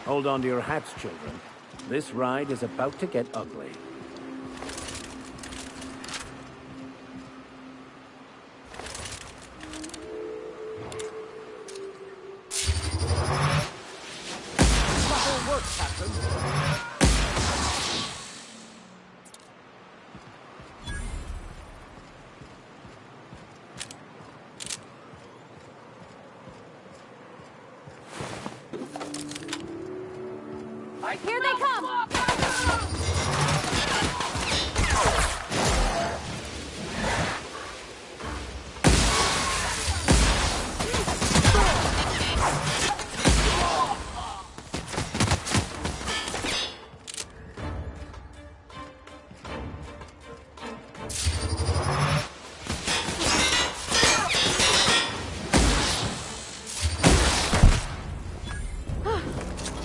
Hold on to your hats, children. This ride is about to get ugly. Proper work, Captain. Here they come!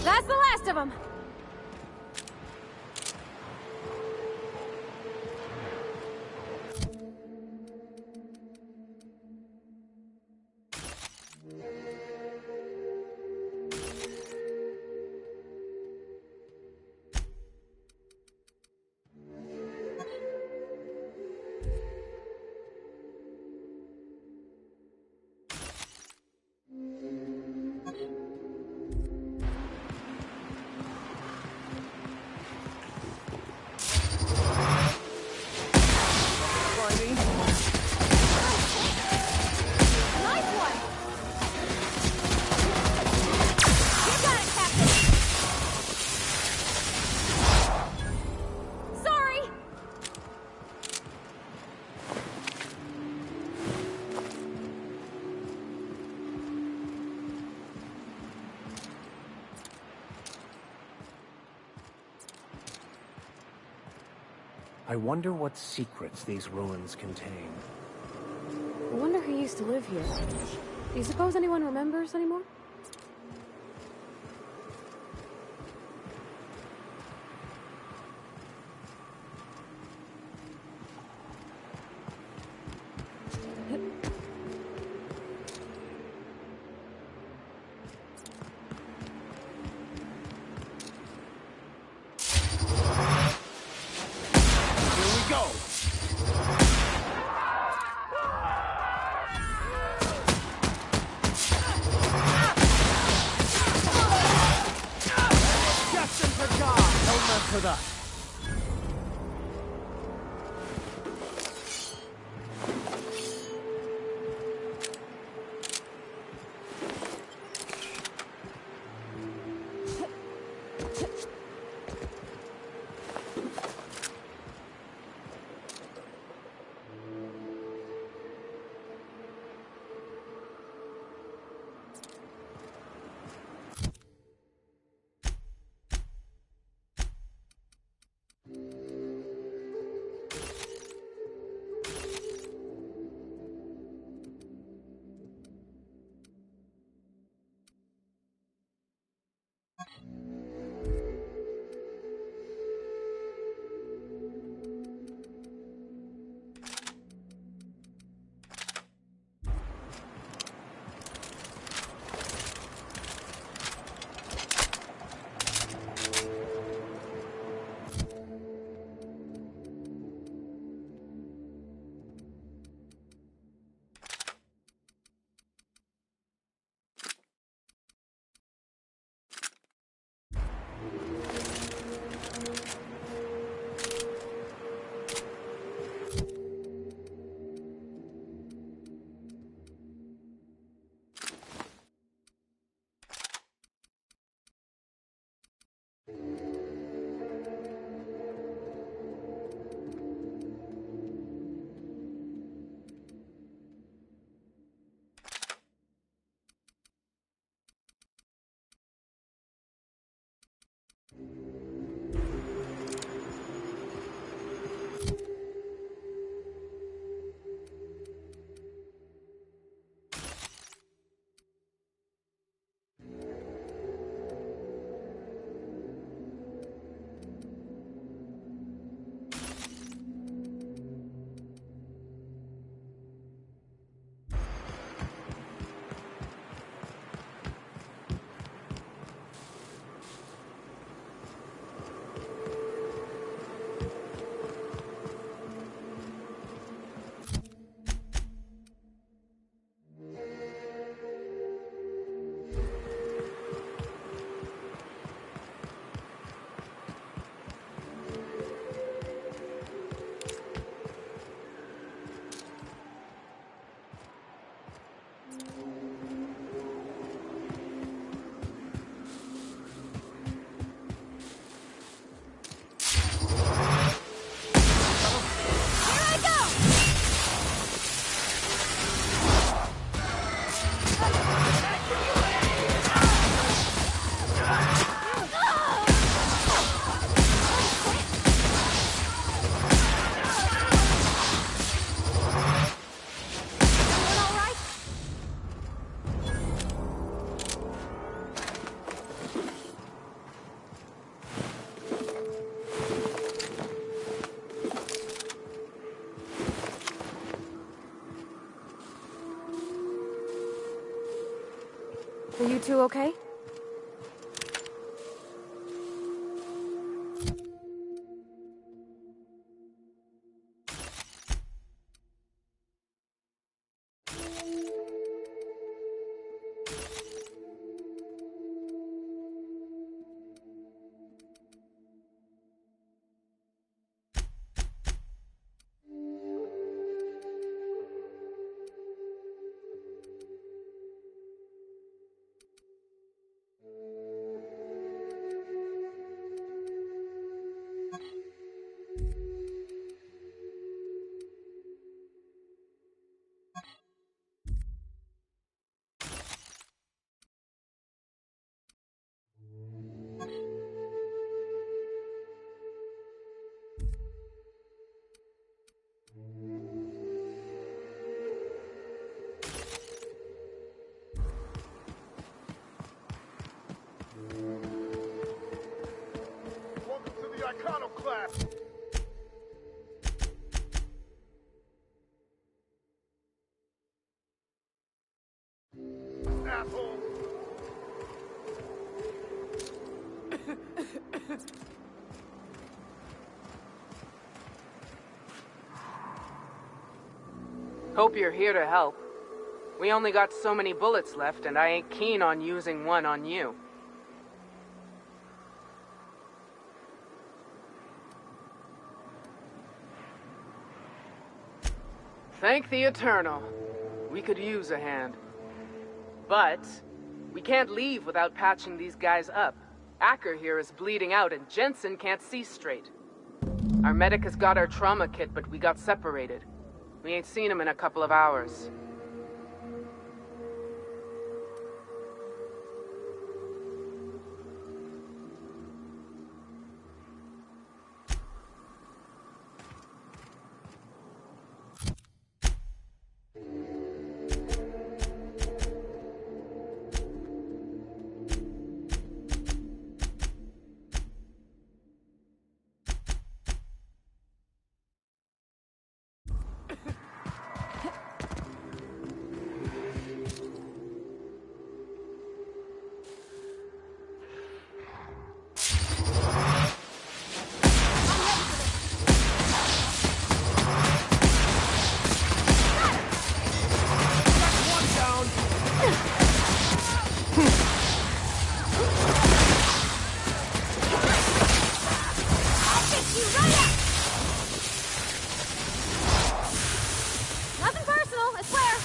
That's the last of them! I wonder what secrets these ruins contain. I wonder who used to live here. Do you suppose anyone remembers anymore? For the... Are you two okay? Welcome to the Iconoclast! Asshole! Hope you're here to help. We only got so many bullets left, and I ain't keen on using one on you. Thank the Eternal. We could use a hand. But we can't leave without patching these guys up. Acker here is bleeding out, and Jensen can't see straight. Our medic has got our trauma kit, but we got separated. We ain't seen him in a couple of hours. Nothing personal, I swear.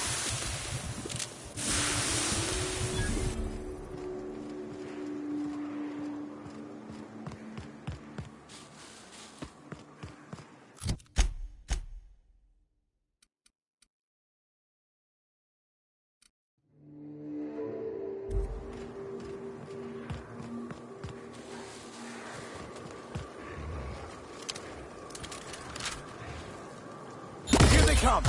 Here they come!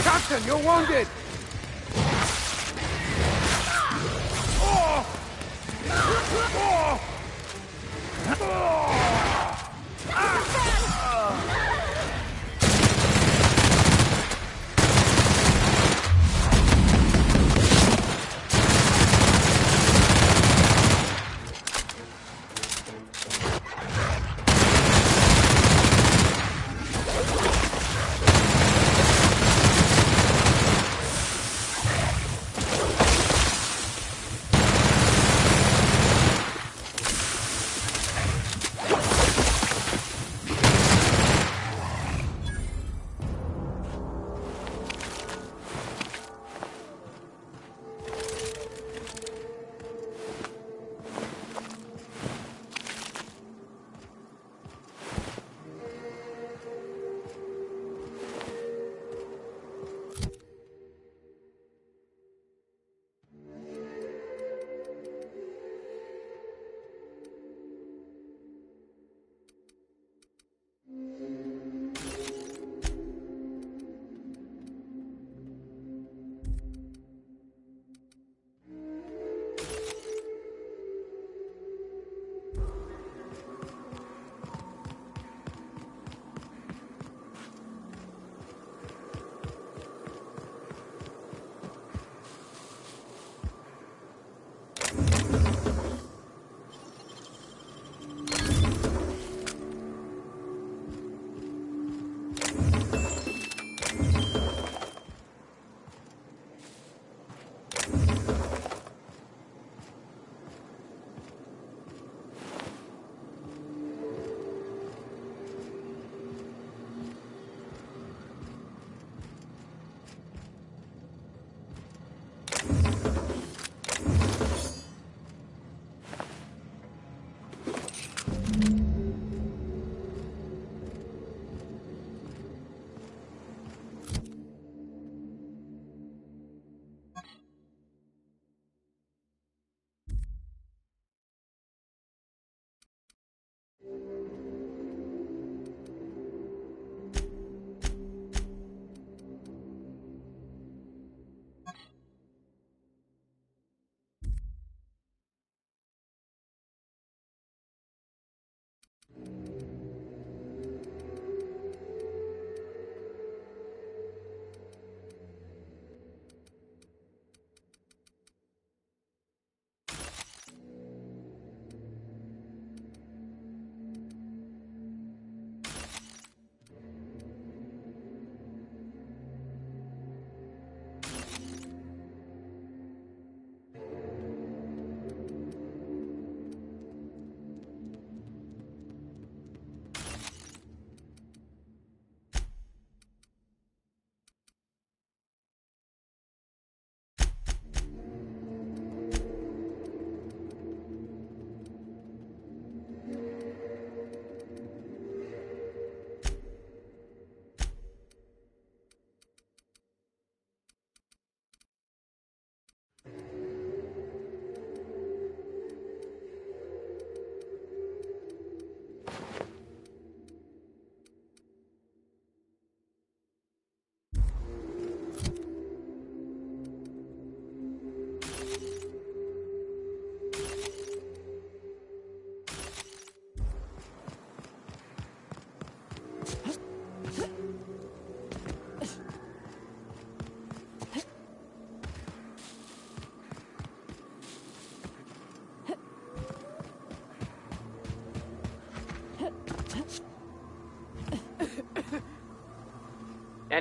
Captain, you're wounded!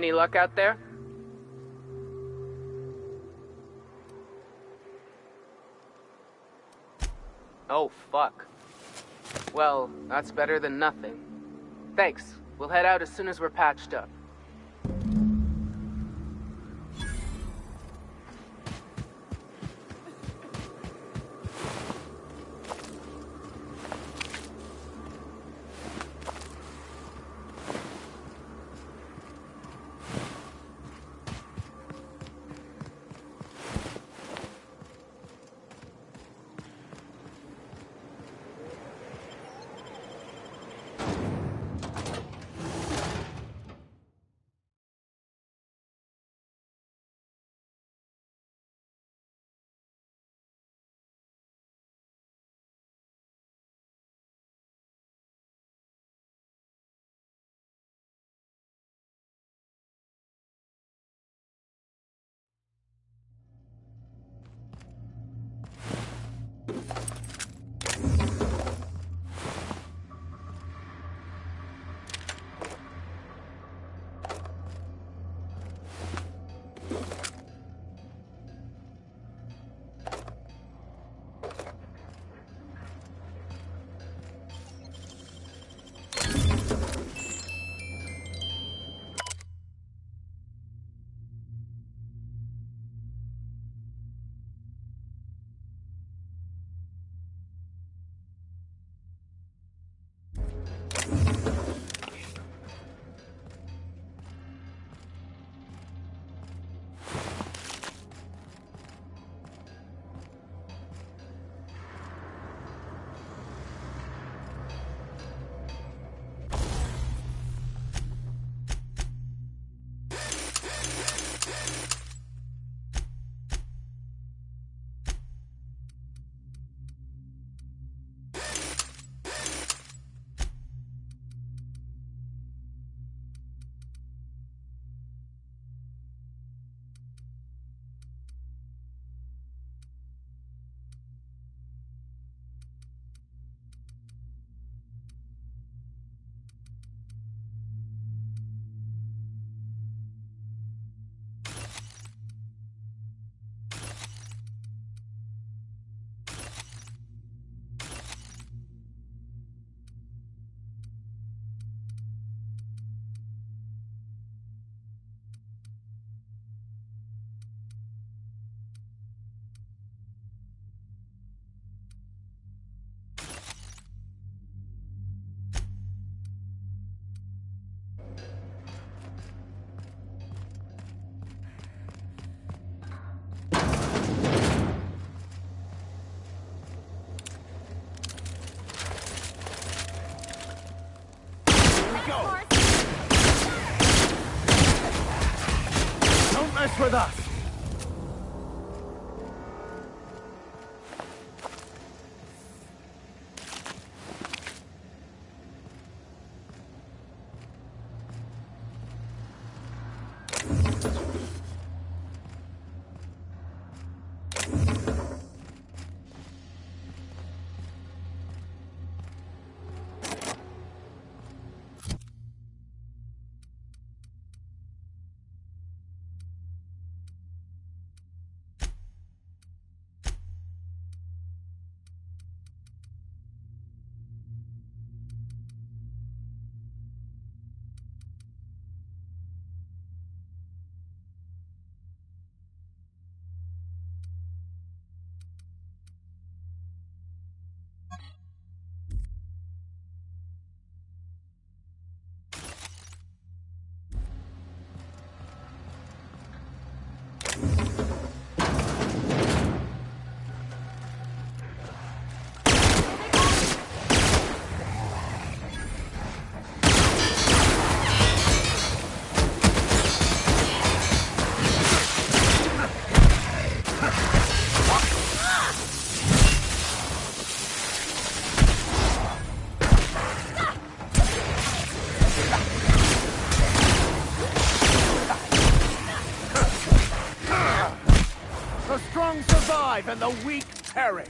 Any luck out there? Oh, fuck. Well, that's better than nothing. Thanks. We'll head out as soon as we're patched up. Mess with us! And the weak perish.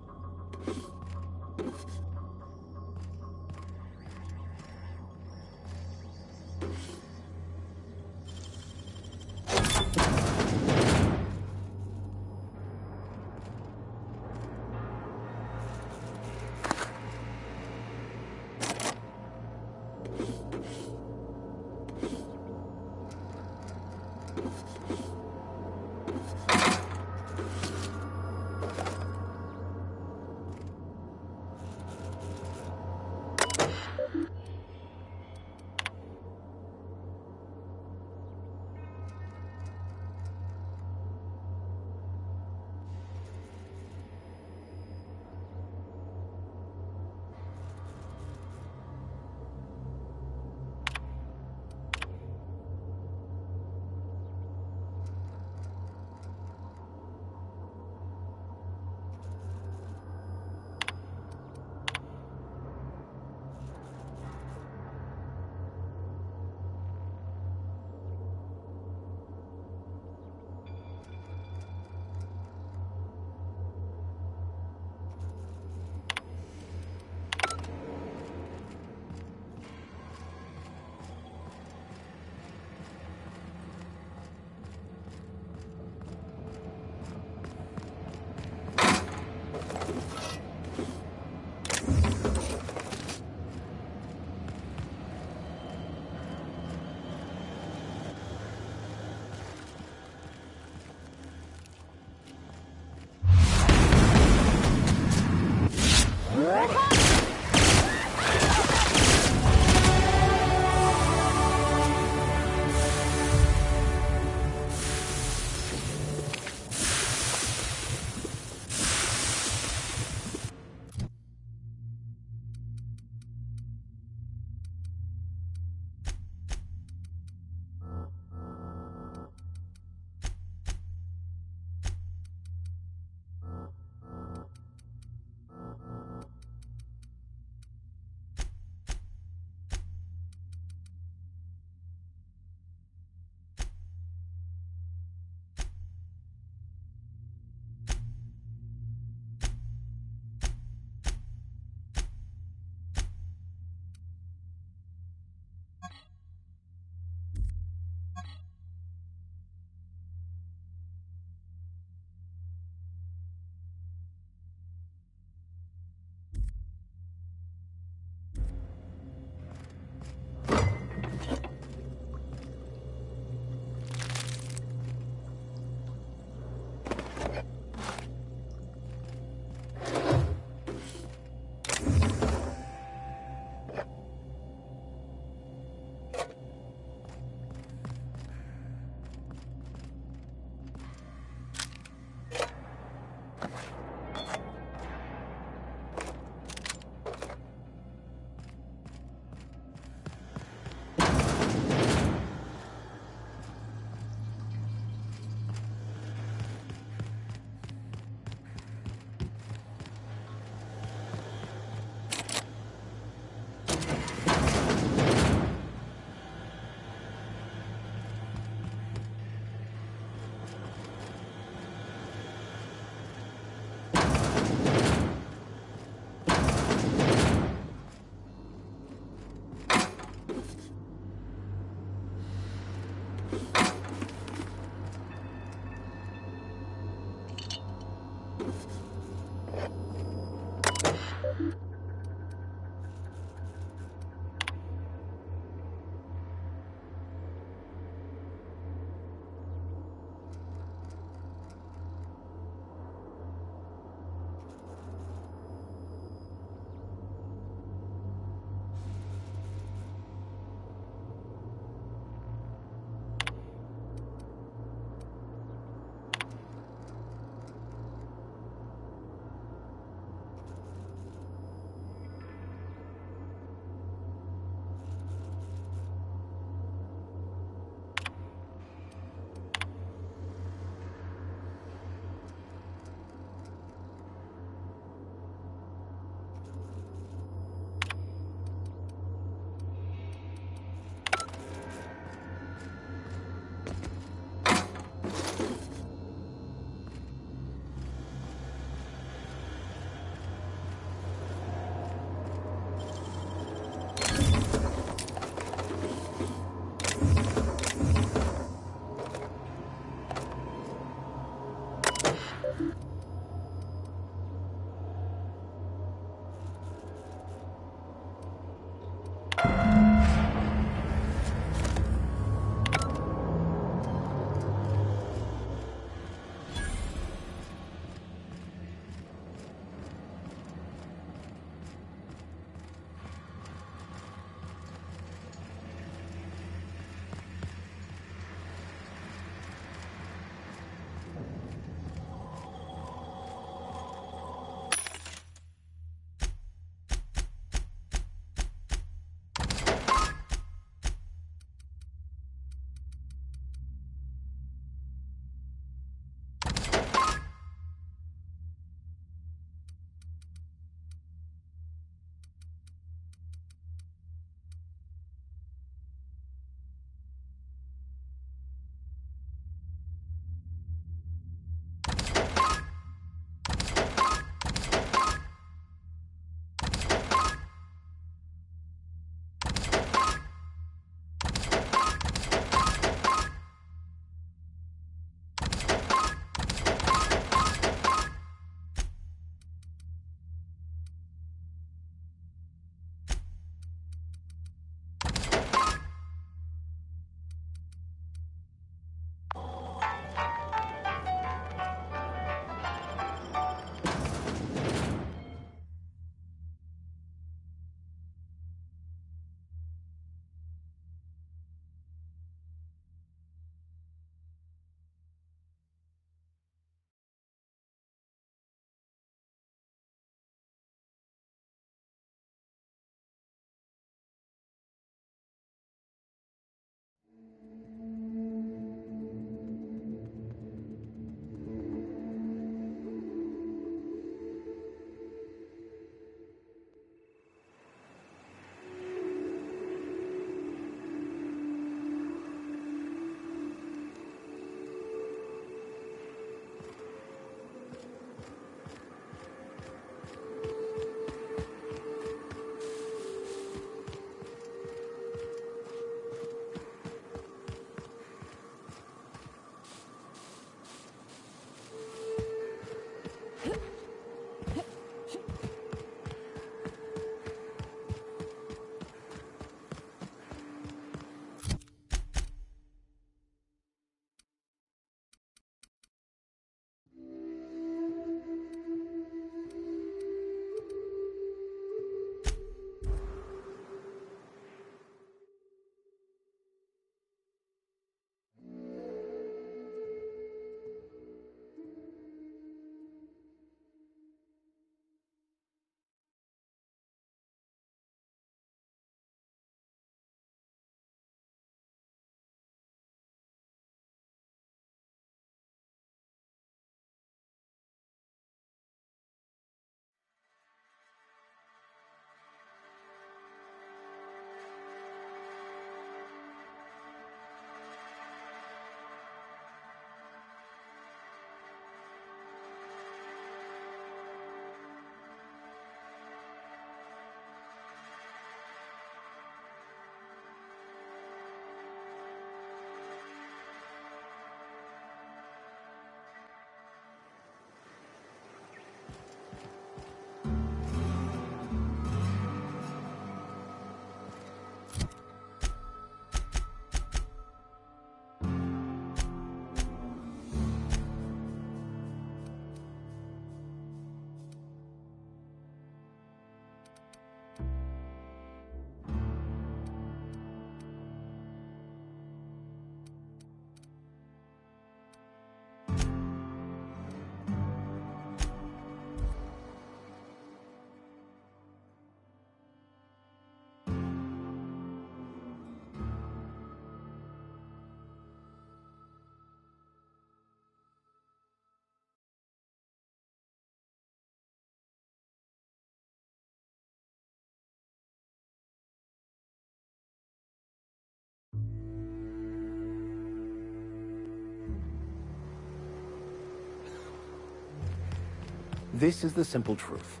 This is the simple truth.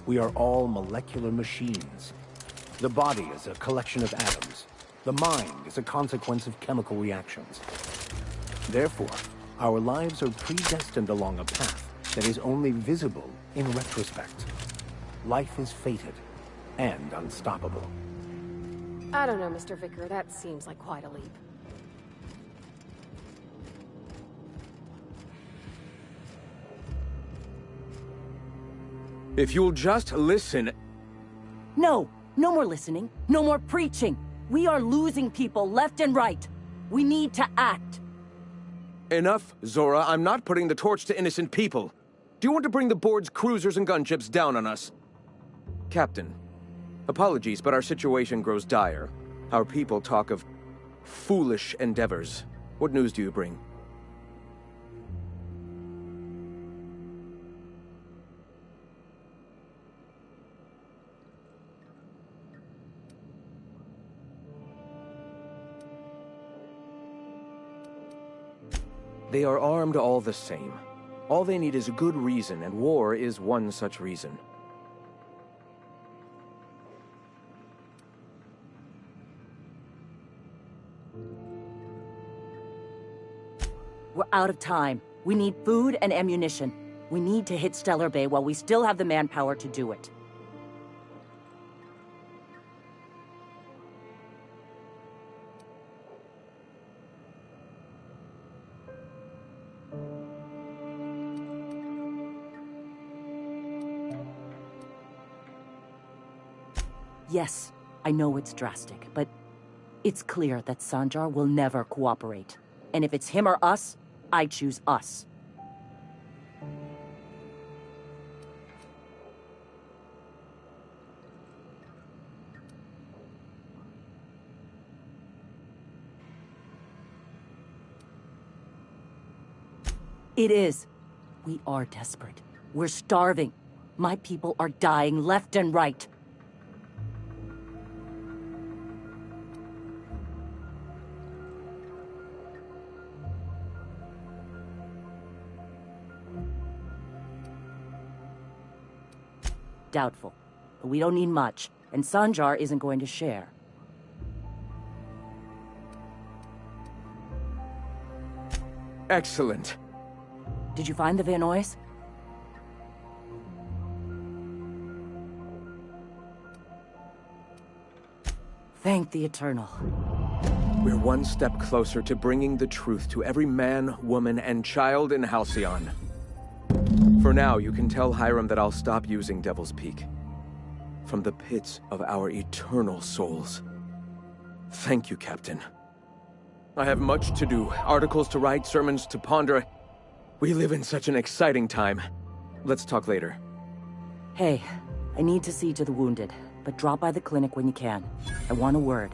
We are all molecular machines. The body is a collection of atoms. The mind is a consequence of chemical reactions. Therefore, our lives are predestined along a path that is only visible in retrospect. Life is fated and unstoppable. I don't know, Mr. Vicar. That seems like quite a leap. If you'll just listen... No! No more listening. No more preaching. We are losing people left and right. We need to act. Enough, Zora. I'm not putting the torch to innocent people. Do you want to bring the board's cruisers and gunships down on us? Captain, apologies, but our situation grows dire. Our people talk of foolish endeavors. What news do you bring? They are armed all the same. All they need is a good reason, and war is one such reason. We're out of time. We need food and ammunition. We need to hit Stellar Bay while we still have the manpower to do it. Yes, I know it's drastic, but it's clear that Sanjar will never cooperate. And if it's him or us, I choose us. It is. We are desperate. We're starving. My people are dying left and right. Doubtful. But we don't need much, and Sanjar isn't going to share. Excellent. Did you find the Vanois? Thank the Eternal. We're one step closer to bringing the truth to every man, woman, and child in Halcyon. For now, you can tell Hiram that I'll stop using Devil's Peak. From the pits of our eternal souls. Thank you, Captain. I have much to do. Articles to write, sermons to ponder. We live in such an exciting time. Let's talk later. Hey, I need to see to the wounded, but drop by the clinic when you can. I want a word.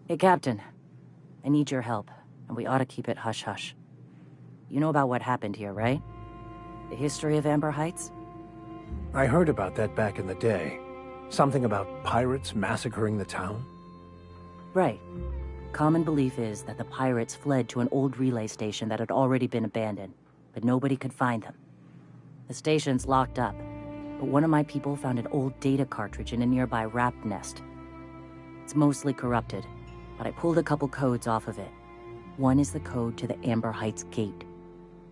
Hey, Captain. I need your help, and we ought to keep it hush-hush. You know about what happened here, right? The history of Amber Heights? I heard about that back in the day. Something about pirates massacring the town? Right. Common belief is that the pirates fled to an old relay station that had already been abandoned. but nobody could find them. The station's locked up, but one of my people found an old data cartridge in a nearby rat nest. It's mostly corrupted, but I pulled a couple codes off of it. One is the code to the Amber Heights gate.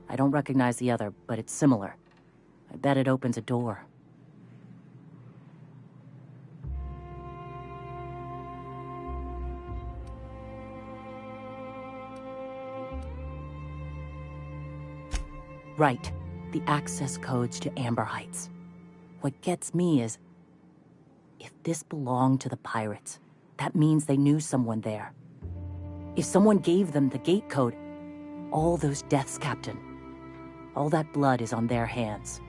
I don't recognize the other, but it's similar. I bet it opens a door. Right. The access codes to Amber Heights. What gets me is, if this belonged to the pirates, that means they knew someone there. If someone gave them the gate code, all those deaths, Captain, all that blood is on their hands.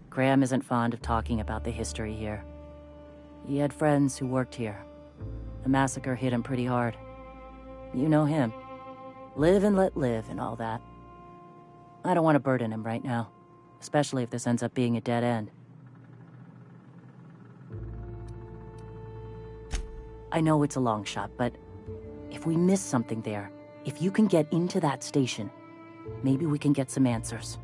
Graham isn't fond of talking about the history here. He had friends who worked here. The massacre hit him pretty hard. You know him. Live and let live and all that. I don't want to burden him right now, especially if this ends up being a dead end. I know it's a long shot, but if we miss something there, if you can get into that station, maybe we can get some answers.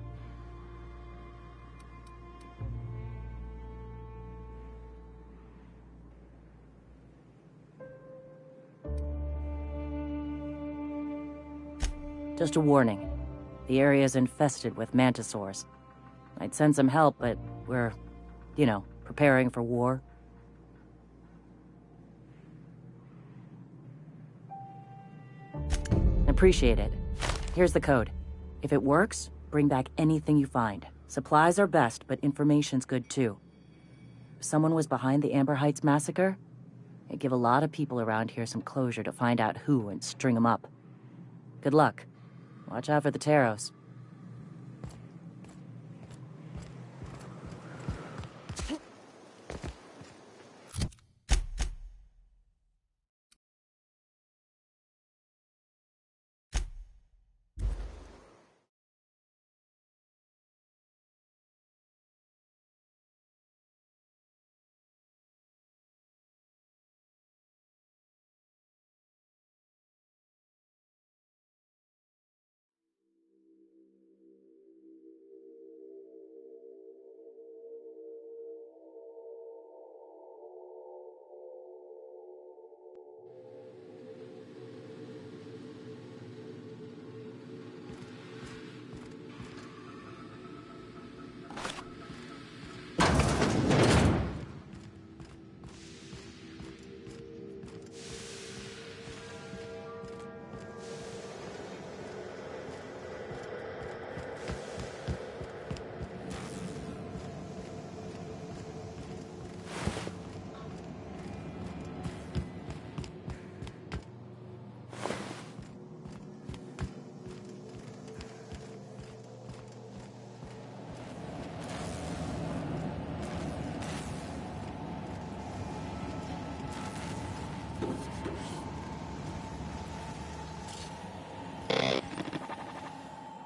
Just a warning. The area is infested with mantisaurs. I'd send some help, but we're, preparing for war. Appreciate it. Here's the code. If it works, bring back anything you find. Supplies are best, but information's good too. If someone was behind the Amber Heights massacre, it'd give a lot of people around here some closure to find out who and string them up. Good luck. Watch out for the Taros.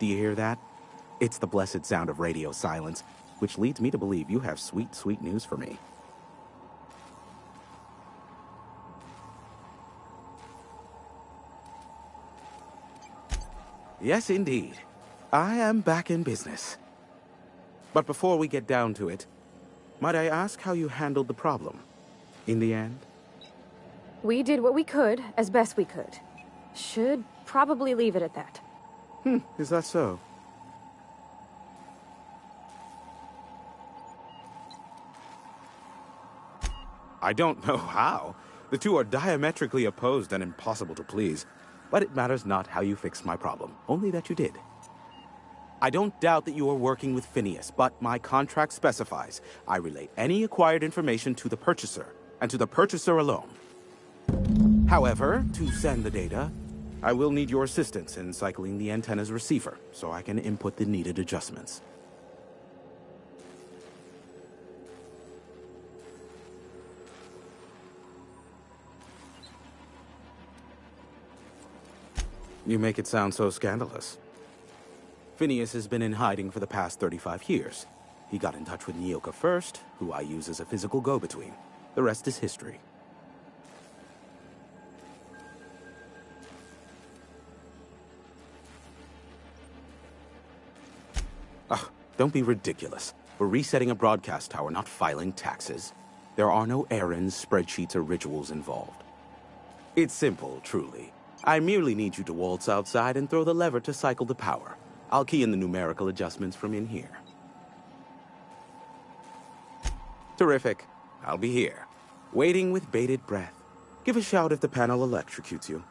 Do you hear that? It's the blessed sound of radio silence, which leads me to believe you have sweet, sweet news for me. Yes, indeed. I am back in business. But before we get down to it, might I ask how you handled the problem? In the end? We did what we could, as best we could. Should probably leave it at that. Is that so? I don't know how. The two are diametrically opposed and impossible to please. But it matters not how you fixed my problem, only that you did. I don't doubt that you are working with Phineas, but my contract specifies I relay any acquired information to the purchaser, and to the purchaser alone. However, to send the data, I will need your assistance in cycling the antenna's receiver, so I can input the needed adjustments. You make it sound so scandalous. Phineas has been in hiding for the past 35 years. He got in touch with Nyoka first, who I use as a physical go-between. The rest is history. Ah, don't be ridiculous. We're resetting a broadcast tower, not filing taxes. There are no errands, spreadsheets, or rituals involved. It's simple, truly. I merely need you to waltz outside and throw the lever to cycle the power. I'll key in the numerical adjustments from in here. Terrific. I'll be here, waiting with bated breath. Give a shout if the panel electrocutes you.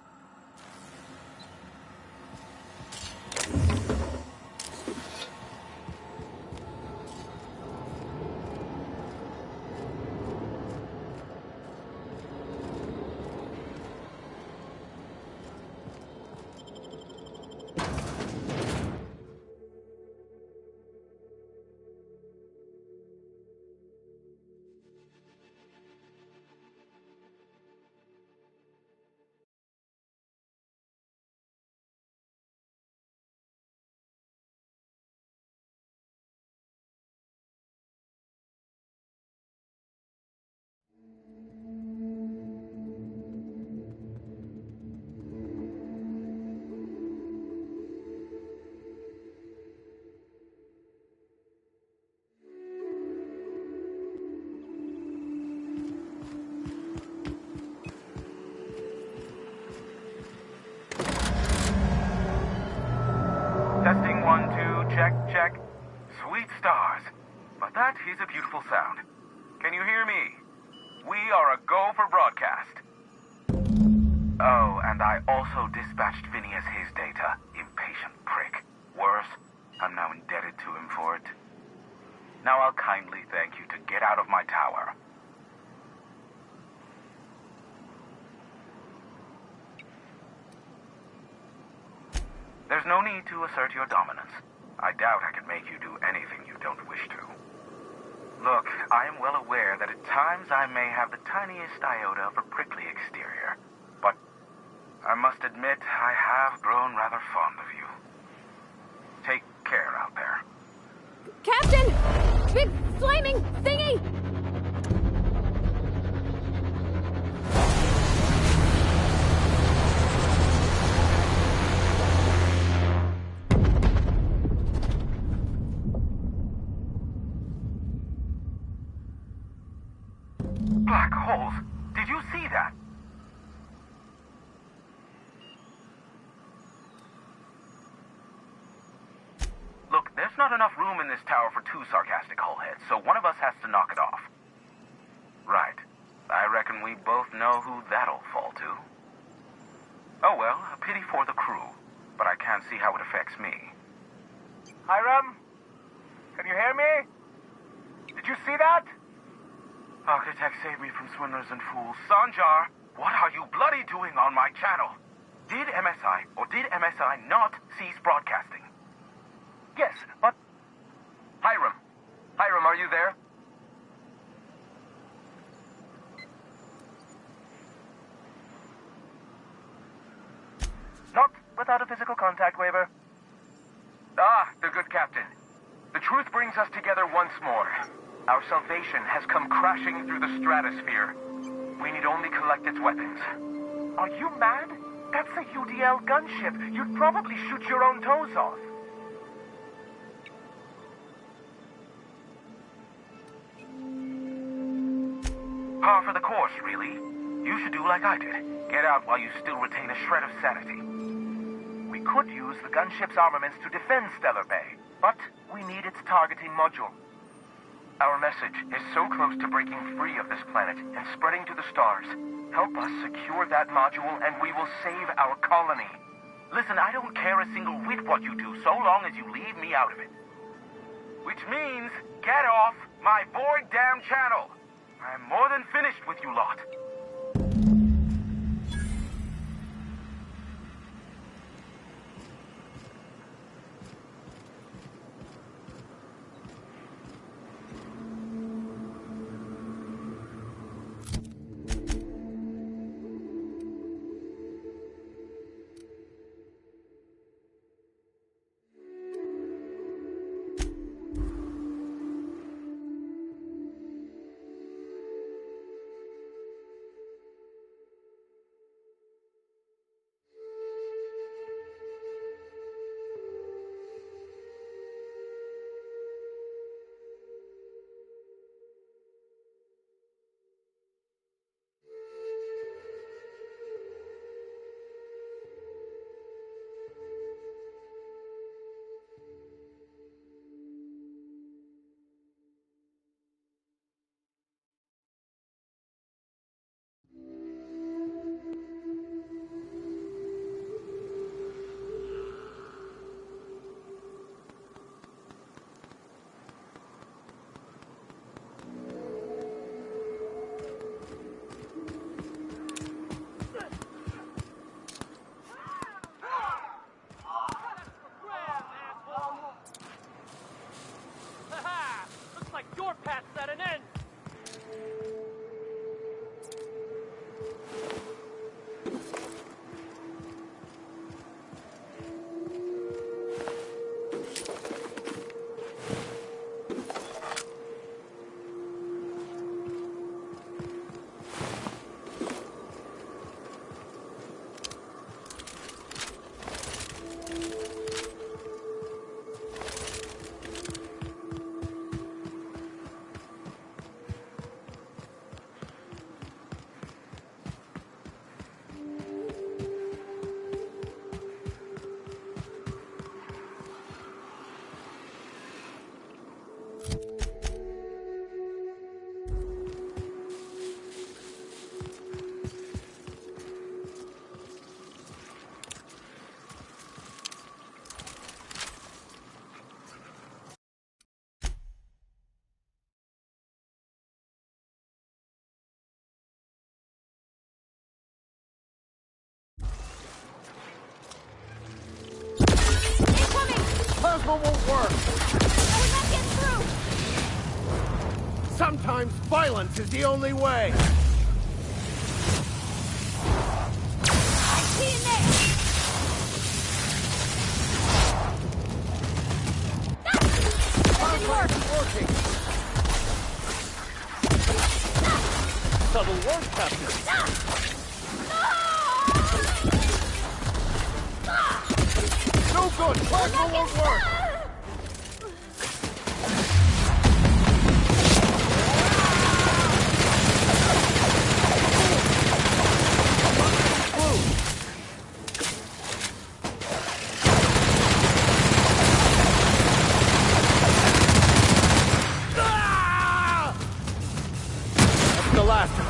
Testing 1, 2, check, check. Sweet stars. But that is a beautiful sound. Can you hear me? We are a go for broadcast. Oh, and I also dispatched Phineas his data. Impatient prick. Worse, I'm now indebted to him for it. Now I'll kindly thank you to get out of my tower. There's no need to assert your dominance. I doubt I can make you do anything you don't wish to. Look, I am well aware that at times I may have the tiniest iota of a prickly exterior, but I must admit I have grown rather fond of you. Take care out there. Captain! Big flaming thingy! Black holes! Did you see that? Look, there's not enough room in this tower for two sarcastic hullheads, so one of us has to knock it off. Right. I reckon we both know who that'll fall to. Oh well, a pity for the crew, but I can't see how it affects me. Hiram? Can you hear me? Did you see that? Architect, save me from swindlers and fools. Sanjar, what are you bloody doing on my channel? Did MSI or did MSI not cease broadcasting? Yes, but... Hiram. Hiram, are you there? Not without a physical contact waiver. Ah, the good captain. The truth brings us together once more. Our salvation has come crashing through the stratosphere. We need only collect its weapons. Are you mad? That's a UDL gunship. You'd probably shoot your own toes off. Par for the course, really. You should do like I did. Get out while you still retain a shred of sanity. We could use the gunship's armaments to defend Stellar Bay, but we need its targeting module. Our message is so close to breaking free of this planet and spreading to the stars. Help us secure that module and we will save our colony. Listen, I don't care a single whit what you do, so long as you leave me out of it. Which means, get off my void damn channel. I'm more than finished with you lot. plasma won't work! I would not get through! Sometimes violence is the only way! I see in there! Plasma isn't working! Subtle work, Captain! No good! Plasma won't work! That's the last of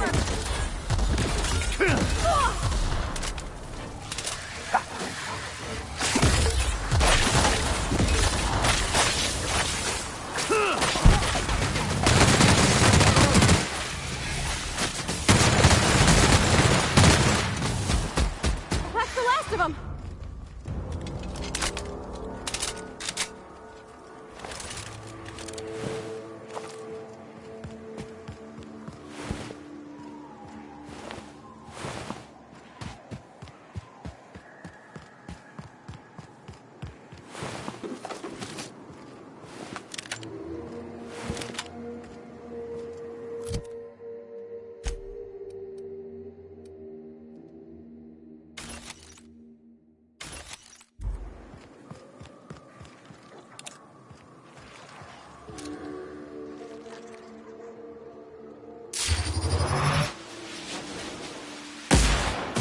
it. That's the last of them!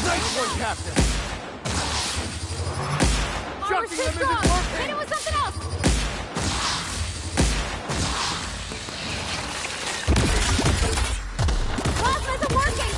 Nice one, Captain! Armor's Chucking too them strong! isn't working! Hit it with something else! Plasma isn't working!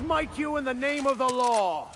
smite you in the name of the law!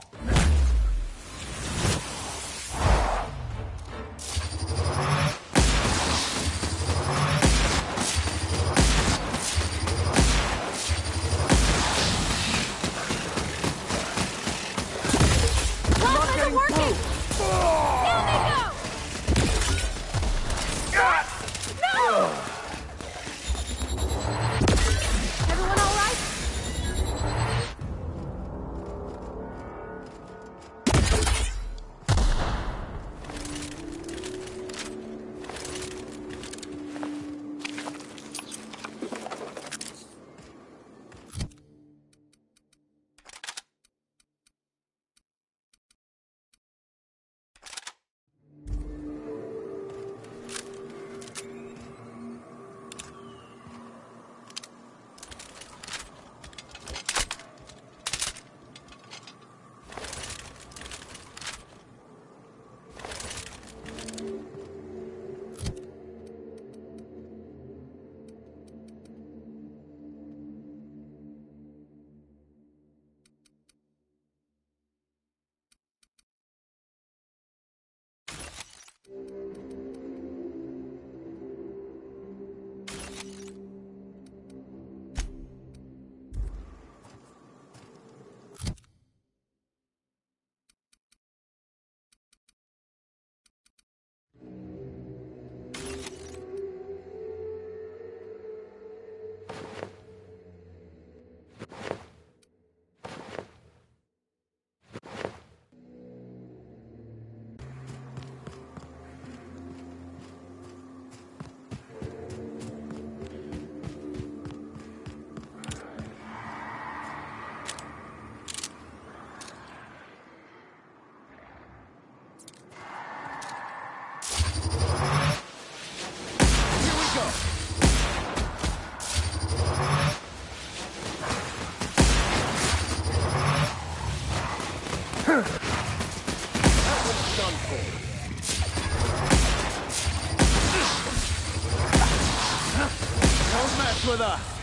With us.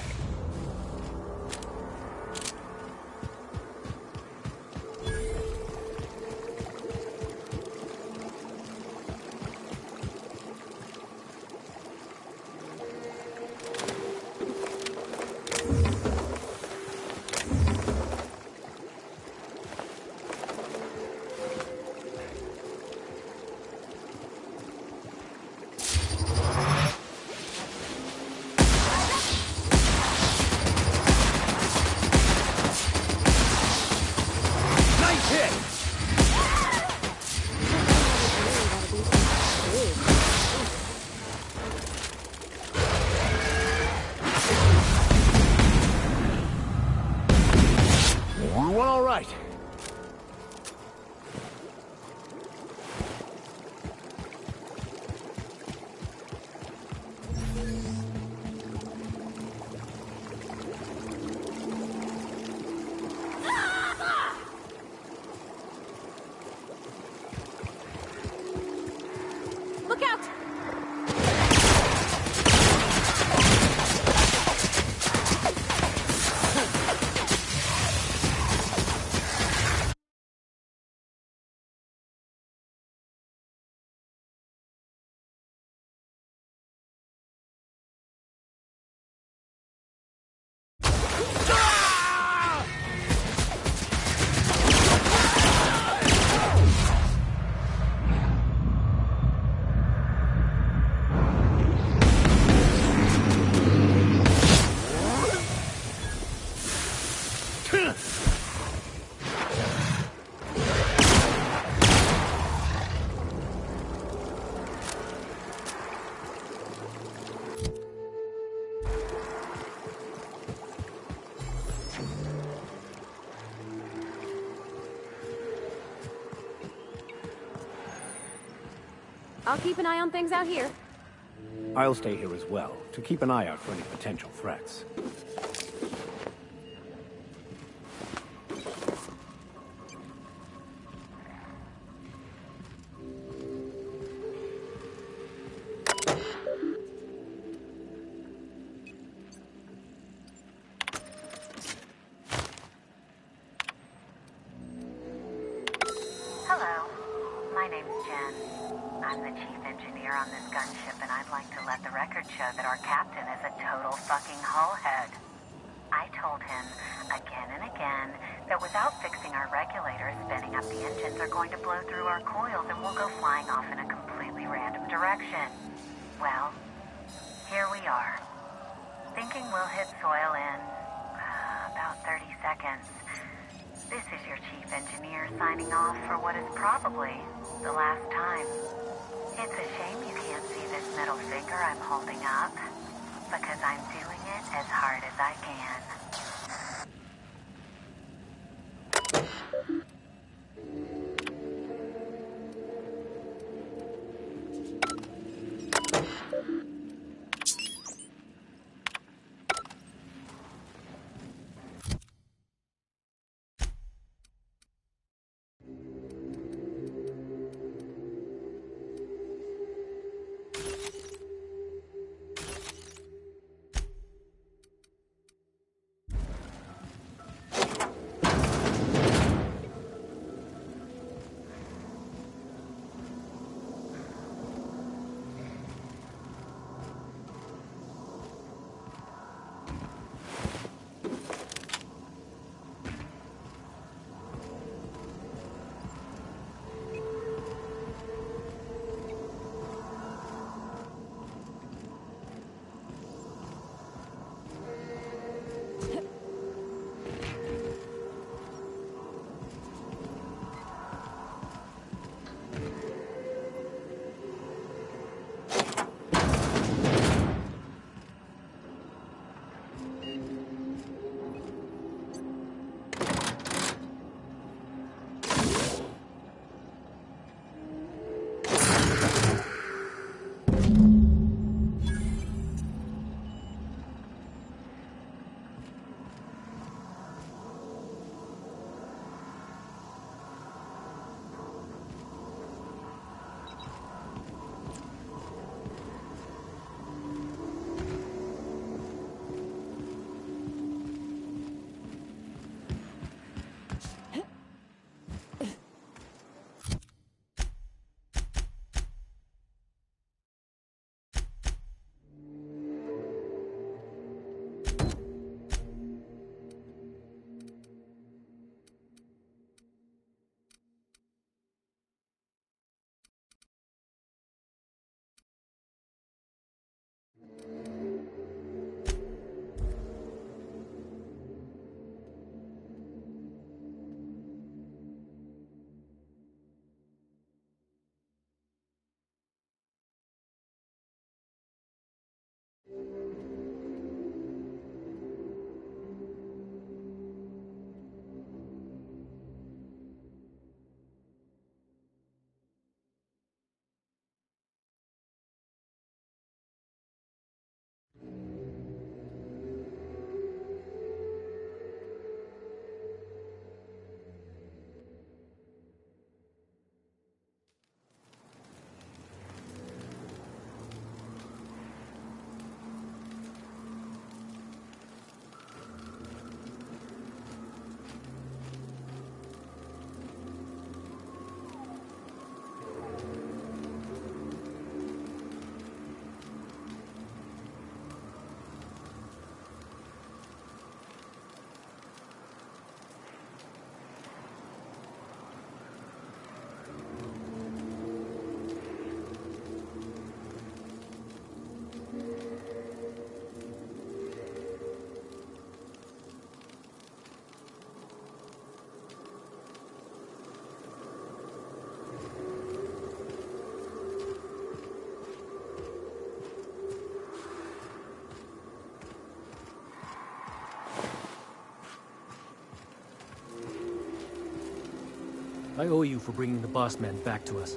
I'll keep an eye on things out here. I'll stay here as well, to keep an eye out for any potential threats. I'm the chief engineer on this gunship, and I'd like to let the record show that our captain is a total fucking hullhead. I told him again and again that without fixing our regulators, spinning up the engines are going to blow through our coils and we'll go flying off in a completely random direction. Well, here we are. Thinking we'll hit soil in about 30 seconds. This is your chief engineer signing off for what is probably the last time. It's a shame you can't see this middle finger I'm holding up, because I'm doing it as hard as I can. I owe you for bringing the boss man back to us.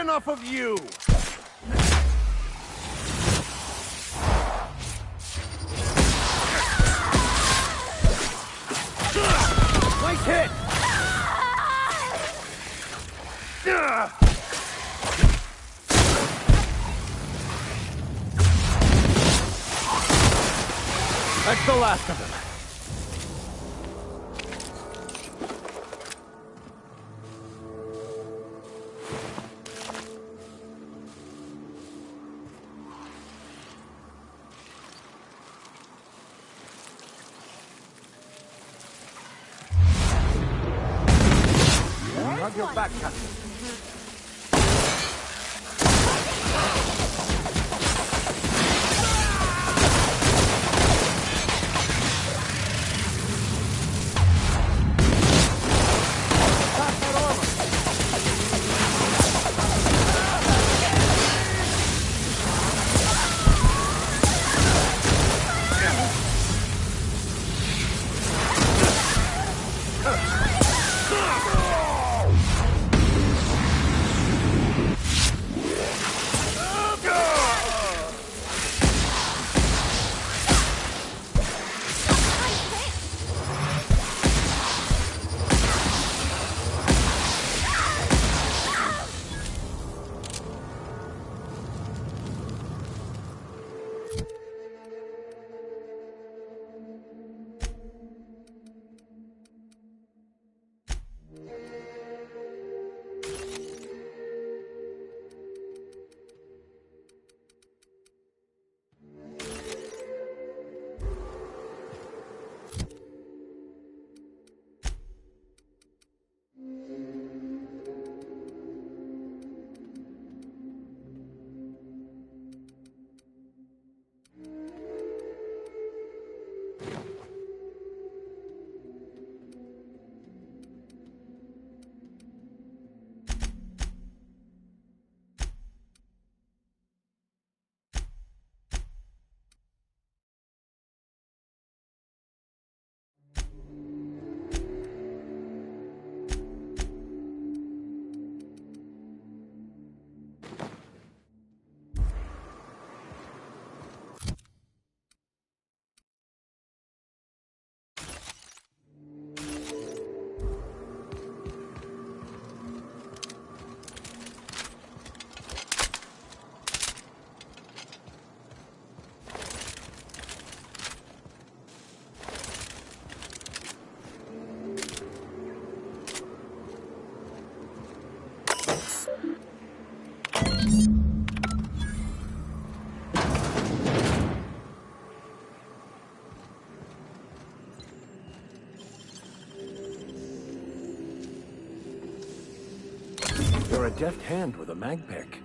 enough of you! Nice hit! That's the last of them. Hug your back, Captain. You're a deft hand with a mag pick.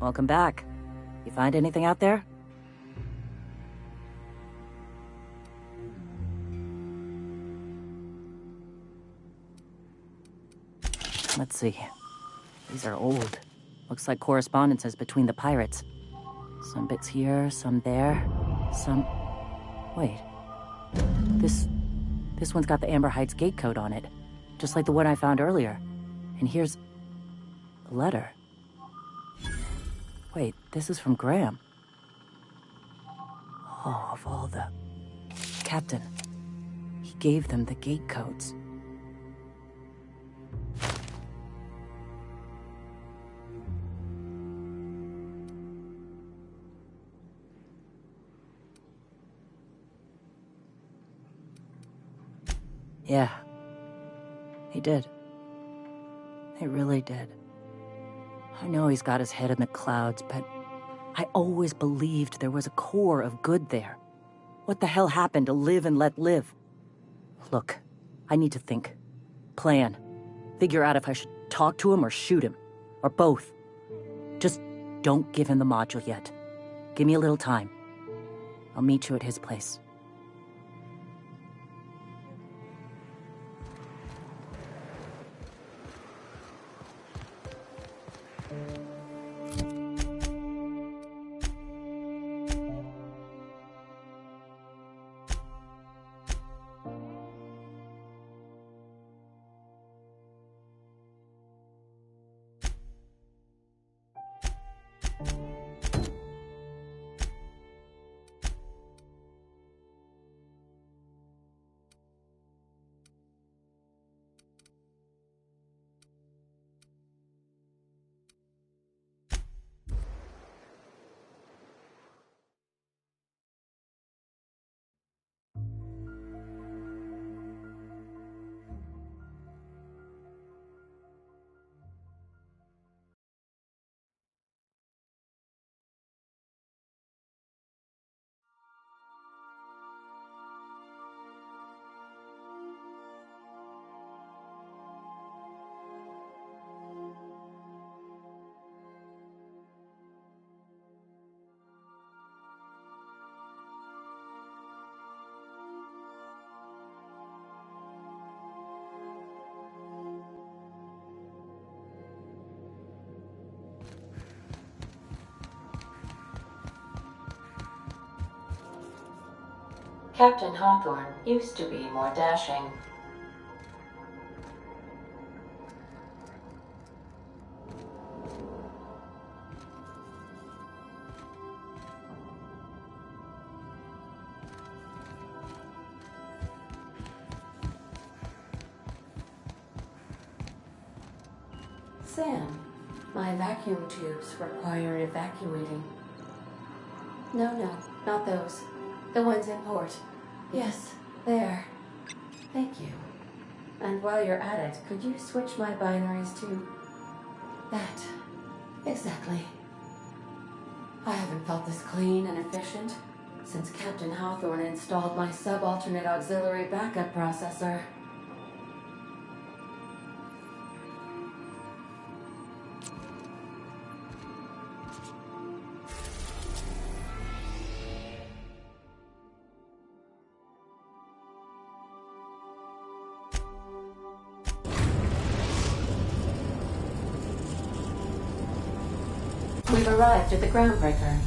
Welcome back. You find anything out there? Let's see. These are old. Looks like correspondences between the pirates. Some bits here, some there, some... Wait. This one's got the Amber Heights gate code on it. Just like the one I found earlier. And here's... a letter. Wait, this is from Graham. Oh, of all the... Captain. He gave them the gate codes. Yeah. He did. He really did. I know he's got his head in the clouds, but I always believed there was a core of good there. What the hell happened to live and let live? Look, I need to think. Plan. Figure out if I should talk to him or shoot him. Or both. Just don't give him the module yet. Give me a little time. I'll meet you at his place. Captain Hawthorne used to be more dashing. Sam, my vacuum tubes require evacuating. No, not those. The ones in port. Yes, there. Thank you. And while you're at it, could you switch my binaries to... that? Exactly. I haven't felt this clean and efficient since Captain Hawthorne installed my subalternate auxiliary backup processor. We've arrived at the groundbreaker.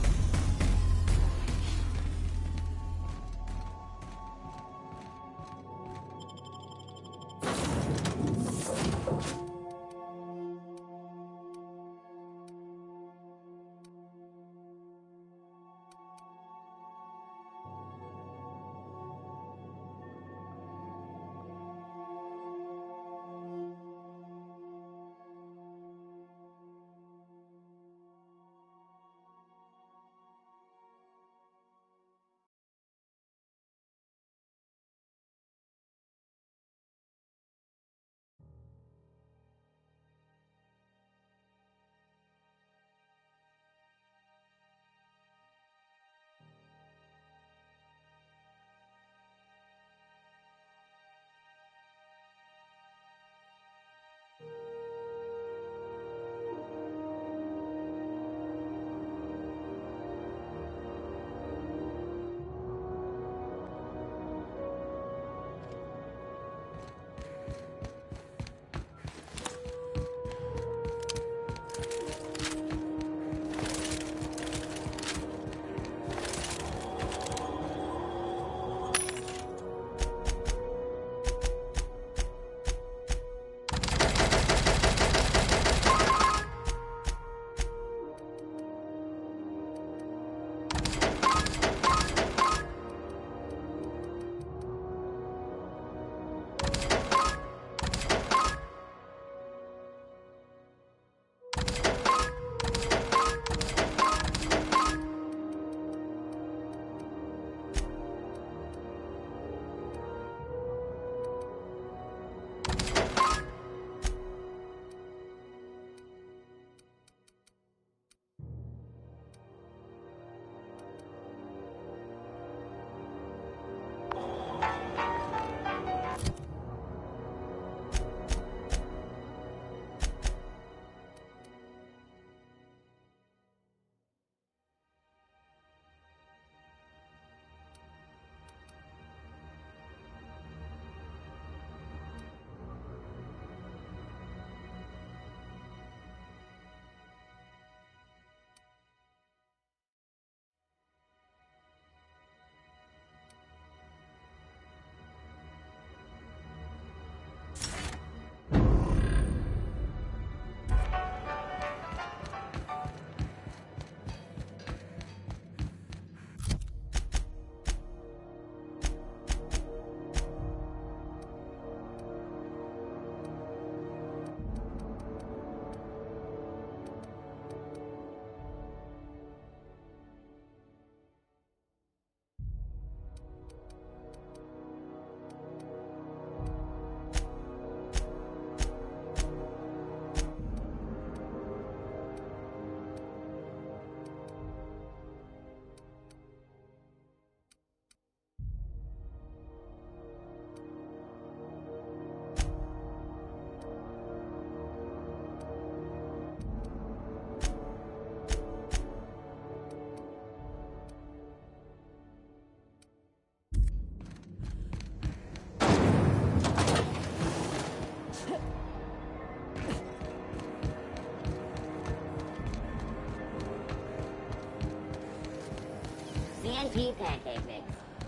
TNT pancake mix.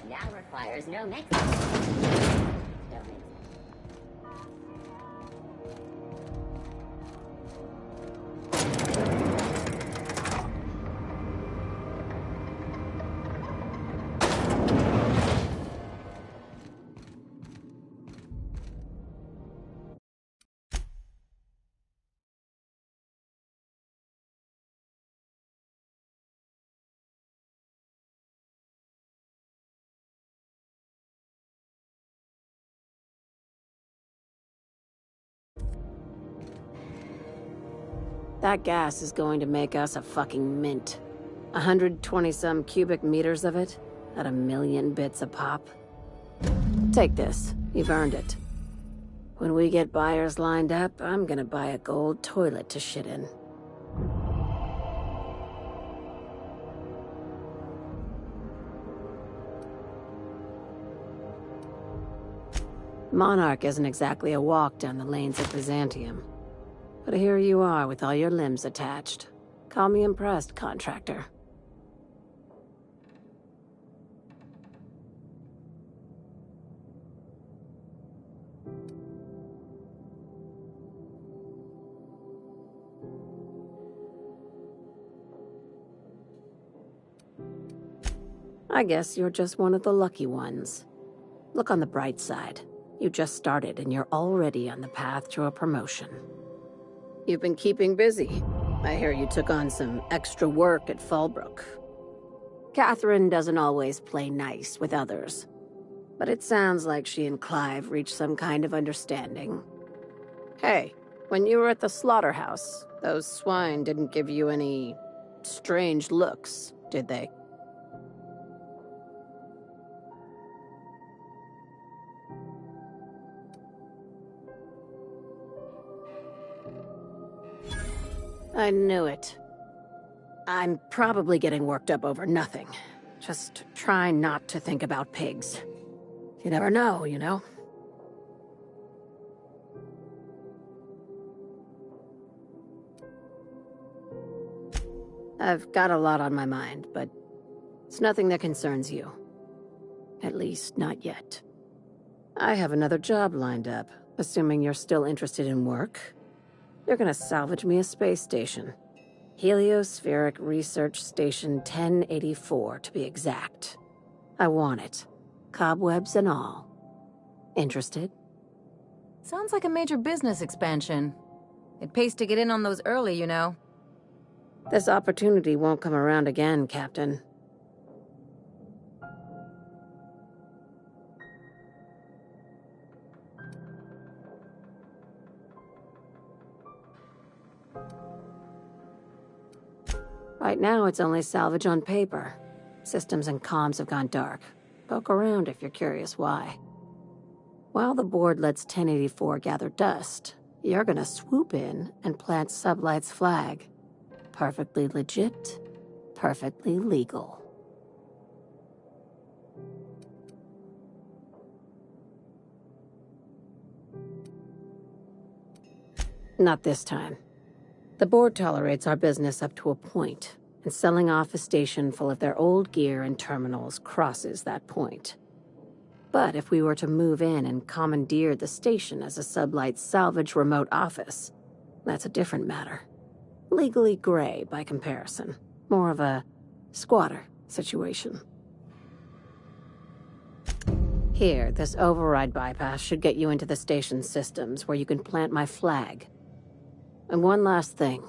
Now requires no mix. No mix. That gas is going to make us a fucking mint. 120-some cubic meters of it, at 1,000,000 bits a pop. Take this. You've earned it. When we get buyers lined up, I'm gonna buy a gold toilet to shit in. Monarch isn't exactly a walk down the lanes of Byzantium. But here you are with all your limbs attached. Call me impressed, contractor. I guess you're just one of the lucky ones. Look on the bright side. You just started and you're already on the path to a promotion. You've been keeping busy. I hear you took on some extra work at Fallbrook. Catherine doesn't always play nice with others, but it sounds like she and Clive reached some kind of understanding. Hey, when you were at the slaughterhouse, those swine didn't give you any strange looks, did they? I knew it. I'm probably getting worked up over nothing. Just try not to think about pigs. You never know, you know? I've got a lot on my mind, but it's nothing that concerns you. At least, not yet. I have another job lined up, assuming you're still interested in work. You're gonna salvage me a space station. Heliospheric Research Station 1084, to be exact. I want it. Cobwebs and all. Interested? Sounds like a major business expansion. It pays to get in on those early, you know. This opportunity won't come around again, Captain. Right now, it's only salvage on paper. Systems and comms have gone dark. Poke around if you're curious why. While the board lets 1084 gather dust, you're gonna swoop in and plant Sublight's flag. Perfectly legit, perfectly legal. Not this time. The board tolerates our business up to a point, and selling off a station full of their old gear and terminals crosses that point. But if we were to move in and commandeer the station as a Sublight salvage remote office, that's a different matter. Legally gray by comparison. More of a squatter situation. Here, this override bypass should get you into the station's systems where you can plant my flag. And one last thing.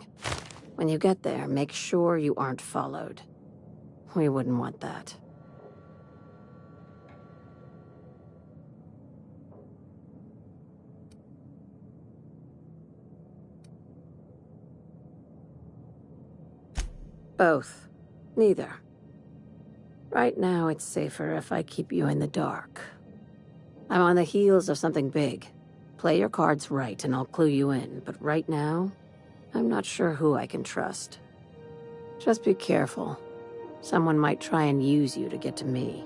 When you get there, make sure you aren't followed. We wouldn't want that. Both. Neither. Right now, it's safer if I keep you in the dark. I'm on the heels of something big. Play your cards right and I'll clue you in, but right now, I'm not sure who I can trust. Just be careful. Someone might try and use you to get to me.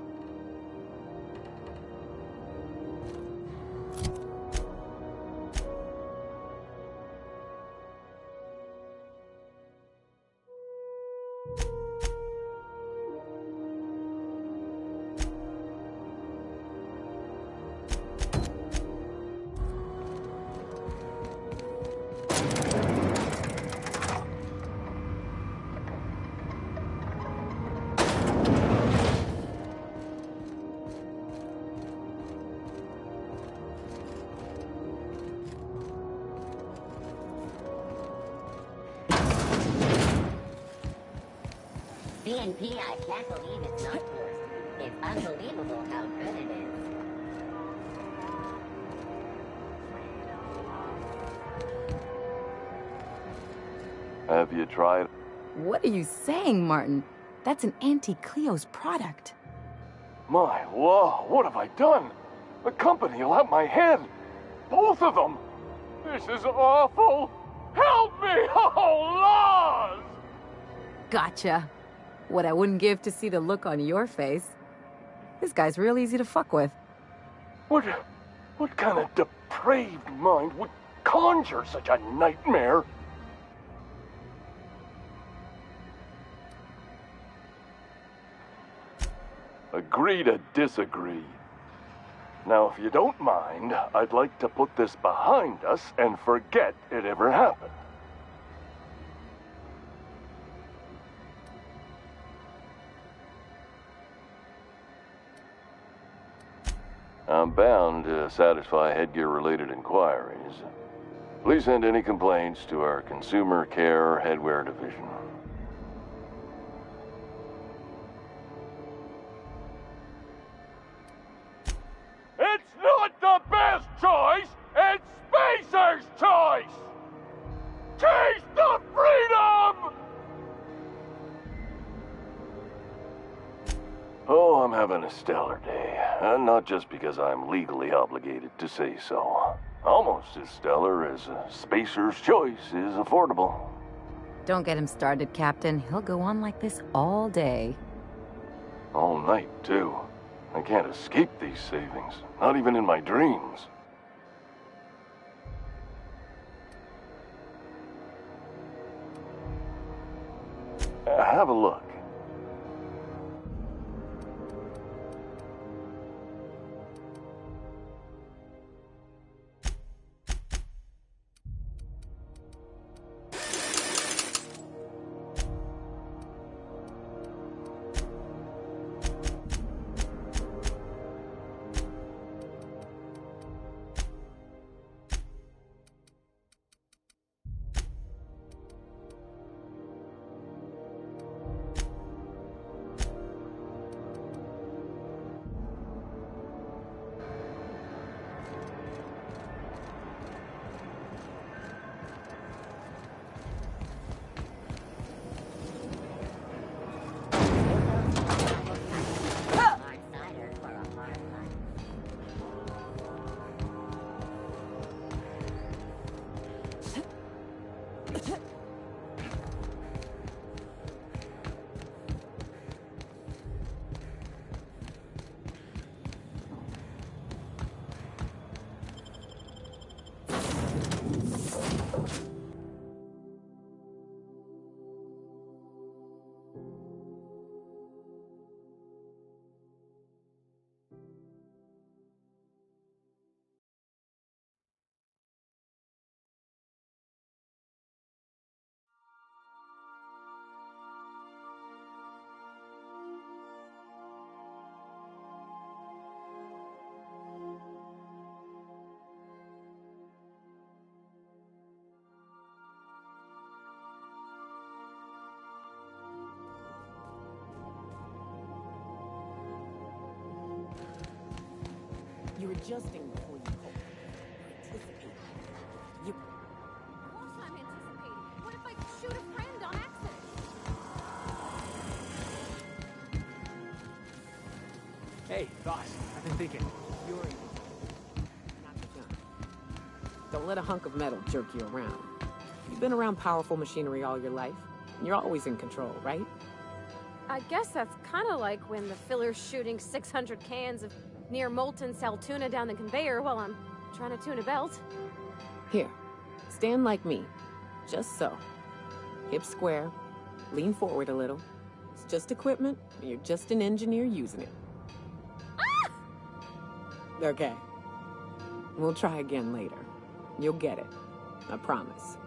BNP, I can't believe it's not forced. It's unbelievable how good it is. Have you tried? What are you saying, Martin? That's an Auntie Cleo's product. My law, what have I done? The company will have my head. Both of them. This is awful. Help me! Oh, laws! Gotcha. What I wouldn't give to see the look on your face. This guy's real easy to fuck with. What kind of depraved mind would conjure such a nightmare? Agree to disagree. Now, if you don't mind, I'd like to put this behind us and forget it ever happened. I'm bound to satisfy headgear-related inquiries. Please send any complaints to our Consumer Care Headwear Division. It's not the best choice! It's Spacer's choice! Taste the freedom! Oh, I'm having a stellar day. And not just because I'm legally obligated to say so. Almost as stellar as Spacer's choice is affordable. Don't get him started, Captain. He'll go on like this all day. All night, too. I can't escape these savings. Not even in my dreams. Have a look. You're adjusting before you pull. Anticipating. You... Of course I'm anticipating. What if I shoot a friend on accident? Hey, boss. I've been thinking. You're not the gun. Don't let a hunk of metal jerk you around. You've been around powerful machinery all your life. And you're always in control, right? I guess that's kind of like when the filler's shooting 600 cans of near molten sal tuna down the conveyor while I'm trying to tune a belt. Here, stand like me. Just so. Hips square. Lean forward a little. It's just equipment, and you're just an engineer using it. Ah! Okay. We'll try again later. You'll get it. I promise.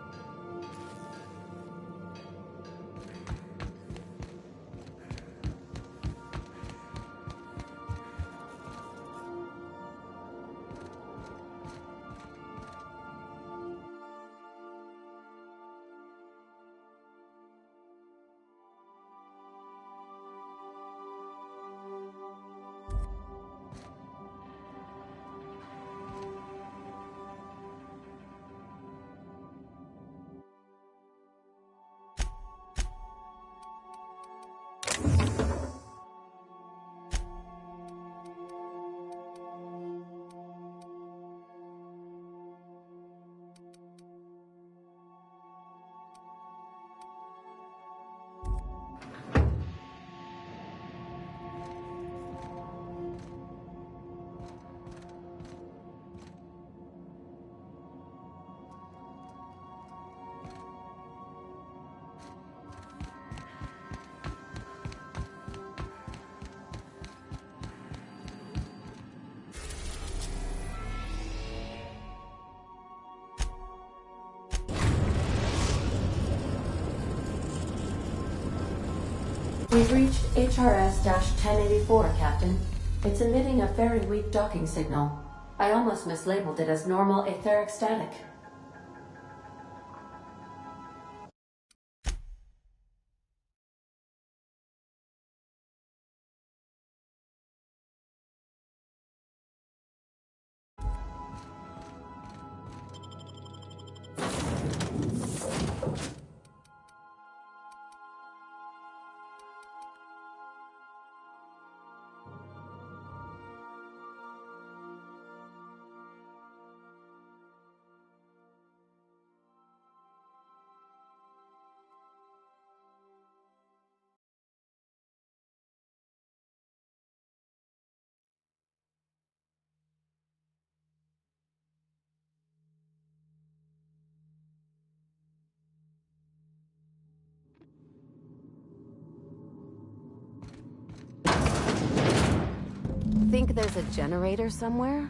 We've reached HRS-1084, Captain. It's emitting a very weak docking signal. I almost mislabeled it as normal etheric static. Think there's a generator somewhere?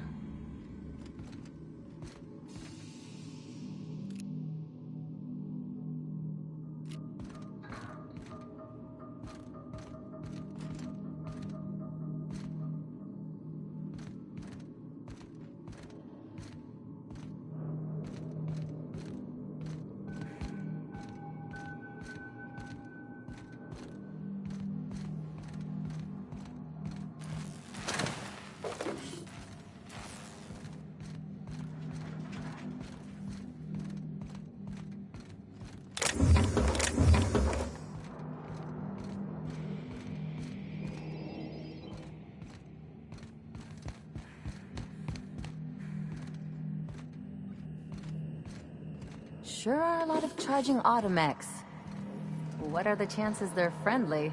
Sure are a lot of charging automechs. What are the chances they're friendly?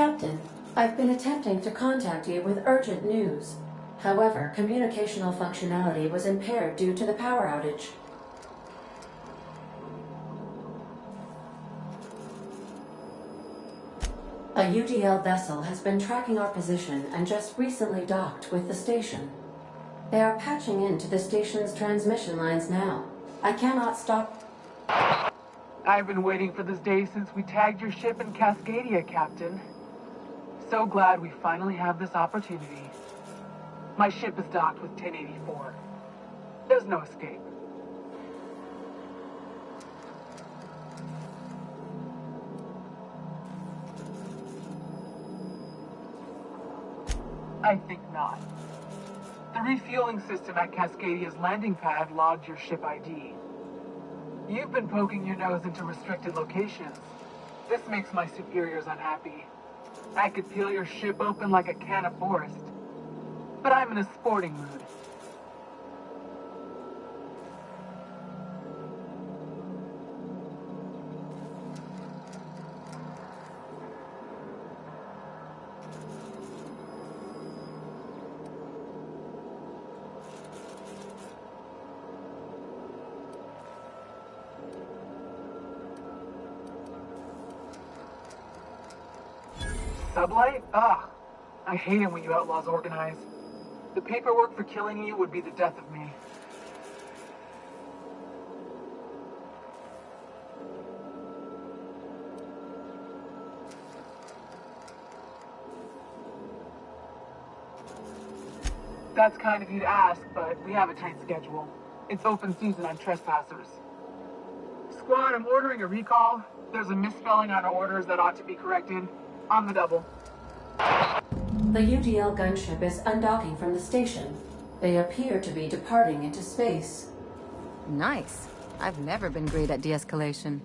Captain, I've been attempting to contact you with urgent news. However, communicational functionality was impaired due to the power outage. A UDL vessel has been tracking our position and just recently docked with the station. They are patching into the station's transmission lines now. I cannot stop. I've been waiting for this day since we tagged your ship in Cascadia, Captain. So glad we finally have this opportunity. My ship is docked with 1084. There's no escape. I think not. The refueling system at Cascadia's landing pad logged your ship ID. You've been poking your nose into restricted locations. This makes my superiors unhappy. I could peel your ship open like a can of forest. But I'm in a sporting mood. Sublight? Ugh. I hate it when you outlaws organize. The paperwork for killing you would be the death of me. That's kind of you to ask, but we have a tight schedule. It's open season on trespassers. Squad, I'm ordering a recall. There's a misspelling on our orders that ought to be corrected. On the double. The UDL gunship is undocking from the station. They appear to be departing into space. Nice. I've never been great at de-escalation.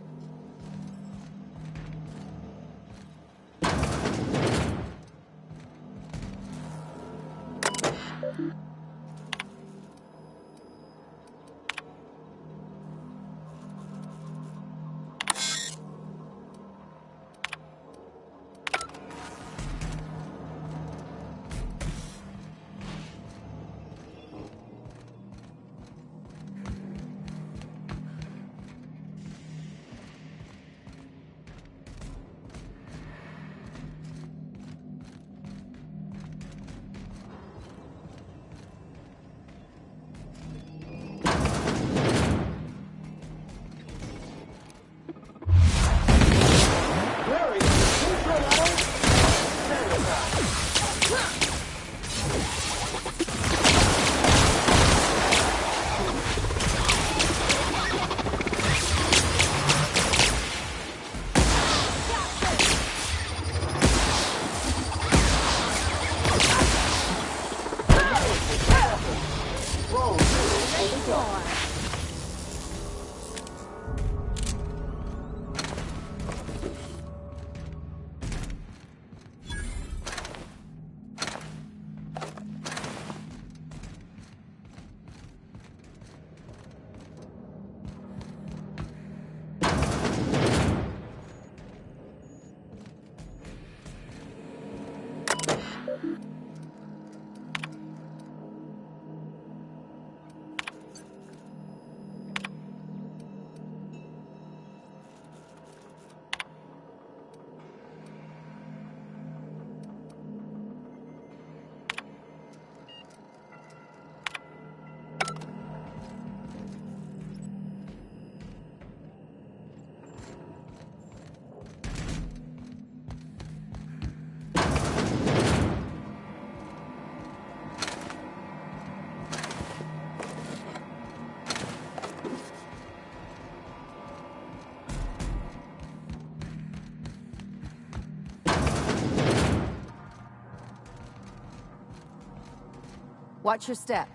Watch your step.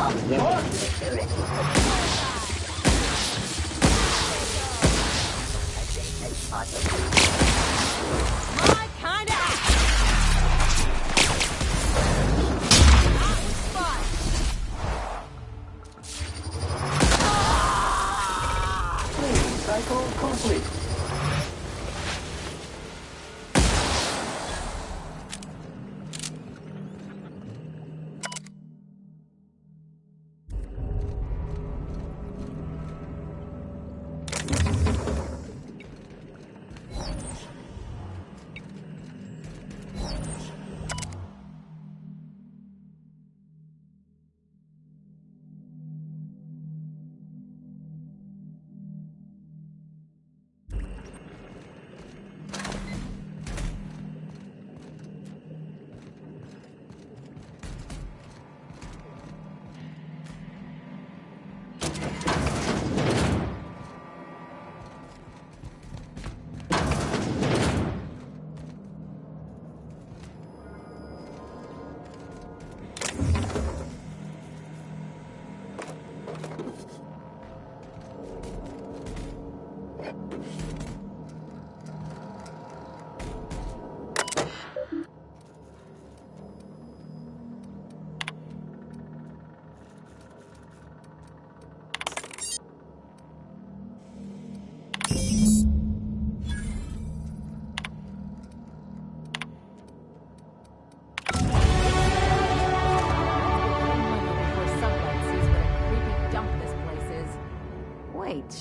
My kind of Cycle complete.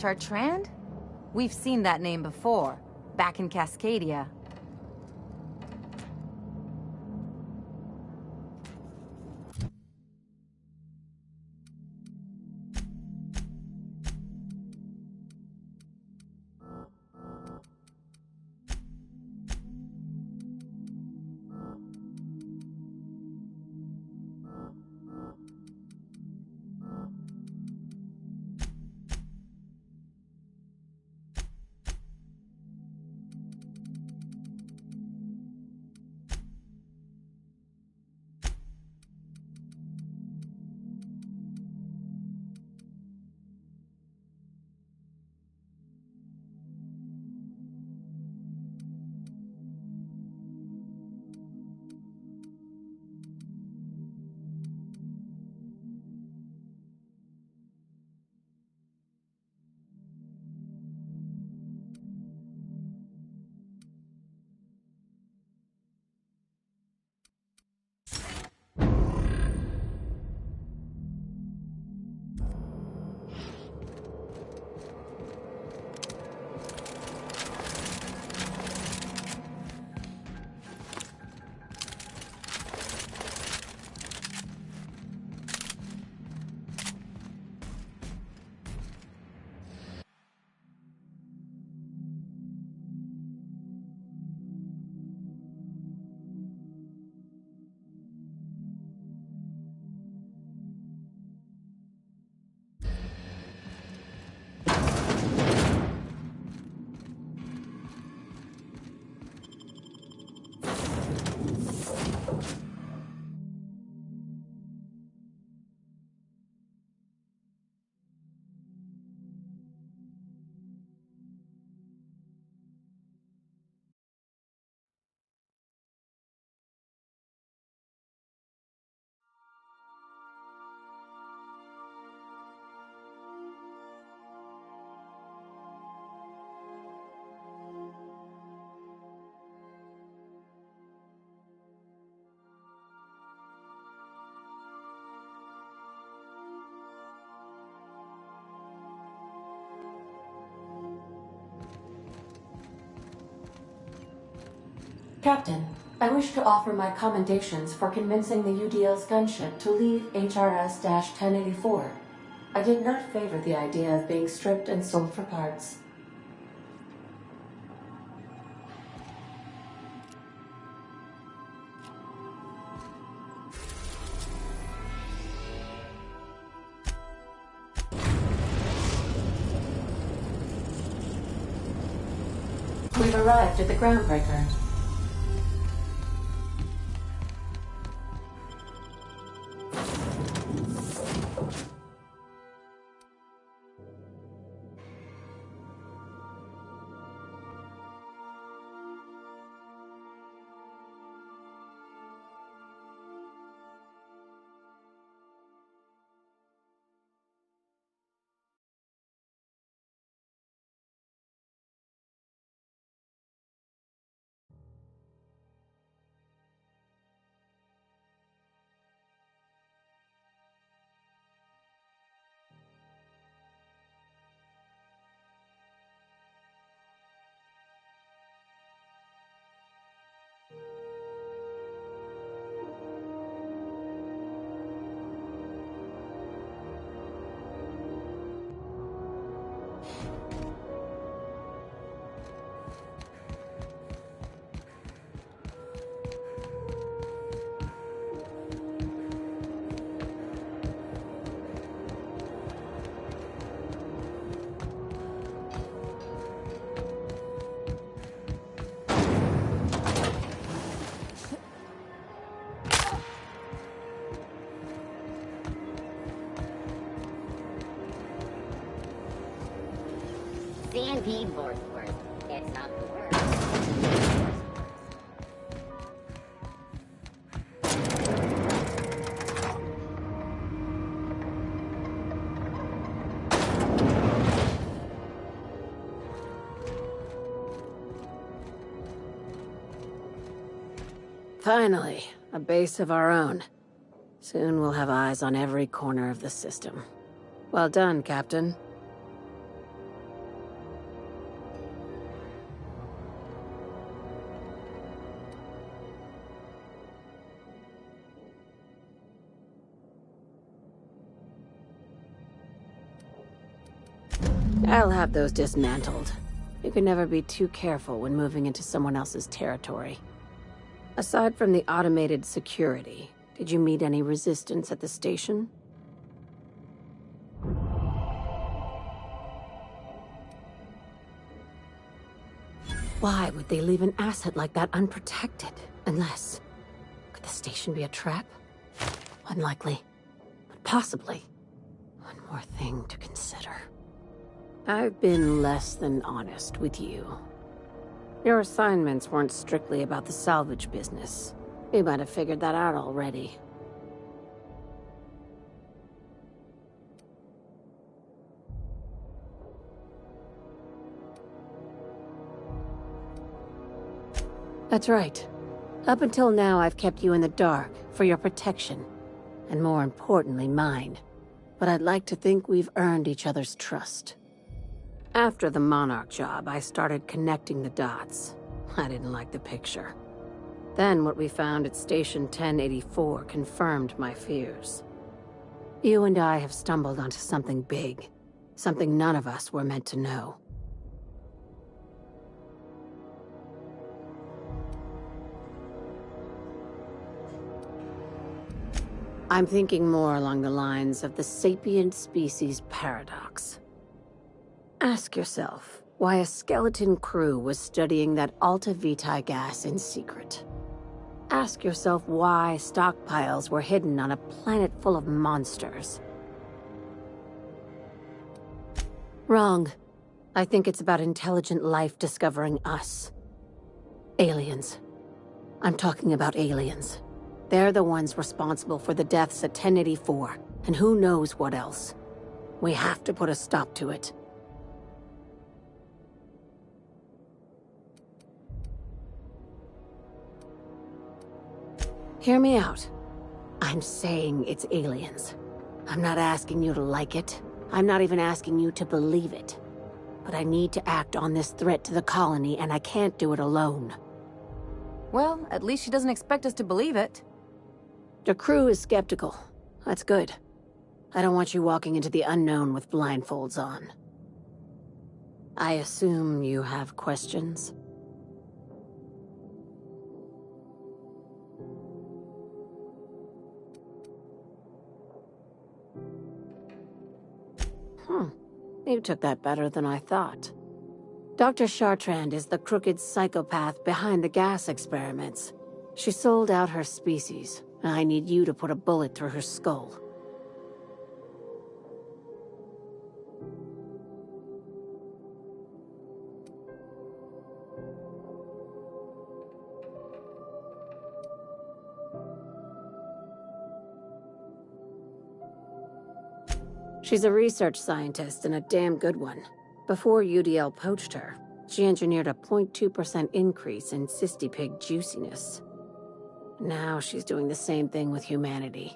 Chartrand? We've seen that name before, back in Cascadia. Captain, I wish to offer my commendations for convincing the UDL's gunship to leave HRS-1084. I did not favor the idea of being stripped and sold for parts. We've arrived at the groundbreaker. Stampede Force Force. It's not the word. Finally, a base of our own. Soon we'll have eyes on every corner of the system. Well done, Captain. I'll have those dismantled. You can never be too careful when moving into someone else's territory. Aside from the automated security, did you meet any resistance at the station? Why would they leave an asset like that unprotected? Unless... Could the station be a trap? Unlikely. But possibly. One more thing to consider. I've been less than honest with you. Your assignments weren't strictly about the salvage business. You might have figured that out already. That's right. Up until now, I've kept you in the dark for your protection. And more importantly, mine. But I'd like to think we've earned each other's trust. After the Monarch job, I started connecting the dots. I didn't like the picture. Then what we found at Station 1084 confirmed my fears. You and I have stumbled onto something big. Something none of us were meant to know. I'm thinking more along the lines of the sapient species paradox. Ask yourself why a skeleton crew was studying that Alta Vitae gas in secret. Ask yourself why stockpiles were hidden on a planet full of monsters. Wrong. I think it's about intelligent life discovering us. Aliens. I'm talking about aliens. They're the ones responsible for the deaths at 1084, and who knows what else. We have to put a stop to it. Hear me out. I'm saying it's aliens. I'm not asking you to like it. I'm not even asking you to believe it. But I need to act on this threat to the colony, and I can't do it alone. Well, at least she doesn't expect us to believe it. The crew is skeptical. That's good. I don't want you walking into the unknown with blindfolds on. I assume you have questions? You took that better than I thought. Dr. Chartrand is the crooked psychopath behind the gas experiments. She sold out her species, and I need you to put a bullet through her skull. She's a research scientist and a damn good one. Before UDL poached her, she engineered a 0.2% increase in cystipig juiciness. Now she's doing the same thing with humanity.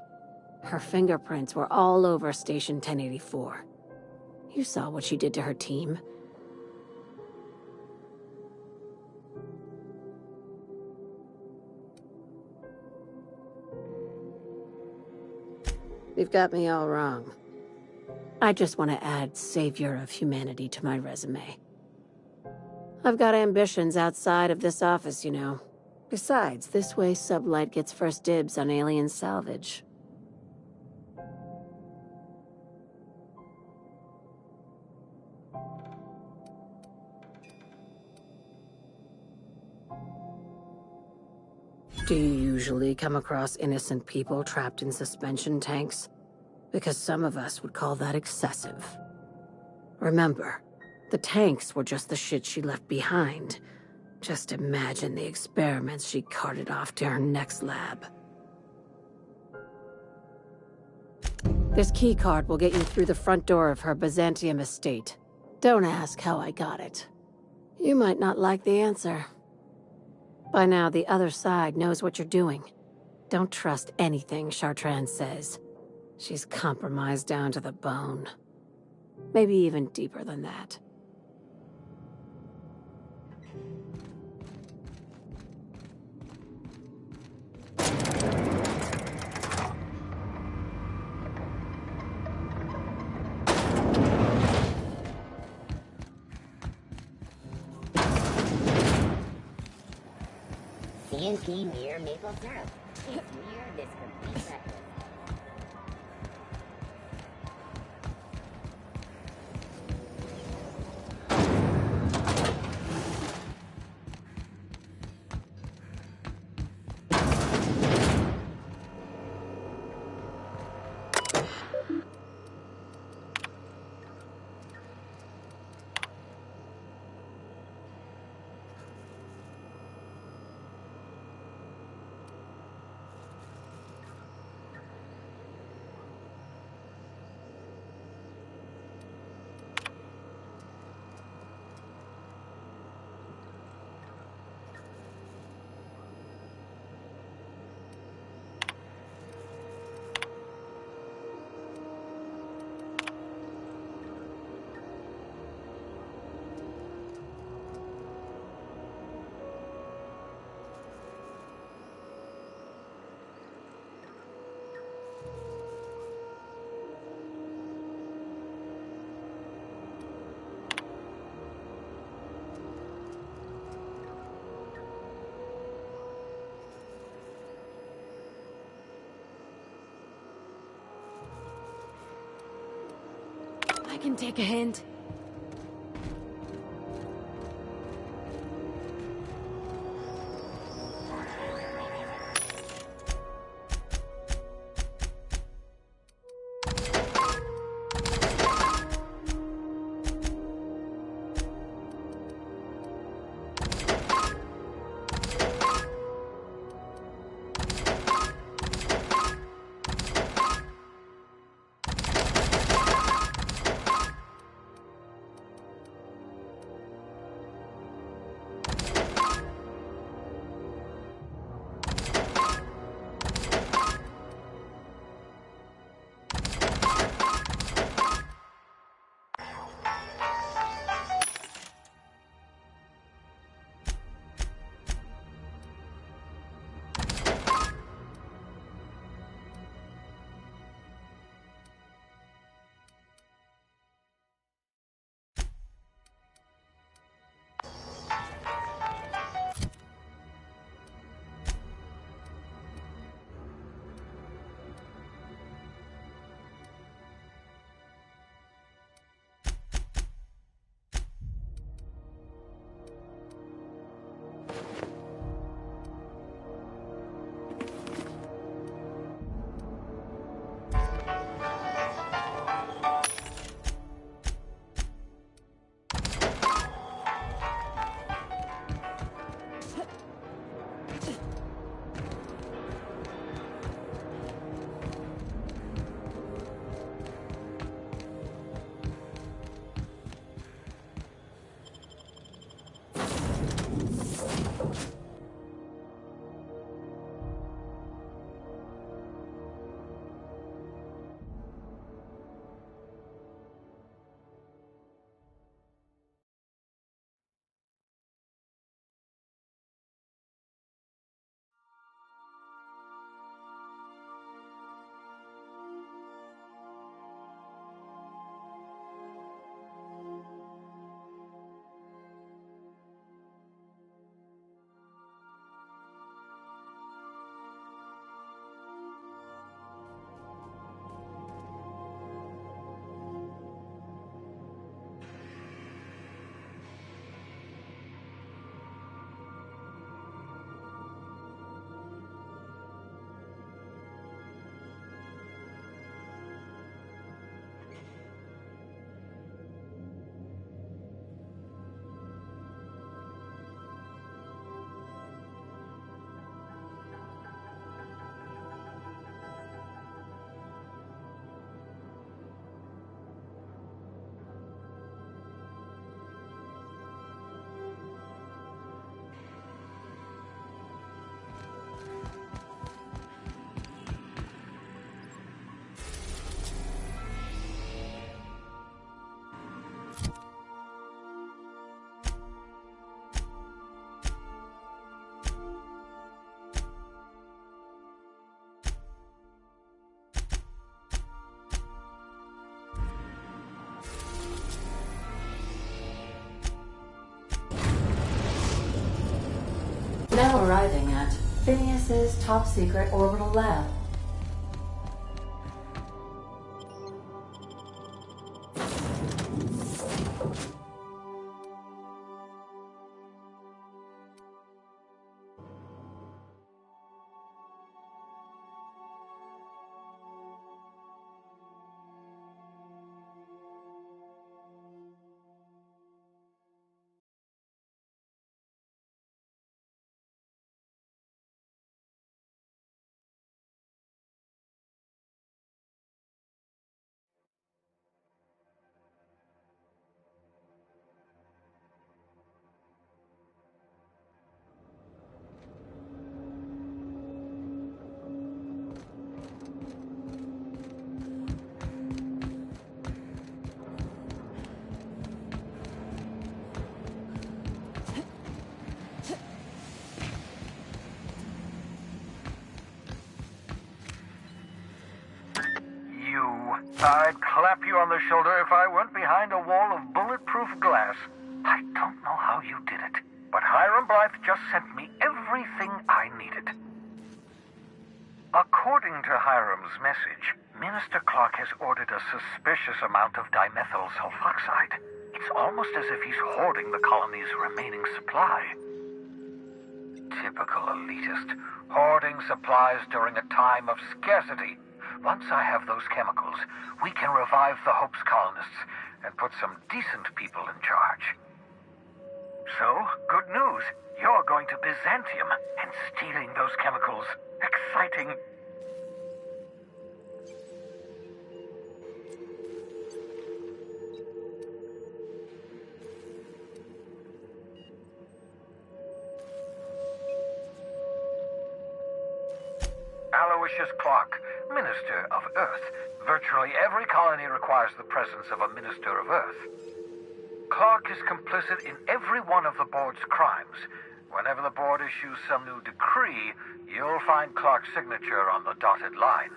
Her fingerprints were all over Station 1084. You saw what she did to her team. You've got me all wrong. I just want to add Savior of Humanity to my resume. I've got ambitions outside of this office, you know. Besides, this way Sublight gets first dibs on alien salvage. Do you usually come across innocent people trapped in suspension tanks? Because some of us would call that excessive. Remember, The tanks were just the shit she left behind. Just imagine the experiments she carted off to her next lab. This keycard will get you through the front door of her Byzantium estate. Don't ask how I got it. You might not like the answer. By now, the other side knows what you're doing. Don't trust anything Chartrand says. She's compromised down to the bone. Maybe even deeper than that. CNP Mere Maple Syrup. It's Mere this complete breakfast. I can take a hint. arriving at Phineas's top-secret orbital lab. I'd clap you on the shoulder if I weren't behind a wall of bulletproof glass. I don't know how you did it, but Hiram Blythe just sent me everything I needed. According to Hiram's message, Minister Clark has ordered a suspicious amount of dimethyl sulfoxide. It's almost as if he's hoarding the colony's remaining supply. Typical elitist, hoarding supplies during a time of scarcity. Once I have those chemicals, we can revive the Hope's colonists and put some decent people in charge. So, good news. You're going to Byzantium and stealing those chemicals. Exciting. Aloysius Clark, Minister of Earth. Virtually every colony requires the presence of a Minister of Earth. Clark is complicit in every one of the board's crimes. Whenever the board issues some new decree, you'll find Clark's signature on the dotted line.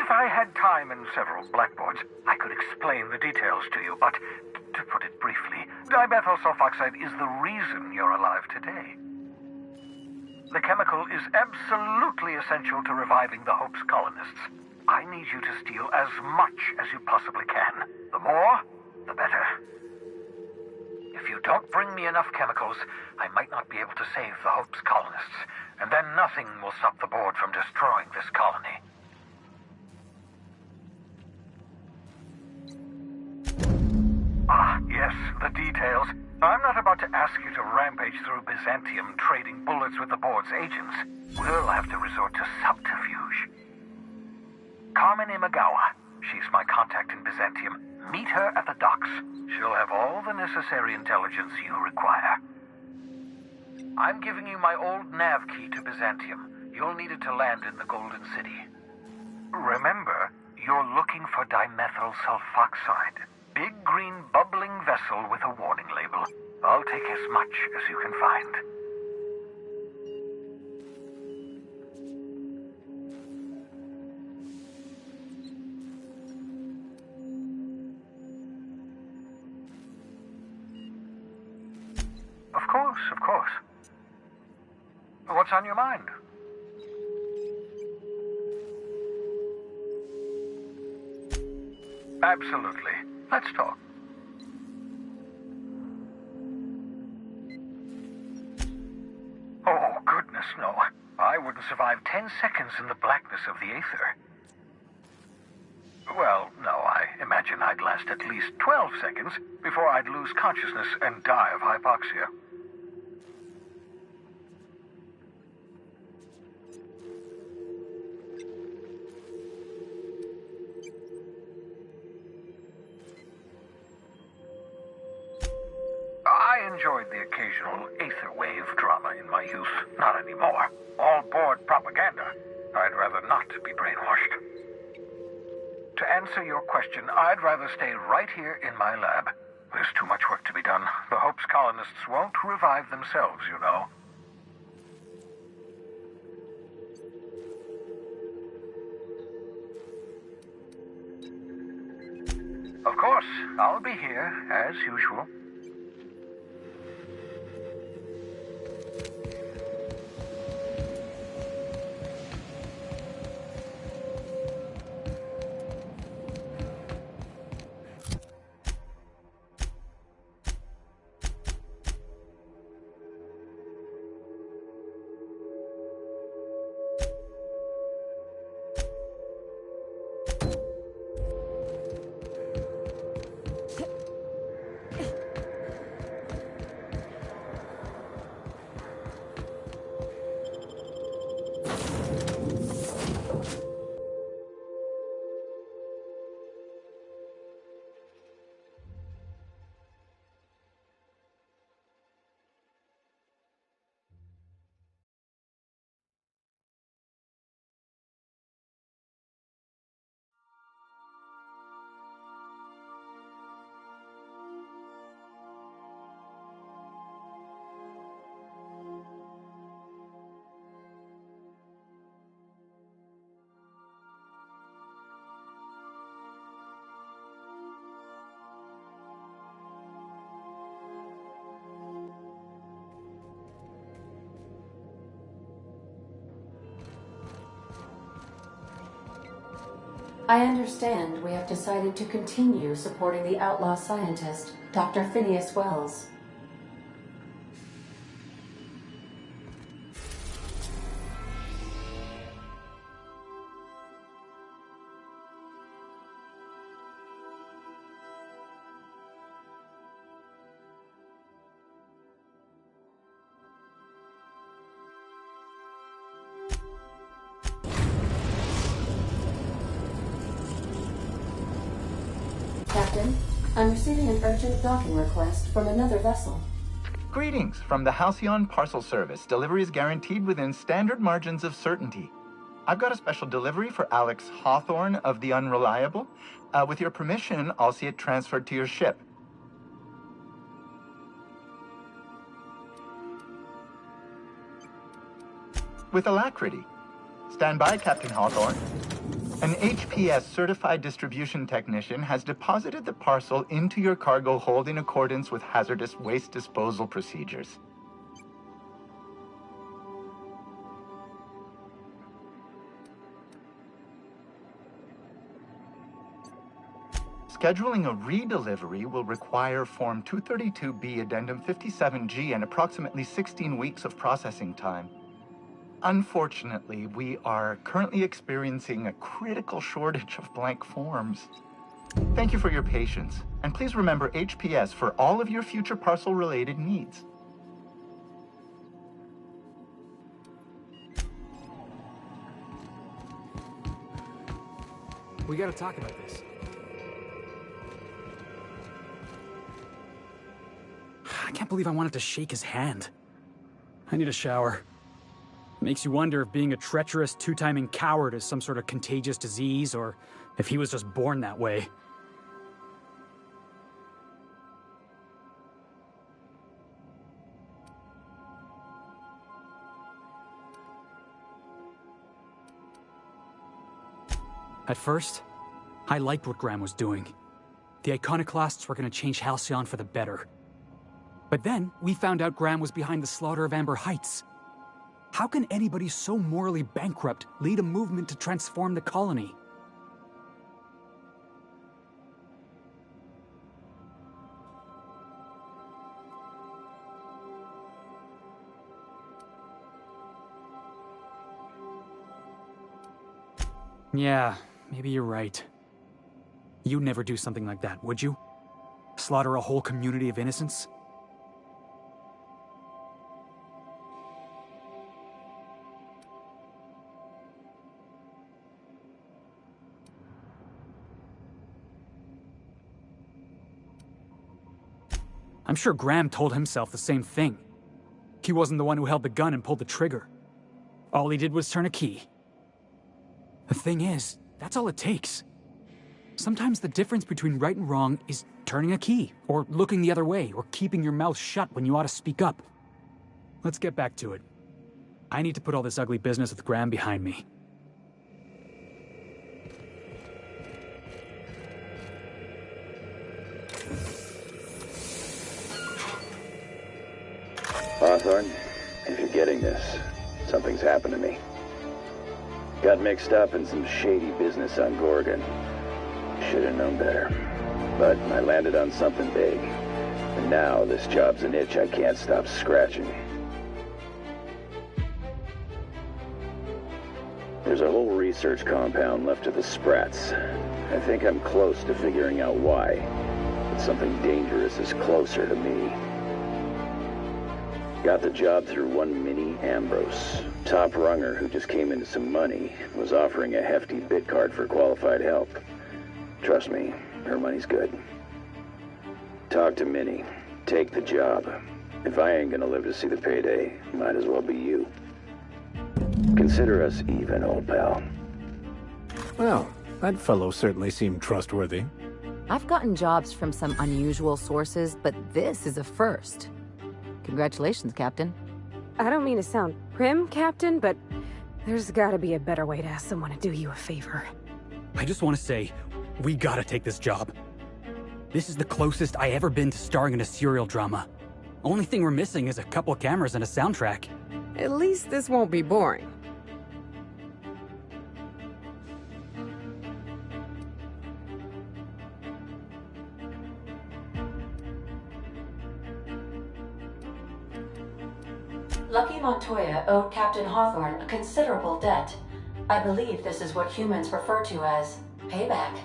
If I had time and several blackboards, I could explain the details to you, but to put it briefly, dimethyl sulfoxide is the reason you're alive today. The chemical is absolutely essential to reviving the Hope's colonists. I need you to steal as much as you possibly can. The more, the better. If you don't bring me enough chemicals, I might not be able to save the Hope's colonists, and then nothing will stop the board from destroying this colony. Ah, yes, the details. I'm not about to ask you to rampage through Byzantium trading bullets with the board's agents. We'll have to resort to subterfuge. Carmen Imagawa. She's my contact in Byzantium. Meet her at the docks. She'll have all the necessary intelligence you require. I'm giving you my old nav key to Byzantium. You'll need it to land in the Golden City. Remember, you're looking for dimethyl sulfoxide. Big green bubbling vessel with a warning label. I'll take as much as you can find. Of course, of course. What's on your mind? Absolutely. Let's talk. Oh, goodness, no. I wouldn't survive 10 seconds in the blackness of the aether. Well, no, I imagine I'd last at least 12 seconds before I'd lose consciousness and die of hypoxia. I enjoyed the occasional aether wave drama in my youth. Not anymore. All board propaganda. I'd rather not be brainwashed. To answer your question, I'd rather stay right here in my lab. There's too much work to be done. The Hope's colonists won't revive themselves, you know. Of course, I'll be here, as usual. I understand we have decided to continue supporting the outlaw scientist, Dr. Phineas Wells. Captain, I'm receiving an urgent docking request from another vessel. Greetings from the Halcyon Parcel Service. Delivery is guaranteed within standard margins of certainty. I've got a special delivery for Alex Hawthorne of the Unreliable. With your permission, I'll see it transferred to your ship. With alacrity. Stand by, Captain Hawthorne. An HPS certified distribution technician has deposited the parcel into your cargo hold in accordance with hazardous waste disposal procedures. Scheduling a redelivery will require Form 232B Addendum 57G and approximately 16 weeks of processing time. Unfortunately, we are currently experiencing a critical shortage of blank forms. Thank you for your patience, and please remember HPS for all of your future parcel-related needs. We gotta talk about this. I can't believe I wanted to shake his hand. I need a shower. Makes you wonder if being a treacherous, two-timing coward is some sort of contagious disease, or if he was just born that way. At first, I liked what Graham was doing. The Iconoclasts were going to change Halcyon for the better. But then, we found out Graham was behind the slaughter of Amber Heights. How can anybody so morally bankrupt lead a movement to transform the colony? Yeah, maybe you're right. You'd never do something like that, would you? Slaughter a whole community of innocents? I'm sure Graham told himself the same thing. He wasn't the one who held the gun and pulled the trigger. All he did was turn a key. The thing is, that's all it takes. Sometimes the difference between right and wrong is turning a key, or looking the other way, or keeping your mouth shut when you ought to speak up. Let's get back to it. I need to put all this ugly business with Graham behind me. Hawthorne, if you're getting this, something's happened to me. Got mixed up in some shady business on Gorgon. Should've known better. But I landed on something big. And now this job's an itch I can't stop scratching. There's a whole research compound left of the Sprats. I think I'm close to figuring out why. But something dangerous is closer to me. Got the job through one Minnie Ambrose. Top runger who just came into some money, was offering a hefty bid card for qualified help. Trust me, her money's good. Talk to Minnie. Take the job. If I ain't gonna live to see the payday, might as well be you. Consider us even, old pal. Well, that fellow certainly seemed trustworthy. I've gotten jobs from some unusual sources, but this is a first. Congratulations, Captain. I don't mean to sound prim, Captain, but there's gotta be a better way to ask someone to do you a favor. I just want to say, we gotta take this job. This is the closest I ever been to starring in a serial drama. Only thing we're missing is a couple cameras and a soundtrack. At least this won't be boring. Lucky Montoya owed Captain Hawthorne a considerable debt. I believe this is what humans refer to as payback.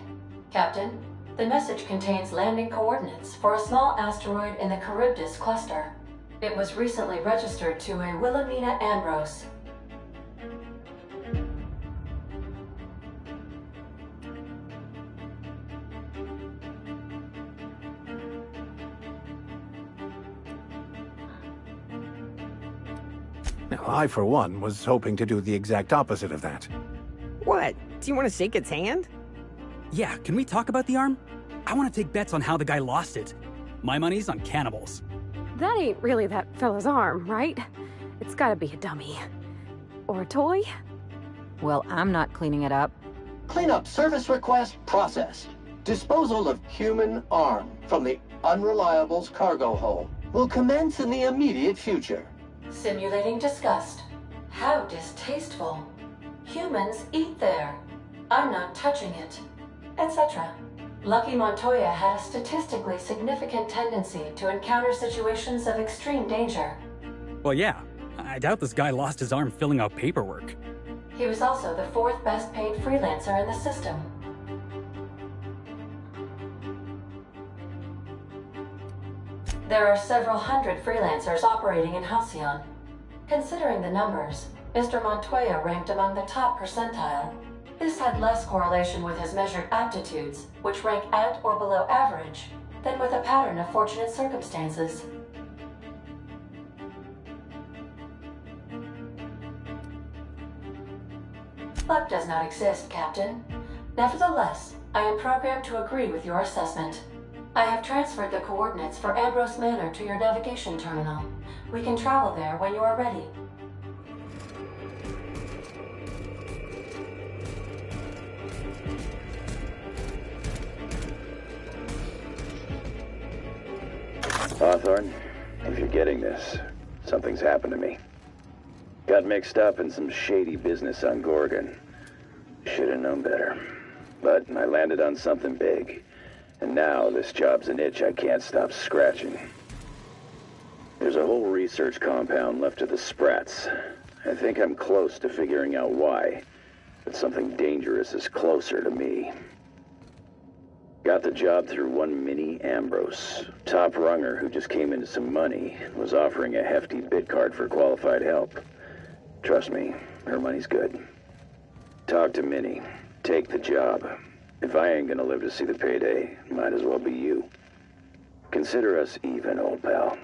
Captain, the message contains landing coordinates for a small asteroid in the Charybdis cluster. It was recently registered to a Wilhelmina Ambrose. Now, I, for one, was hoping to do the exact opposite of that. What? Do you want to shake its hand? Yeah, can we talk about the arm? I want to take bets on how the guy lost it. My money's on cannibals. That ain't really that fella's arm, right? It's gotta be a dummy. Or a toy? Well, I'm not cleaning it up. Cleanup service request processed. Disposal of human arm from the Unreliable's cargo hold will commence in the immediate future. Simulating disgust. How distasteful. Humans eat there. I'm not touching it. Etc. Lucky Montoya had a statistically significant tendency to encounter situations of extreme danger. Well, yeah. I doubt this guy lost his arm filling out paperwork. He was also the 4th best paid freelancer in the system. There are several hundred freelancers operating in Halcyon. Considering the numbers, Mr. Montoya ranked among the top percentile. This had less correlation with his measured aptitudes, which rank at or below average, than with a pattern of fortunate circumstances. Luck does not exist, Captain. Nevertheless, I am programmed to agree with your assessment. I have transferred the coordinates for Ambrose Manor to your navigation terminal. We can travel there when you are ready. Hawthorne, if you're getting this, something's happened to me. Got mixed up in some shady business on Gorgon. Should've known better. But I landed on something big. And now this job's an itch I can't stop scratching. There's a whole research compound left of the Sprats. I think I'm close to figuring out why. But something dangerous is closer to me. Got the job through one Minnie Ambrose. Top runger who just came into some money, was offering a hefty bid card for qualified help. Trust me, her money's good. Talk to Minnie. Take the job. If I ain't gonna live to see the payday, might as well be you. Consider us even, old pal.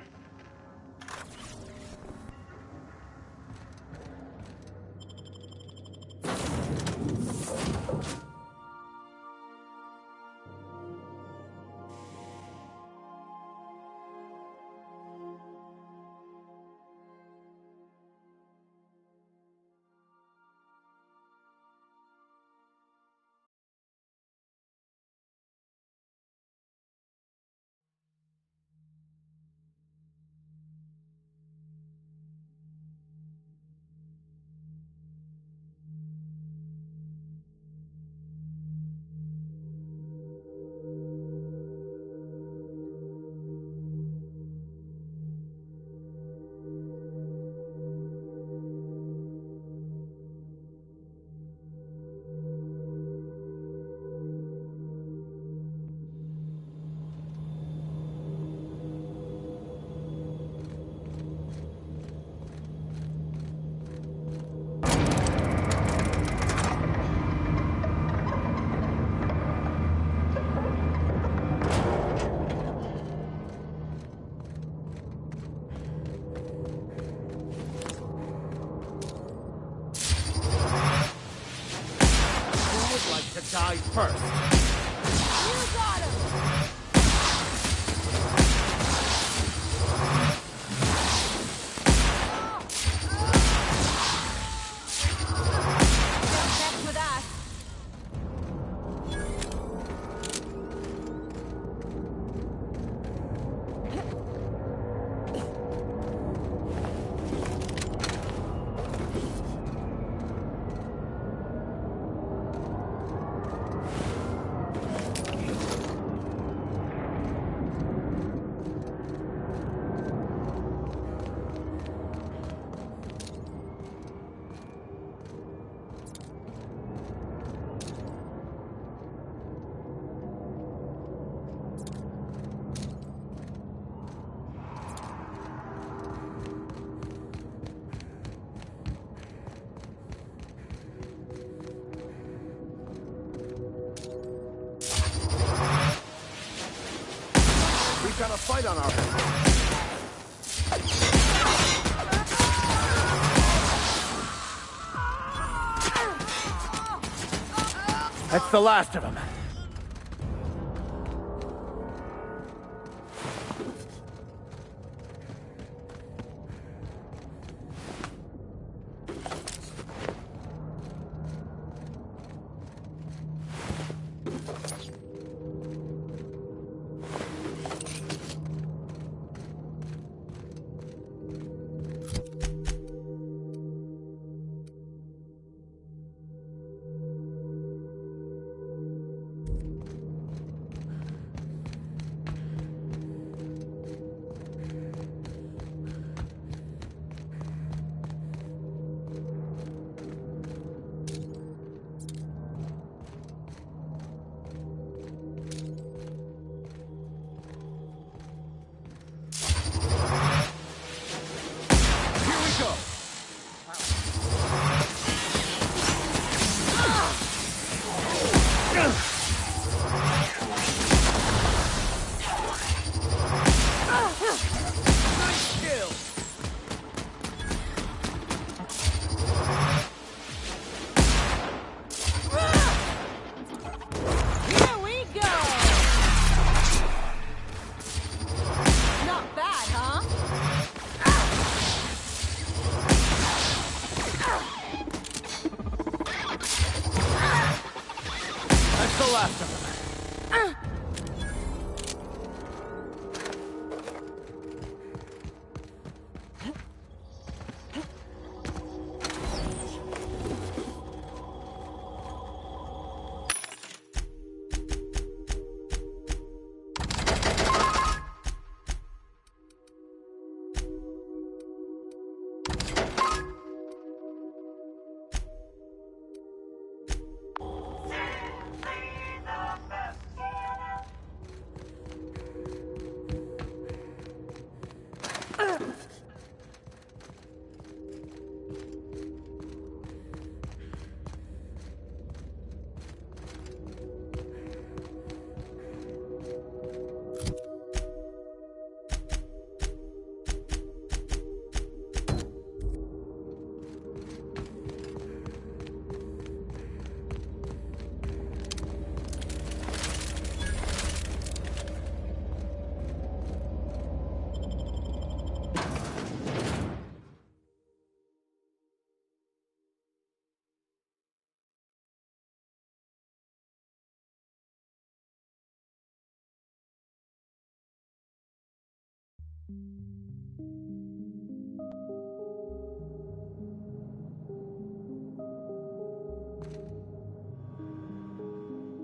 I'd like to die first. You got him! Got a fight on our hands. That's the last of them.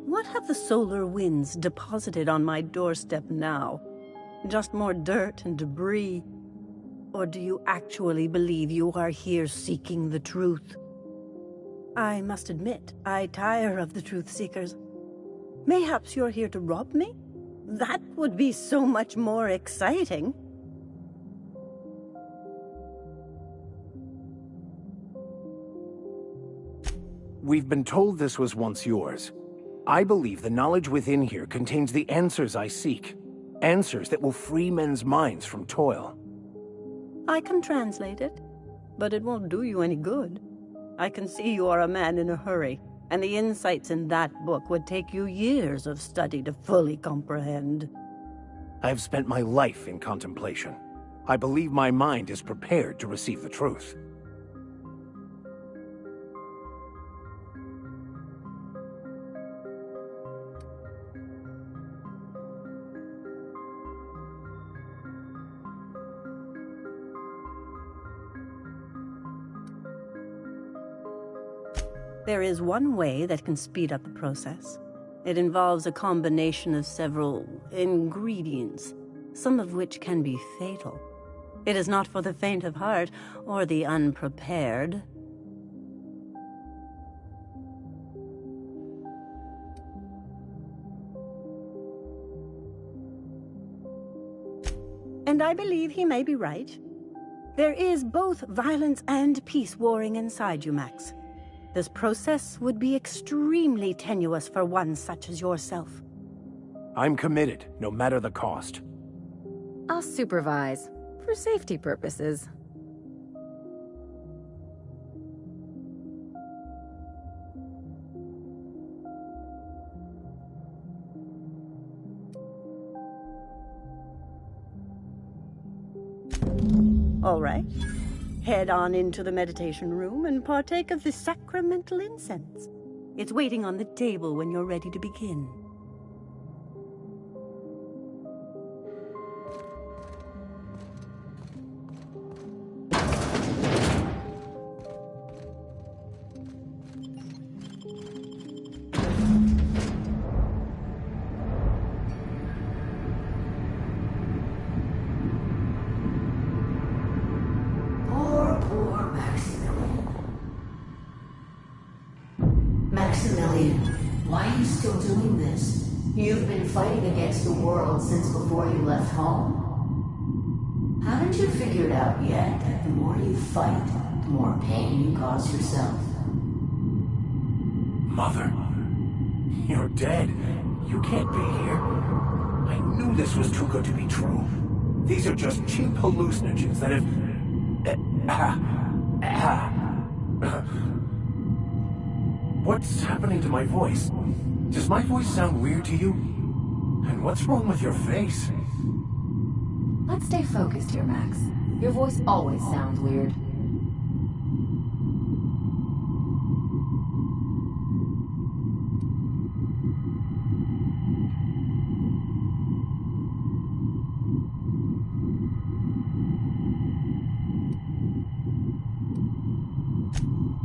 What have the solar winds deposited on my doorstep now? Just more dirt and debris? Or do you actually believe you are here seeking the truth? I must admit, I tire of the truth seekers. Mayhaps you're here to rob me? That would be so much more exciting. We've been told this was once yours. I believe the knowledge within here contains the answers I seek. Answers that will free men's minds from toil. I can translate it, but it won't do you any good. I can see you are a man in a hurry. And the insights in that book would take you years of study to fully comprehend. I have spent my life in contemplation. I believe my mind is prepared to receive the truth. There is one way that can speed up the process. It involves a combination of several ingredients, some of which can be fatal. It is not for the faint of heart or the unprepared. And I believe he may be right. There is both violence and peace warring inside you, Max. This process would be extremely tenuous for one such as yourself. I'm committed, no matter the cost. I'll supervise, for safety purposes. All right. Head on into the meditation room and partake of the sacramental incense. It's waiting on the table when you're ready to begin. Maximilian, why are you still doing this? You've been fighting against the world since before you left home. Haven't you figured out yet that the more you fight, the more pain you cause yourself? Mother, you're dead. You can't be here. I knew this was too good to be true. These are just cheap hallucinogens that have... What's happening to my voice? Does my voice sound weird to you? And what's wrong with your face? Let's stay focused here, Max. Your voice always sounds weird.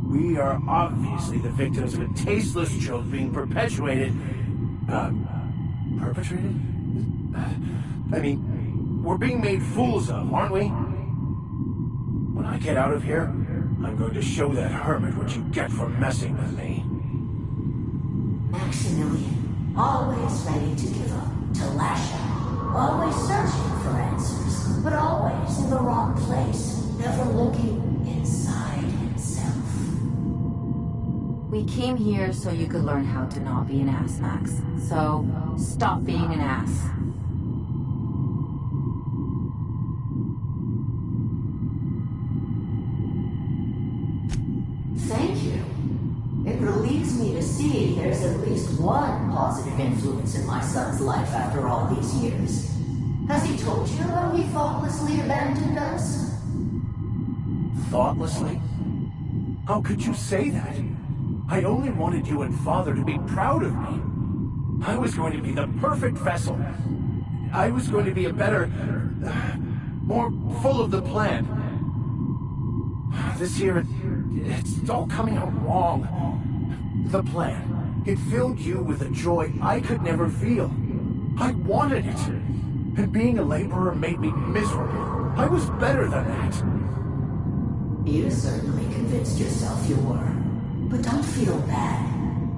We are obviously the victims of a tasteless joke being perpetuated. Perpetrated? I mean, we're being made fools of, aren't we? When I get out of here, I'm going to show that hermit what you get for messing with me. Maximilian, always ready to give up, to lash out, always searching for answers, but always in the wrong place, never looking inside himself. We came here so you could learn how to not be an ass, Max. So, stop being an ass. Thank you. It relieves me to see there's at least one positive influence in my son's life after all these years. Has he told you how he thoughtlessly abandoned us? Thoughtlessly? How could you say that? I only wanted you and Father to be proud of me. I was going to be the perfect vessel. I was going to be a better... more full of the plan. This year, it's all coming out wrong. The plan. It filled you with a joy I could never feel. I wanted it. And being a laborer made me miserable. I was better than that. You certainly convinced yourself you were. But don't feel bad.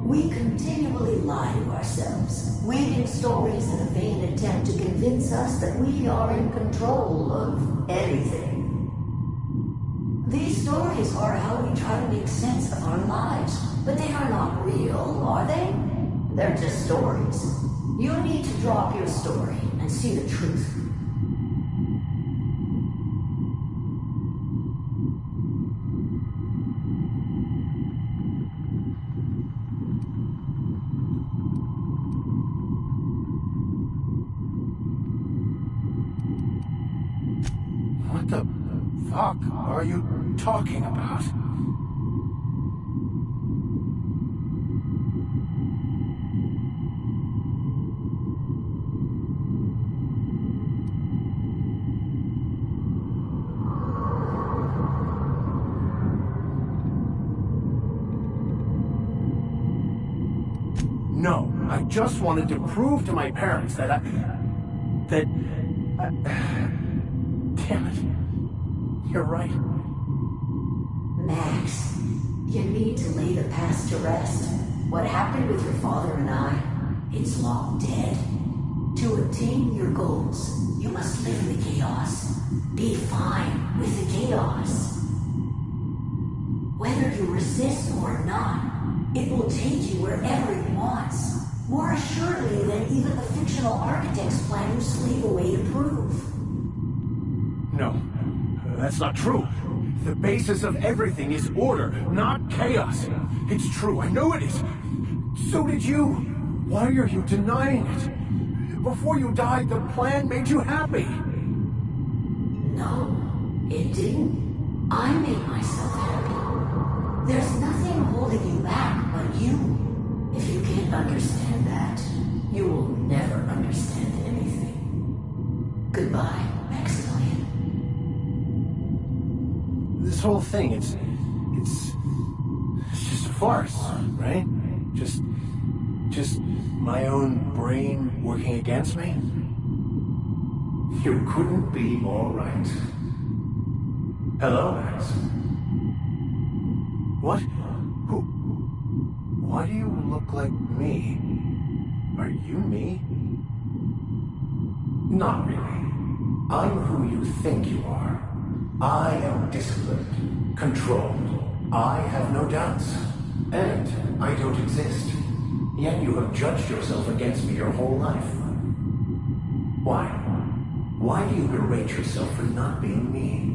We continually lie to ourselves, weaving stories in a vain attempt to convince us that we are in control of anything. These stories are how we try to make sense of our lives, but they are not real, are they? They're just stories. You need to drop your story and see the truth. What the fuck are you talking about? No, I just wanted to prove to my parents that damn it. You're right. Max, you need to lay the past to rest. What happened with your father and I, it's long dead. To attain your goals, you must live in the chaos. Be fine with the chaos. Whether you resist or not, it will take you wherever it wants. More assuredly than even the fictional architects plan to slave away to prove. No, that's not true. The basis of everything is order, not chaos. It's true, I know it is. So did you. Why are you denying it? Before you died, the plan made you happy. No, it didn't. I made myself happy. There's nothing holding you back but you. If you can't understand that, you will never understand anything. Goodbye, Maximilian. This whole thing, it's just a farce, right? Just my own brain working against me? You couldn't be more right. Hello, Max. What? Who? Why do you look like me? Are you me? Not really. I'm who you think you are. I am disciplined, controlled. I have no doubts. And I don't exist. Yet you have judged yourself against me your whole life. Why? Why do you berate yourself for not being me?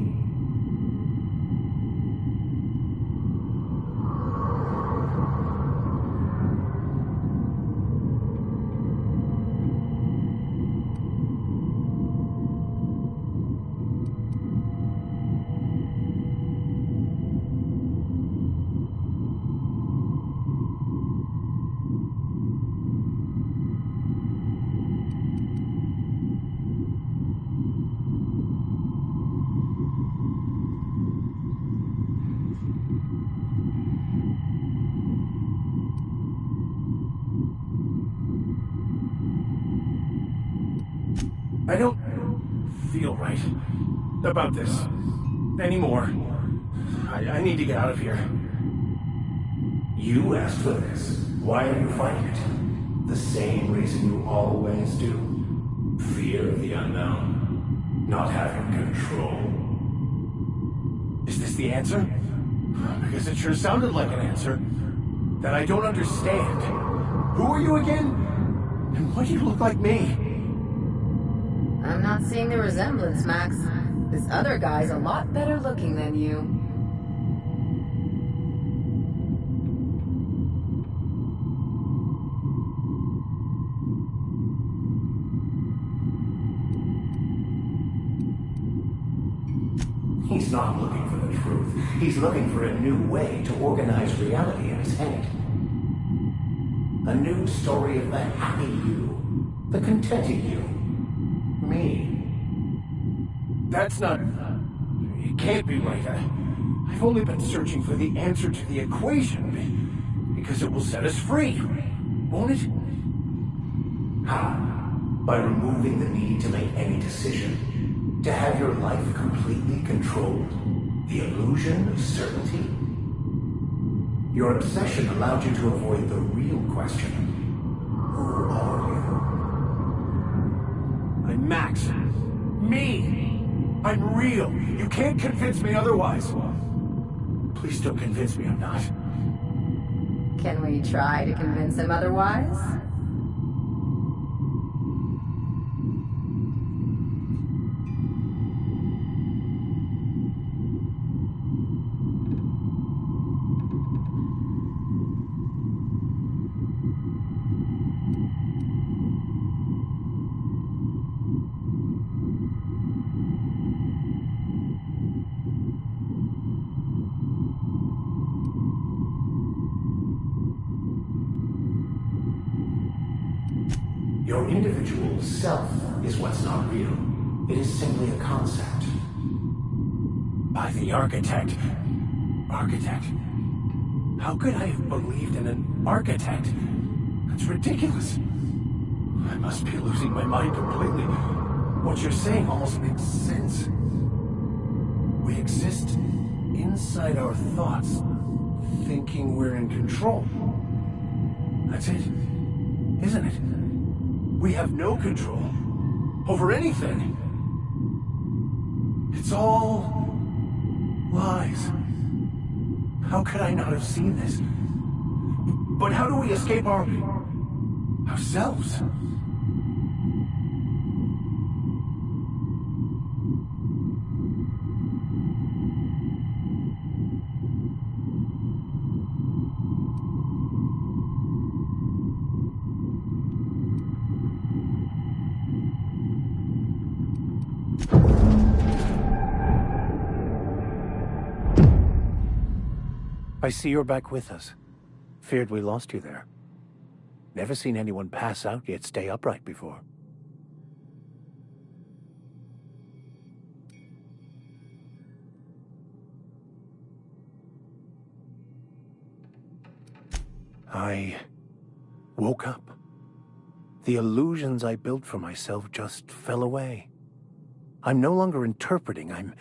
I don't feel right about this anymore. I need to get out of here. You asked for this. Why are you fighting it? The same reason you always do. Fear of the unknown. Not having control. Is this the answer? Because it sure sounded like an answer that I don't understand. Who are you again? And why do you look like me? I'm not seeing the resemblance, Max. This other guy's a lot better looking than you. He's not looking for the truth. He's looking for a new way to organize reality in his head. A new story of the happy you, the contented you. Me. That's not... It can't be right. I've only been searching for the answer to the equation, because it will set us free, won't it? How? By removing the need to make any decision, to have your life completely controlled, the illusion of certainty. Your obsession allowed you to avoid the real question. Who are you? I'm Max. Me! I'm real. You can't convince me otherwise. Please don't convince me I'm not. Can we try to convince him otherwise? Your individual self is what's not real. It is simply a concept. By the architect. Architect? How could I have believed in an architect? That's ridiculous. I must be losing my mind completely. What you're saying almost makes sense. We exist inside our thoughts, thinking we're in control. That's it, isn't it? We have no control over anything. It's all lies. How could I not have seen this? But how do we escape ourselves? I see you're back with us. Feared we lost you there. Never seen anyone pass out yet stay upright before. I woke up. The illusions I built for myself just fell away. I'm no longer interpreting, I'm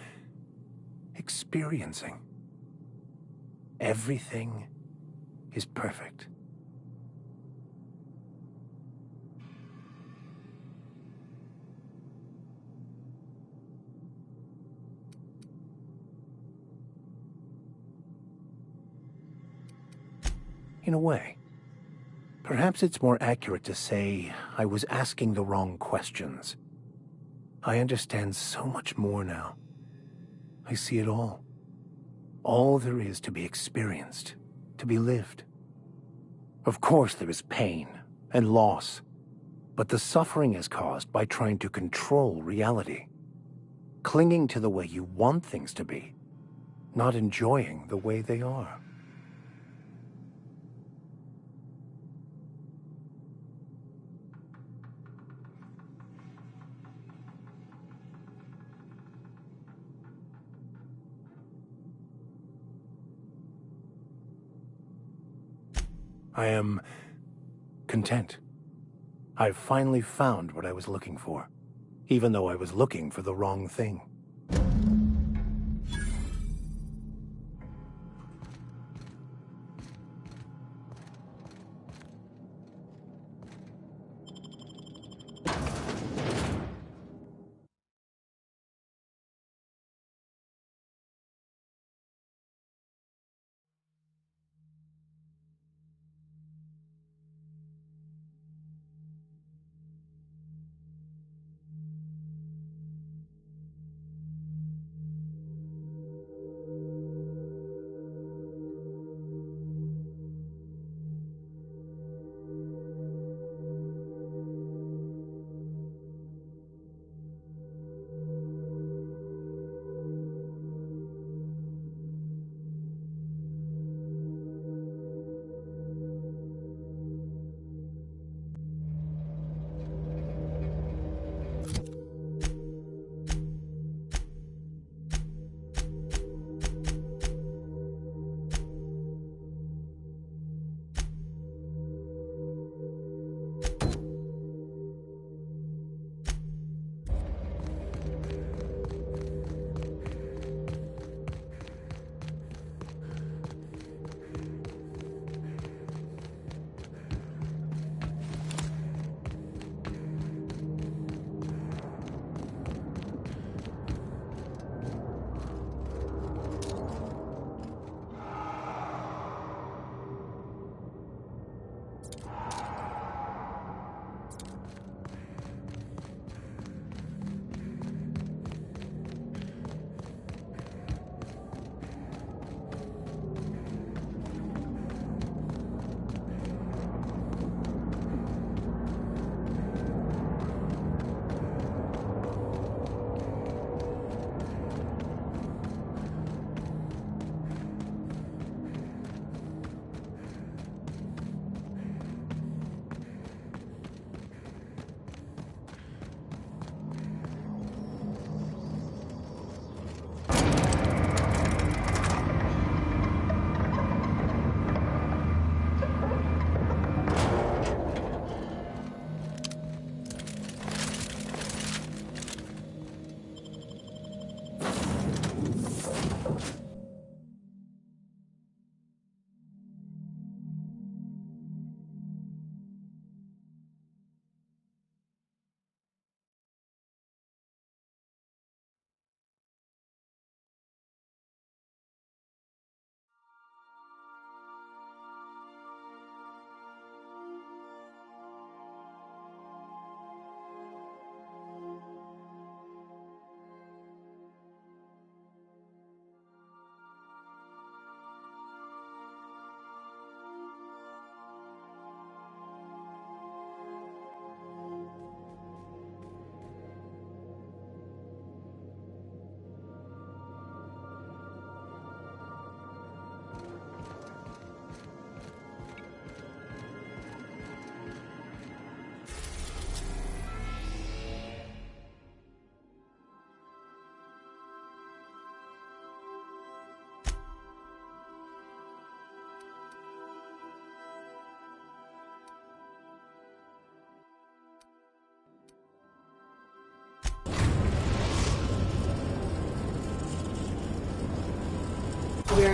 experiencing. Everything is perfect. In a way. Perhaps it's more accurate to say I was asking the wrong questions. I understand so much more now. I see it all. All there is to be experienced, to be lived. Of course there is pain and loss, but the suffering is caused by trying to control reality, clinging to the way you want things to be, not enjoying the way they are. I am content. I've finally found what I was looking for, even though I was looking for the wrong thing.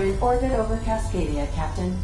We're in orbit over Cascadia, Captain.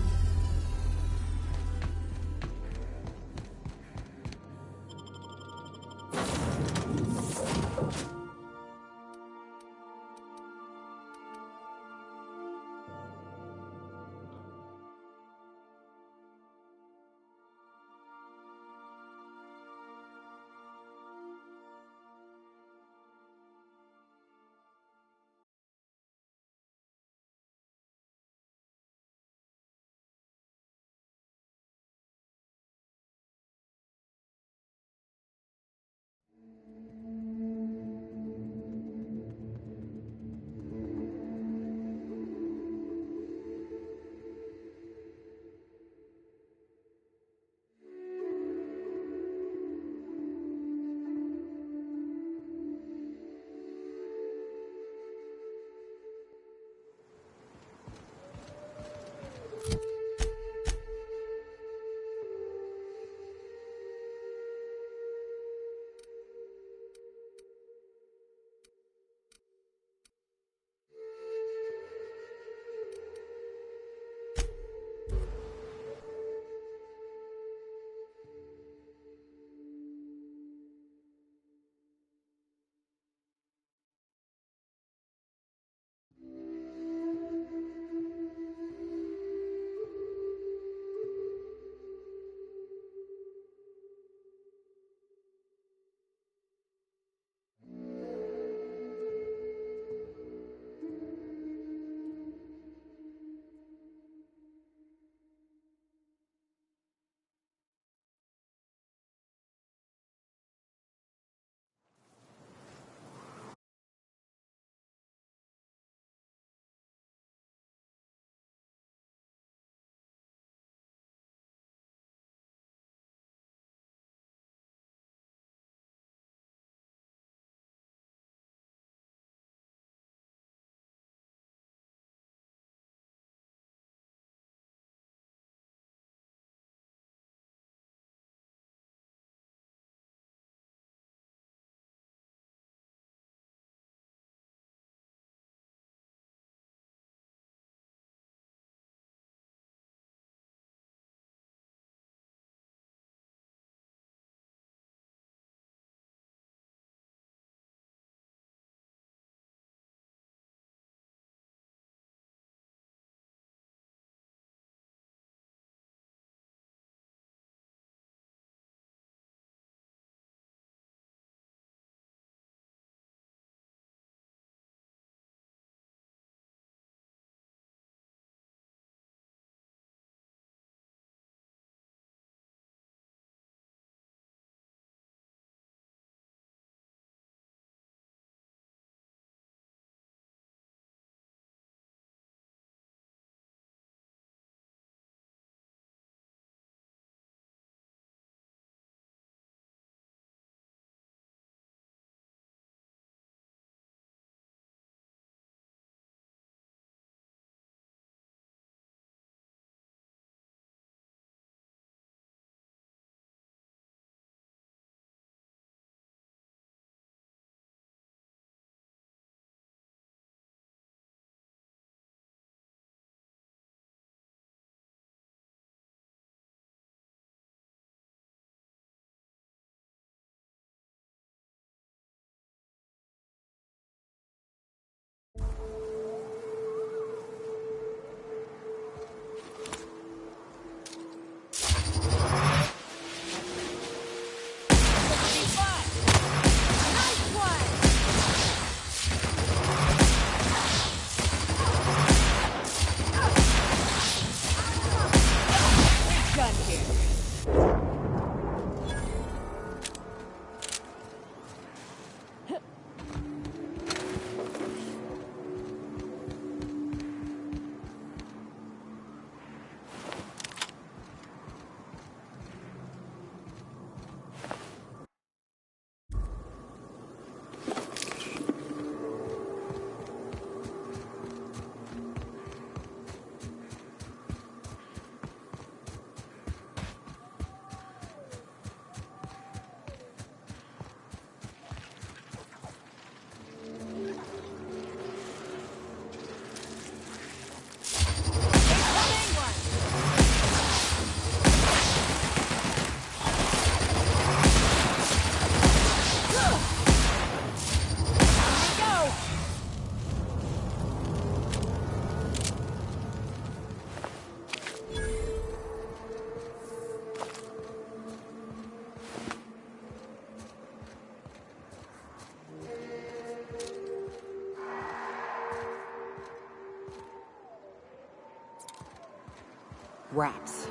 wraps.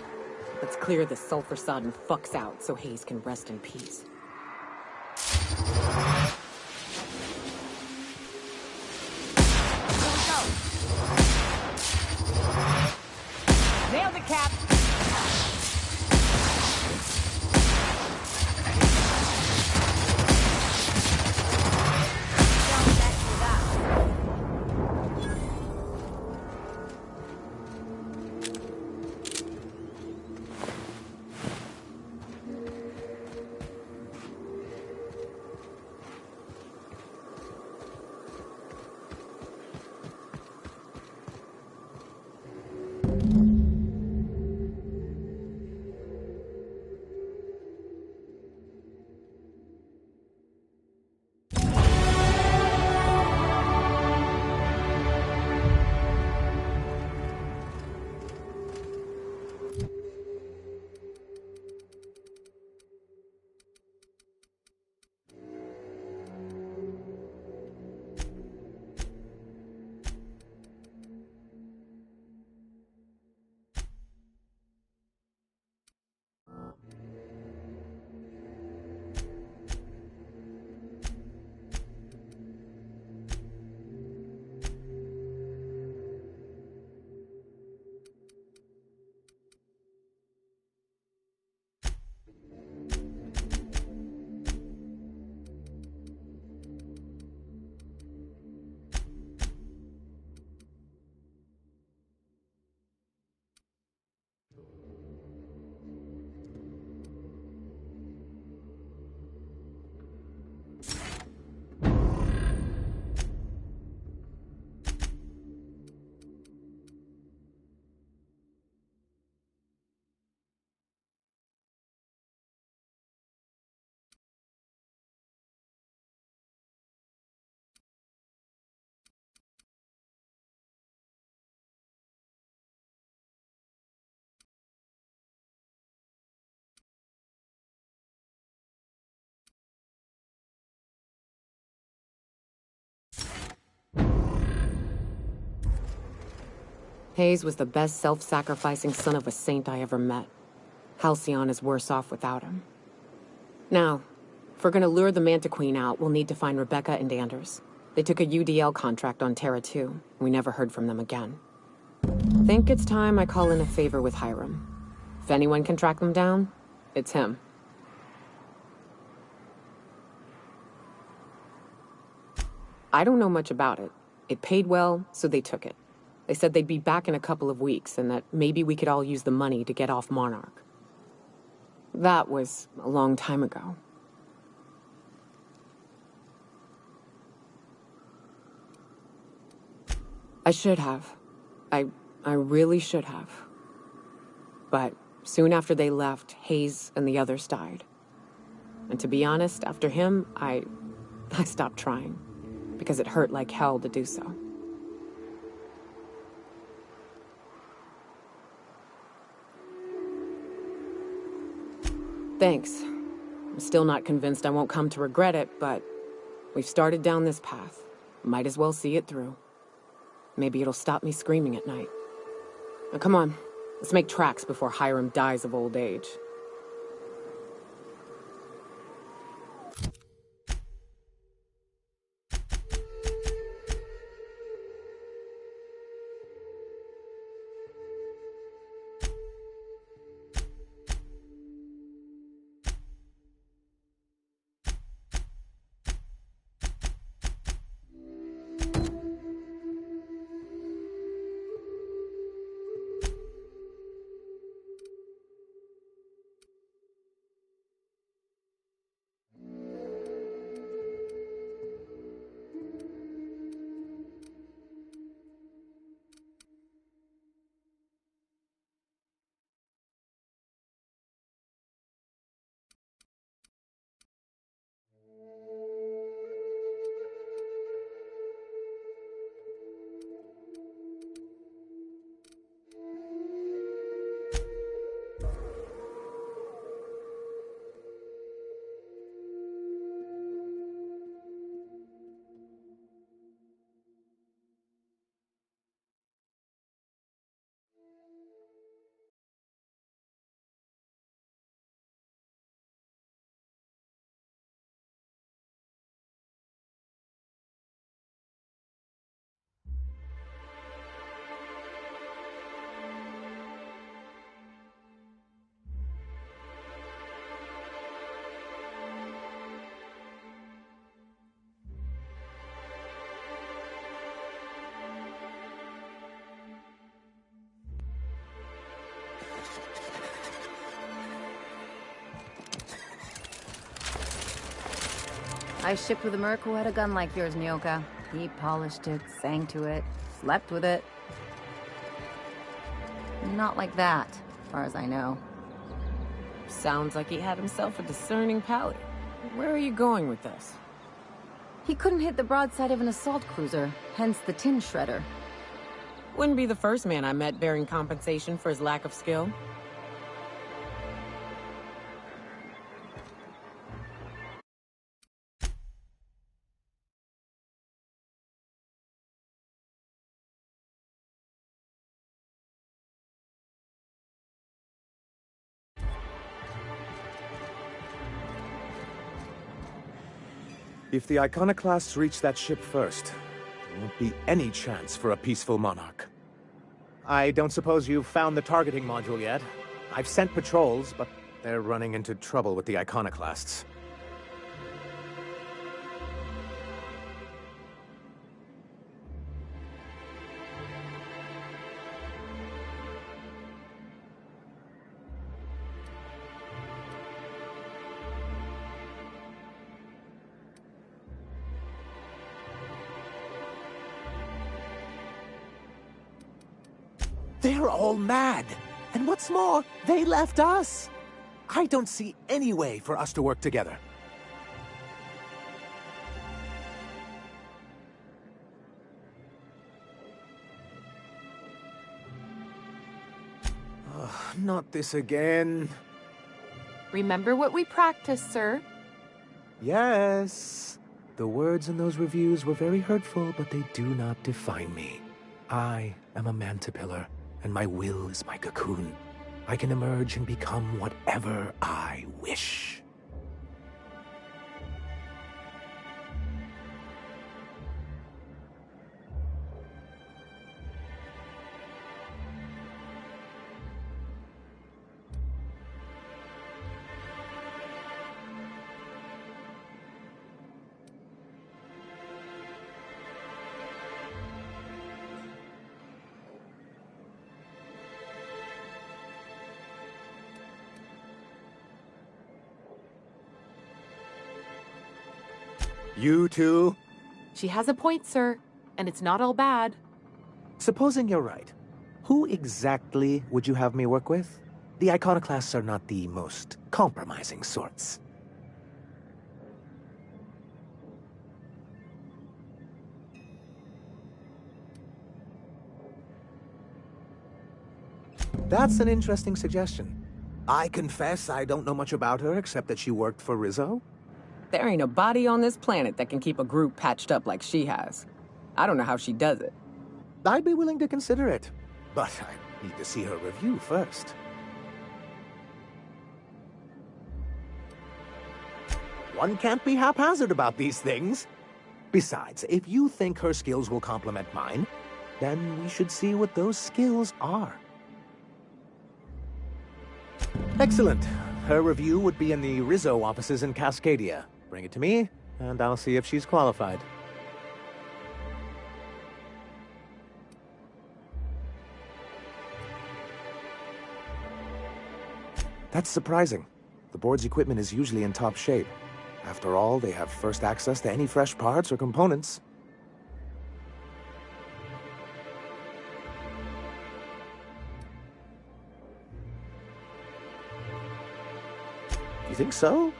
Let's clear this sulfur-sodden fucks out so Hayes can rest in peace. Nailed it, Cap! Hayes was the best self-sacrificing son of a saint I ever met. Halcyon is worse off without him. Now, if we're gonna lure the Manta Queen out, we'll need to find Rebecca and Anders. They took a UDL contract on Terra 2. We never heard from them again. Think it's time I call in a favor with Hiram. If anyone can track them down, it's him. I don't know much about it. It paid well, so they took it. They said they'd be back in a couple of weeks, and that maybe we could all use the money to get off Monarch. That was a long time ago. I should have. I really should have. But soon after they left, Hayes and the others died. And to be honest, after him, I stopped trying. Because it hurt like hell to do so. Thanks. I'm still not convinced I won't come to regret it, but we've started down this path. Might as well see it through. Maybe it'll stop me screaming at night. Now come on, let's make tracks before Hiram dies of old age. I shipped with a merc who had a gun like yours, Nyoka. He polished it, sang to it, slept with it. Not like that, as far as I know. Sounds like he had himself a discerning palate. Where are you going with this? He couldn't hit the broadside of an assault cruiser, hence the tin shredder. Wouldn't be the first man I met bearing compensation for his lack of skill. If the Iconoclasts reach that ship first, there won't be any chance for a peaceful monarch. I don't suppose you've found the targeting module yet. I've sent patrols, but they're running into trouble with the Iconoclasts. They're all mad. And what's more, they left us. I don't see any way for us to work together. Not this again. Remember what we practiced, sir. Yes. The words in those reviews were very hurtful, but they do not define me. I am a Mantipillar, and my will is my cocoon. I can emerge and become whatever I wish. You too? She has a point, sir. And it's not all bad. Supposing you're right, who exactly would you have me work with? The Iconoclasts are not the most compromising sorts. That's an interesting suggestion. I confess I don't know much about her except that she worked for Rizzo. There ain't a body on this planet that can keep a group patched up like she has. I don't know how she does it. I'd be willing to consider it, but I need to see her review first. One can't be haphazard about these things. Besides, if you think her skills will complement mine, then we should see what those skills are. Excellent. Her review would be in the Rizzo offices in Cascadia. Bring it to me, and I'll see if she's qualified. That's surprising. The board's equipment is usually in top shape. After all, they have first access to any fresh parts or components. You think so?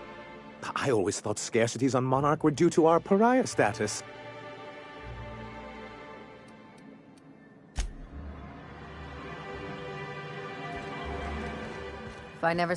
I always thought scarcities on Monarch were due to our pariah status. If I never...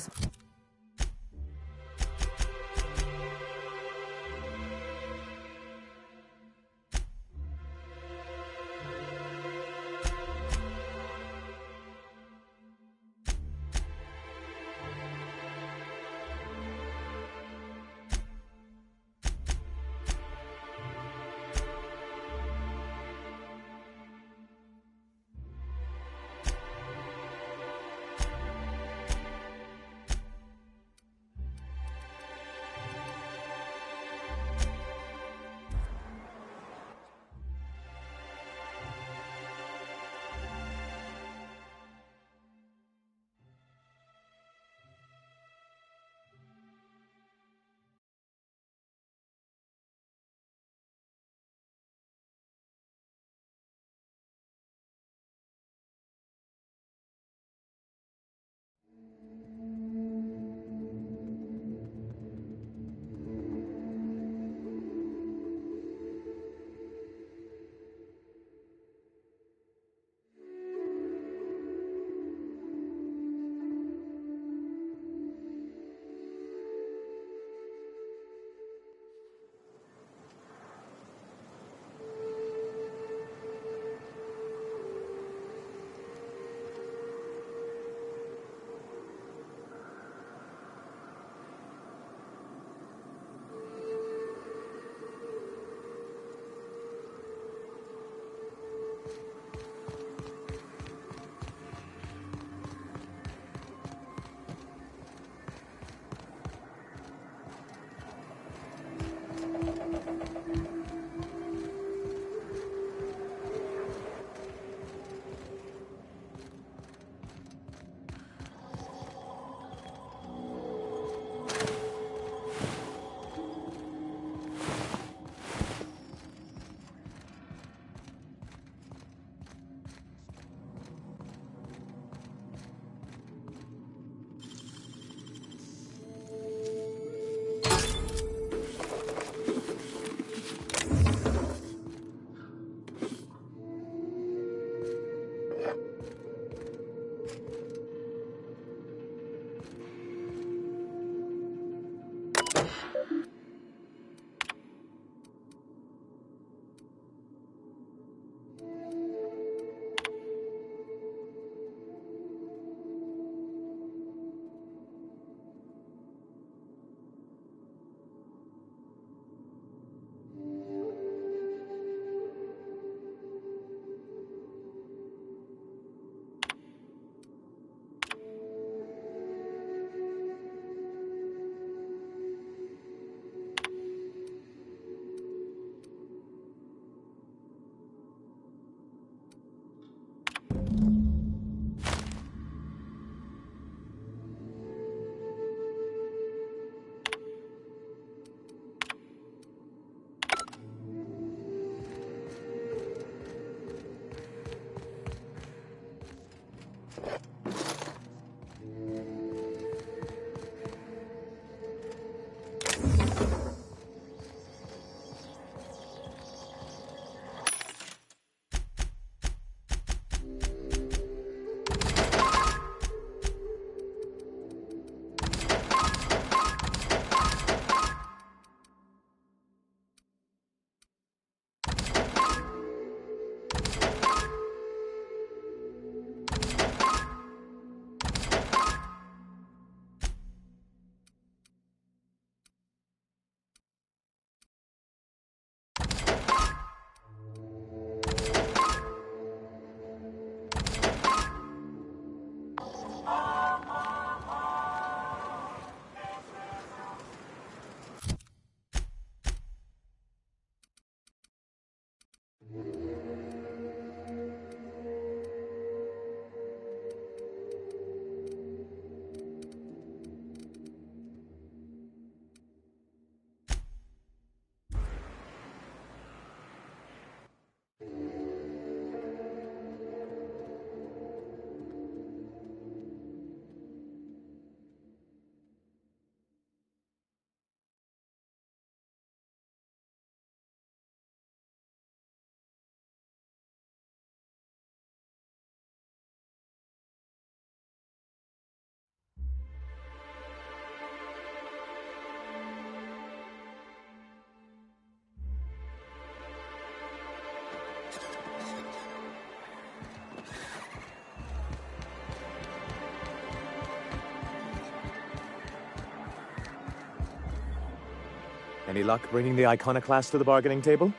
Any luck bringing the Iconoclast to the bargaining table?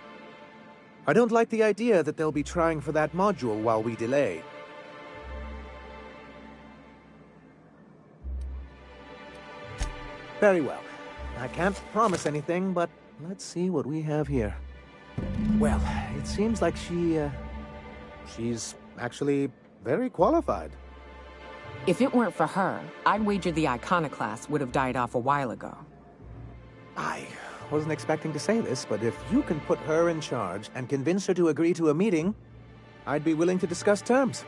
I don't like the idea that they'll be trying for that module while we delay. Very well. I can't promise anything, but let's see what we have here. Well, it seems like she's actually very qualified. If it weren't for her, I'd wager the Iconoclast would have died off a while ago. I wasn't expecting to say this, but if you can put her in charge and convince her to agree to a meeting, I'd be willing to discuss terms.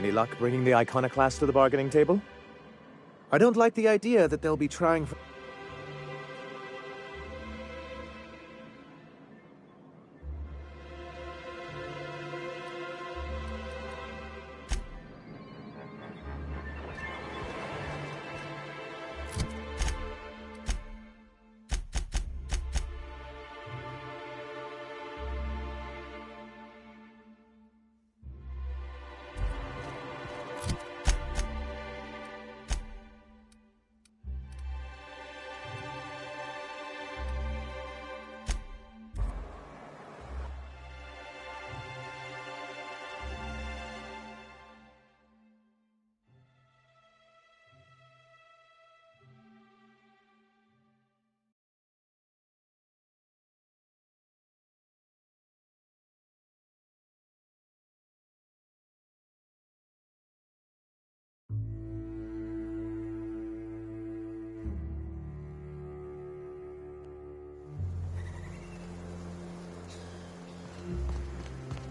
Any luck bringing the Iconoclasts to the bargaining table? I don't like the idea that they'll be trying for...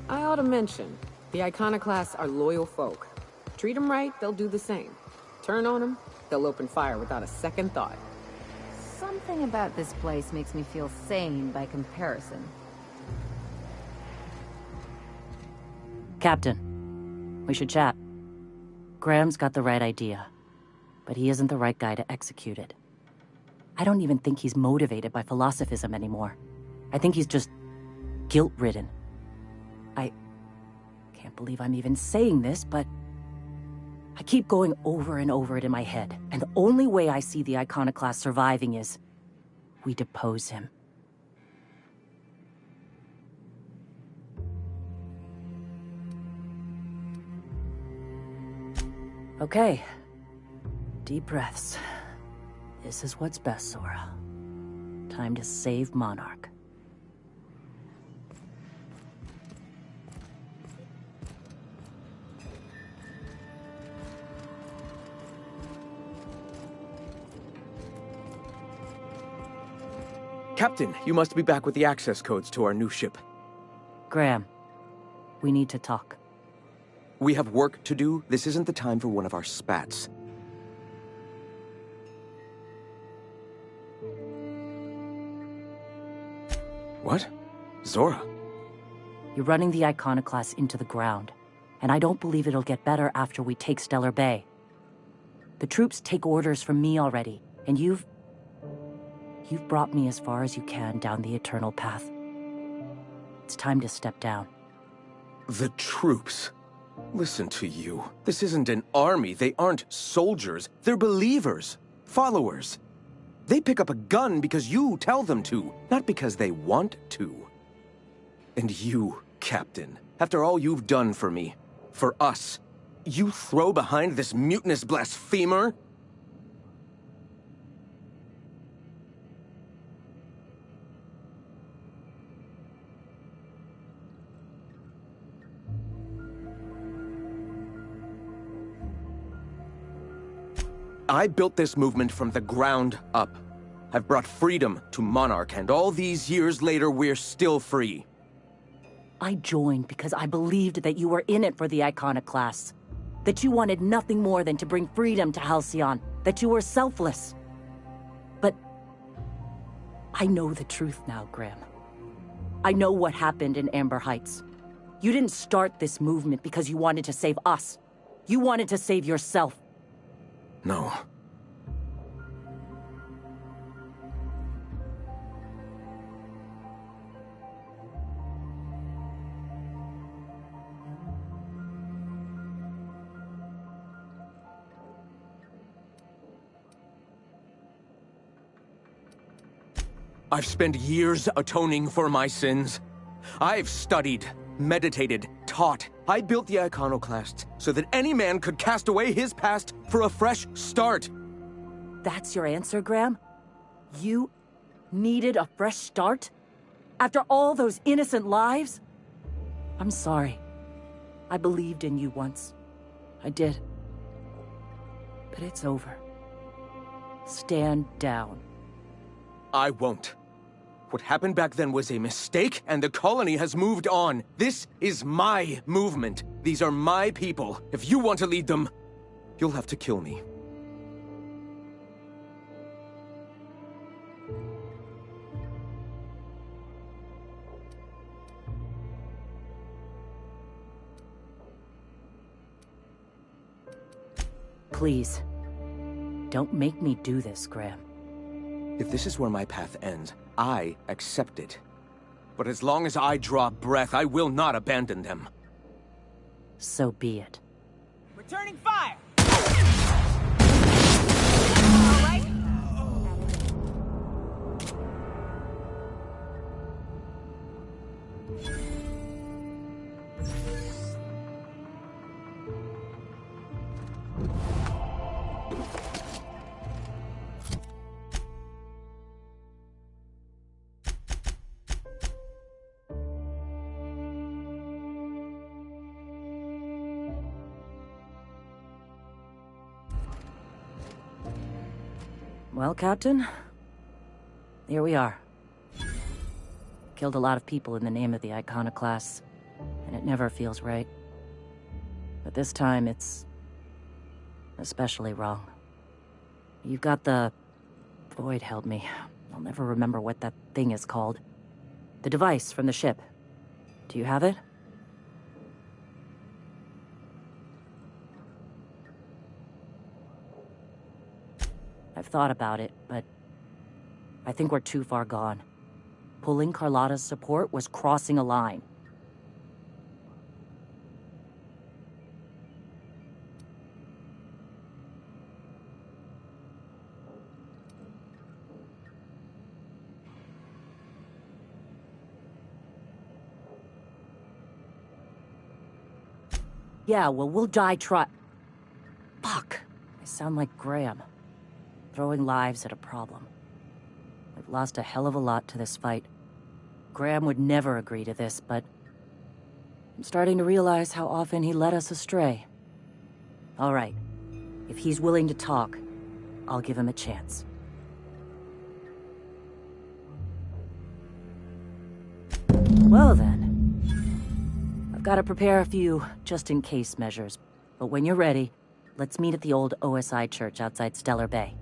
I ought to mention, the Iconoclasts are loyal folk. Treat them right, they'll do the same. Turn on them, they'll open fire without a second thought. Something about this place makes me feel sane by comparison. Captain, we should chat. Graham's got the right idea, but he isn't the right guy to execute it. I don't even think he's motivated by philosophism anymore. I think he's just guilt-ridden. I can't believe I'm even saying this, but I keep going over and over it in my head, and the only way I see the Iconoclast surviving is we depose him. Okay. Deep breaths. This is what's best, Zora. Time to save Monarch. Captain, you must be back with the access codes to our new ship. Graham, we need to talk. We have work to do. This isn't the time for one of our spats. What? Zora? You're running the Iconoclast into the ground, and I don't believe it'll get better after we take Stellar Bay. The troops take orders from me already, and you've brought me as far as you can down the Eternal Path. It's time to step down. The troops? Listen to you. This isn't an army. They aren't soldiers. They're believers. Followers. They pick up a gun because you tell them to, not because they want to. And you, Captain, after all you've done for me, for us, you throw behind this mutinous blasphemer? I built this movement from the ground up. I've brought freedom to Monarch, and all these years later, we're still free. I joined because I believed that you were in it for the Iconoclasts. That you wanted nothing more than to bring freedom to Halcyon. That you were selfless. But I know the truth now, Graham. I know what happened in Amber Heights. You didn't start this movement because you wanted to save us. You wanted to save yourself. No. I've spent years atoning for my sins. I've studied, meditated, taught. I built the Iconoclasts so that any man could cast away his past for a fresh start. That's your answer, Graham? You needed a fresh start? After all those innocent lives? I'm sorry. I believed in you once. I did. But it's over. Stand down. I won't. What happened back then was a mistake, and the colony has moved on. This is my movement. These are my people. If you want to lead them, you'll have to kill me. Please, don't make me do this, Graham. If this is where my path ends, I accept it. But as long as I draw breath, I will not abandon them. So be it. Returning fire! Well, Captain, here we are. Killed a lot of people in the name of the Iconoclasts, and it never feels right. But this time, it's especially wrong. You've got the... Void, help me. I'll never remember what that thing is called. The device from the ship. Do you have it? I've thought about it, but I think we're too far gone. Pulling Carlotta's support was crossing a line. Yeah, well, we'll die Fuck. I sound like Graham. Throwing lives at a problem. We've lost a hell of a lot to this fight. Graham would never agree to this, but I'm starting to realize how often he led us astray. All right. If he's willing to talk, I'll give him a chance. Well then. I've got to prepare a few just-in-case measures, but when you're ready, let's meet at the old OSI church outside Stellar Bay.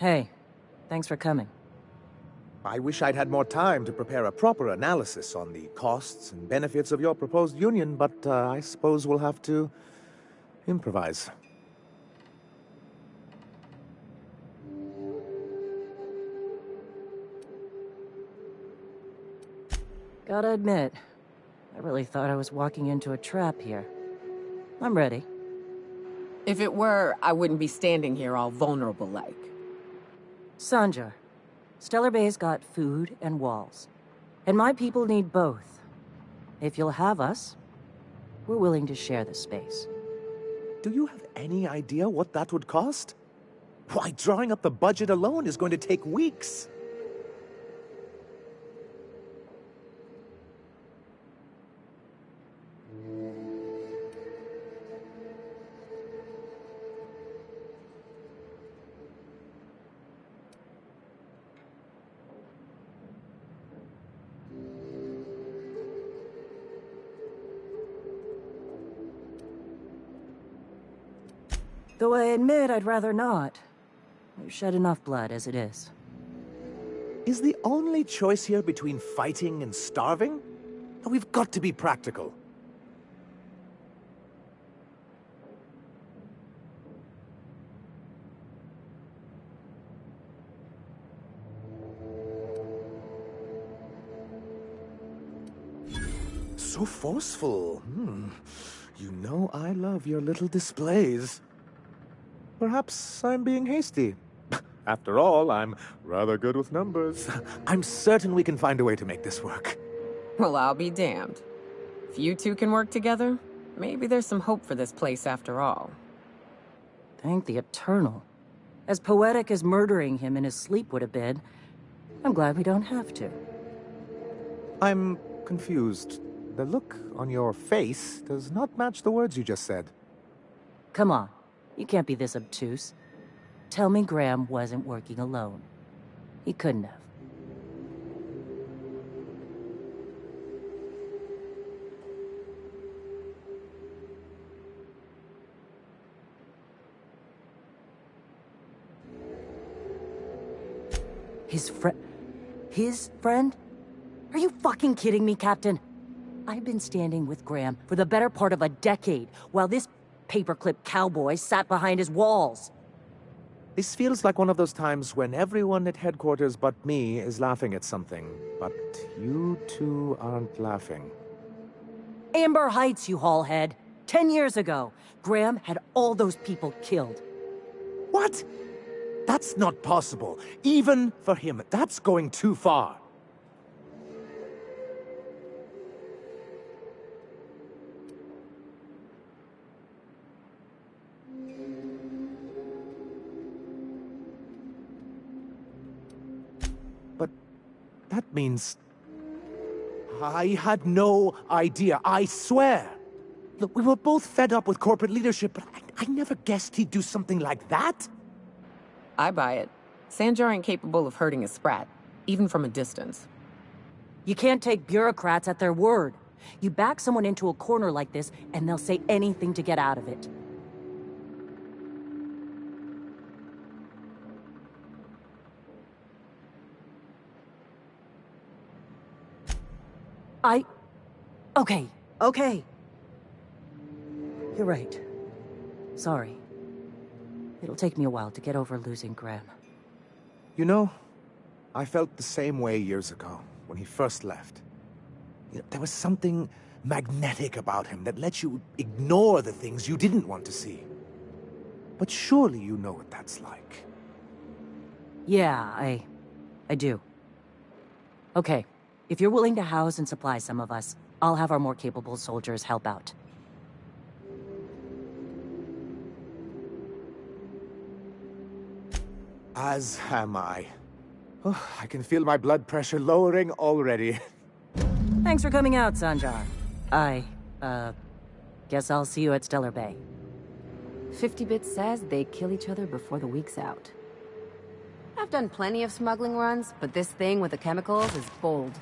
Hey, thanks for coming. I wish I'd had more time to prepare a proper analysis on the costs and benefits of your proposed union, but I suppose we'll have to improvise. Gotta admit, I really thought I was walking into a trap here. I'm ready. If it were, I wouldn't be standing here all vulnerable-like. Sanjar, Stellar Bay's got food and walls. And my people need both. If you'll have us, we're willing to share the space. Do you have any idea what that would cost? Why, drawing up the budget alone is going to take weeks. Though I admit I'd rather not. We've shed enough blood as it is. Is the only choice here between fighting and starving? We've got to be practical. So forceful. You know I love your little displays. Perhaps I'm being hasty. After all, I'm rather good with numbers. I'm certain we can find a way to make this work. Well, I'll be damned. If you two can work together, maybe there's some hope for this place after all. Thank the Eternal. As poetic as murdering him in his sleep would have been, I'm glad we don't have to. I'm confused. The look on your face does not match the words you just said. Come on. You can't be this obtuse. Tell me Graham wasn't working alone. He couldn't have. His friend? Are you fucking kidding me, Captain? I've been standing with Graham for the better part of a decade, while this paperclip cowboy sat behind his walls. This feels like one of those times when everyone at headquarters but me is laughing at something, but you two aren't laughing. Amber Heights, you haulhead. 10 years ago, Graham had all those people killed. What? That's not possible. Even for him, that's going too far. That means... I had no idea, I swear. Look, we were both fed up with corporate leadership, but I never guessed he'd do something like that. I buy it. Sanjar ain't capable of hurting a sprat, even from a distance. You can't take bureaucrats at their word. You back someone into a corner like this, and they'll say anything to get out of it. Okay. You're right. Sorry. It'll take me a while to get over losing Graham. You know, I felt the same way years ago, when he first left. You know, there was something magnetic about him that let you ignore the things you didn't want to see. But surely you know what that's like. Yeah, I do. Okay, if you're willing to house and supply some of us, I'll have our more capable soldiers help out. As am I. Oh, I can feel my blood pressure lowering already. Thanks for coming out, Sanjar. Guess I'll see you at Stellar Bay. 50-Bit says they kill each other before the week's out. I've done plenty of smuggling runs, but this thing with the chemicals is bold.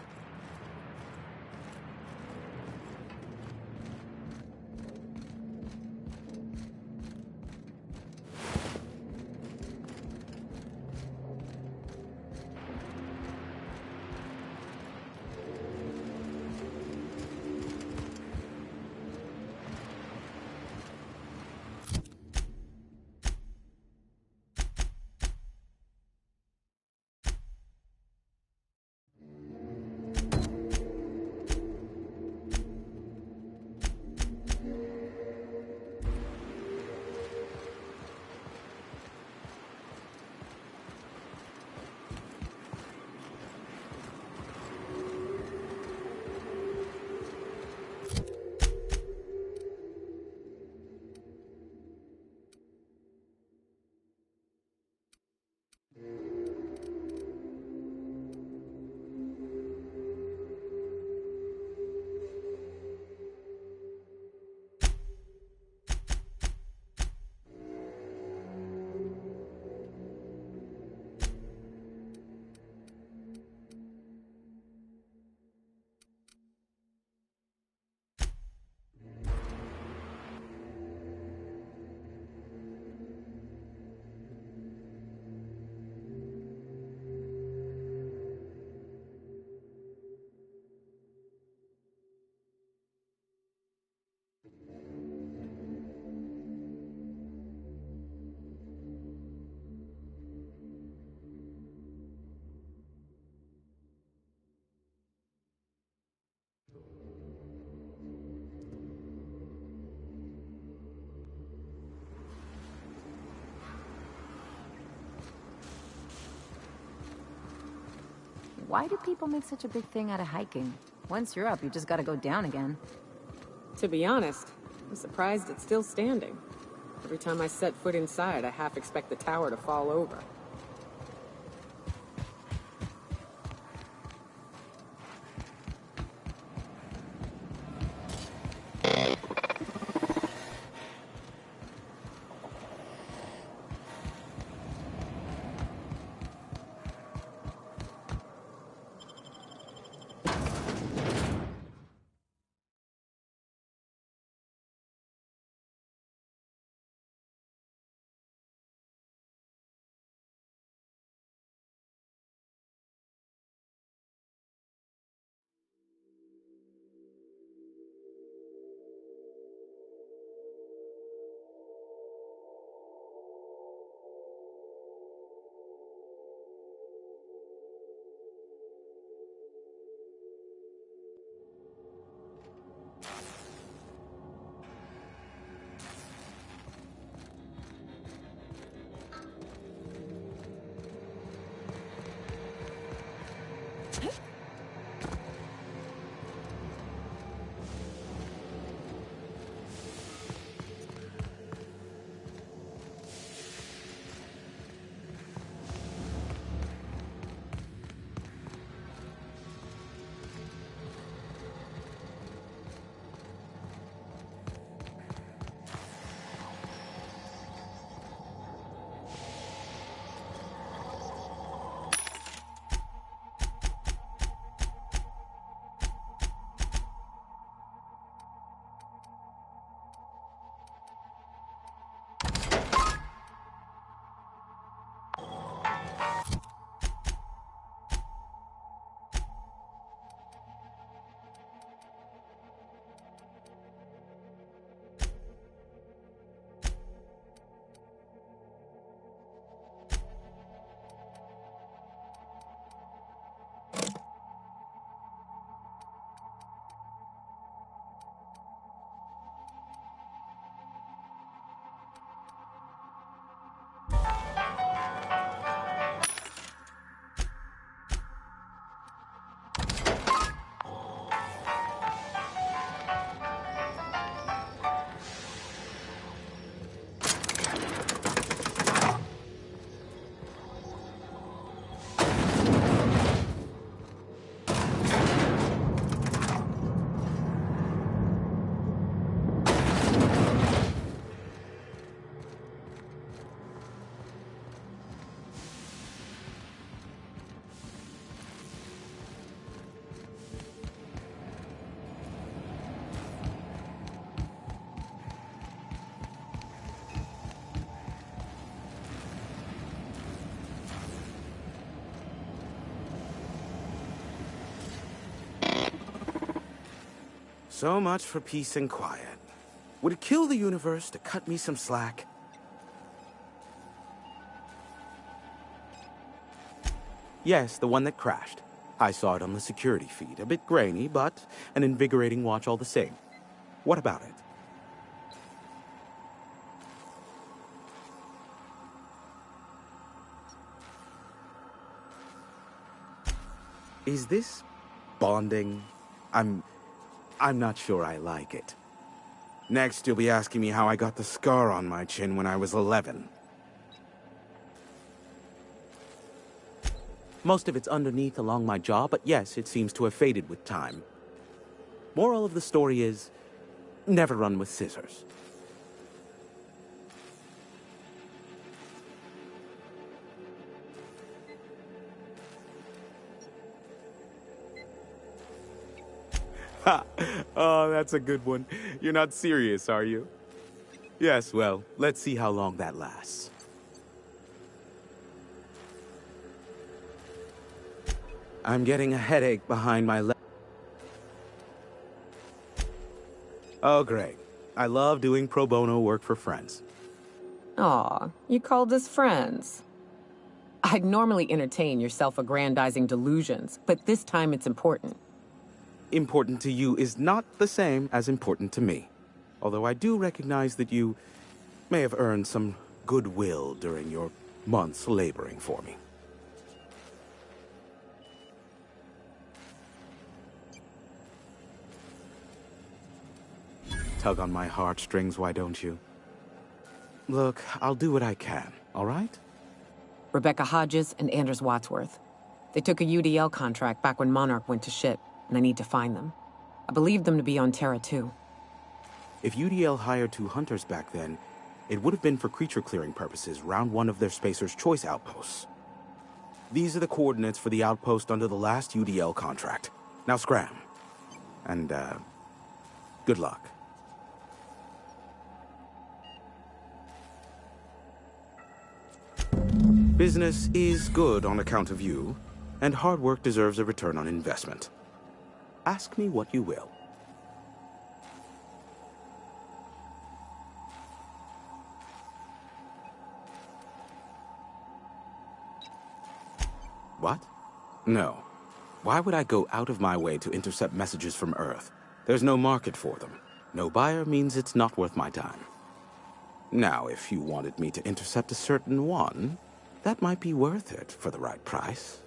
Why do people make such a big thing out of hiking? Once you're up, you just gotta go down again. To be honest, I'm surprised it's still standing. Every time I set foot inside, I half expect the tower to fall over. So much for peace and quiet. Would it kill the universe to cut me some slack? Yes, the one that crashed. I saw it on the security feed. A bit grainy, but an invigorating watch all the same. What about it? Is this bonding? I'm not sure I like it. Next, you'll be asking me how I got the scar on my chin when I was 11. Most of it's underneath along my jaw, but yes, it seems to have faded with time. Moral of the story is, never run with scissors. Ha! Oh, that's a good one. You're not serious, are you? Yes, well, let's see how long that lasts. I'm getting a headache behind my leg. Oh, great. I love doing pro bono work for friends. Aw, you called us friends. I'd normally entertain your self-aggrandizing delusions, but this time it's important. Important to you is not the same as important to me. Although I do recognize that you may have earned some goodwill during your months laboring for me. tug on my heartstrings, why don't you? Look, I'll do what I can, all right? Rebecca Hodges and Anders Wadsworth. They took a UDL contract back when Monarch went to shit, and I need to find them. I believe them to be on Terra 2. If UDL hired 2 hunters back then, it would have been for creature clearing purposes round one of their Spacer's Choice outposts. These are the coordinates for the outpost under the last UDL contract. Now scram. And, good luck. Business is good on account of you, and hard work deserves a return on investment. Ask me what you will. What? No. Why would I go out of my way to intercept messages from Earth? There's no market for them. No buyer means it's not worth my time. Now, if you wanted me to intercept a certain one, that might be worth it for the right price.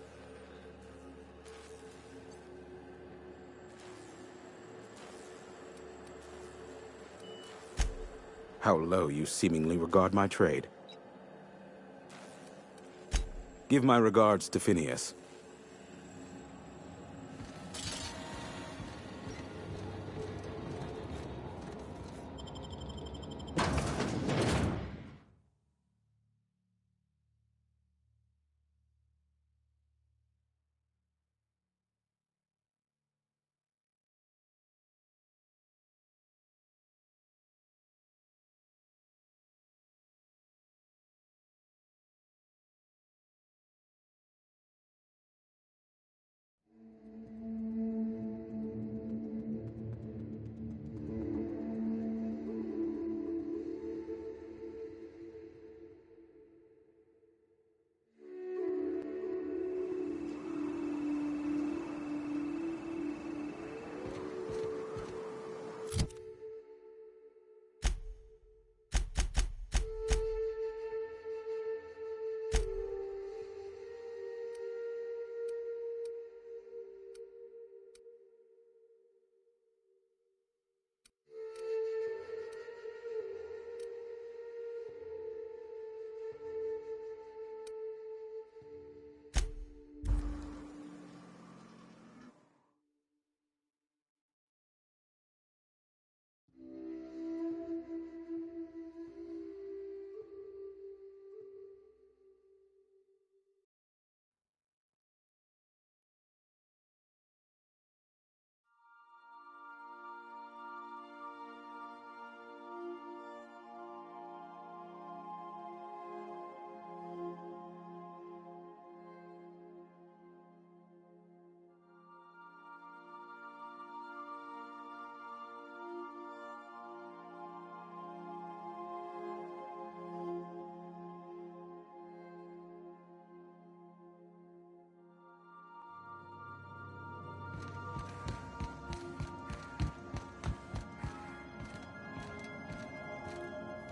How low you seemingly regard my trade. Give my regards to Phineas.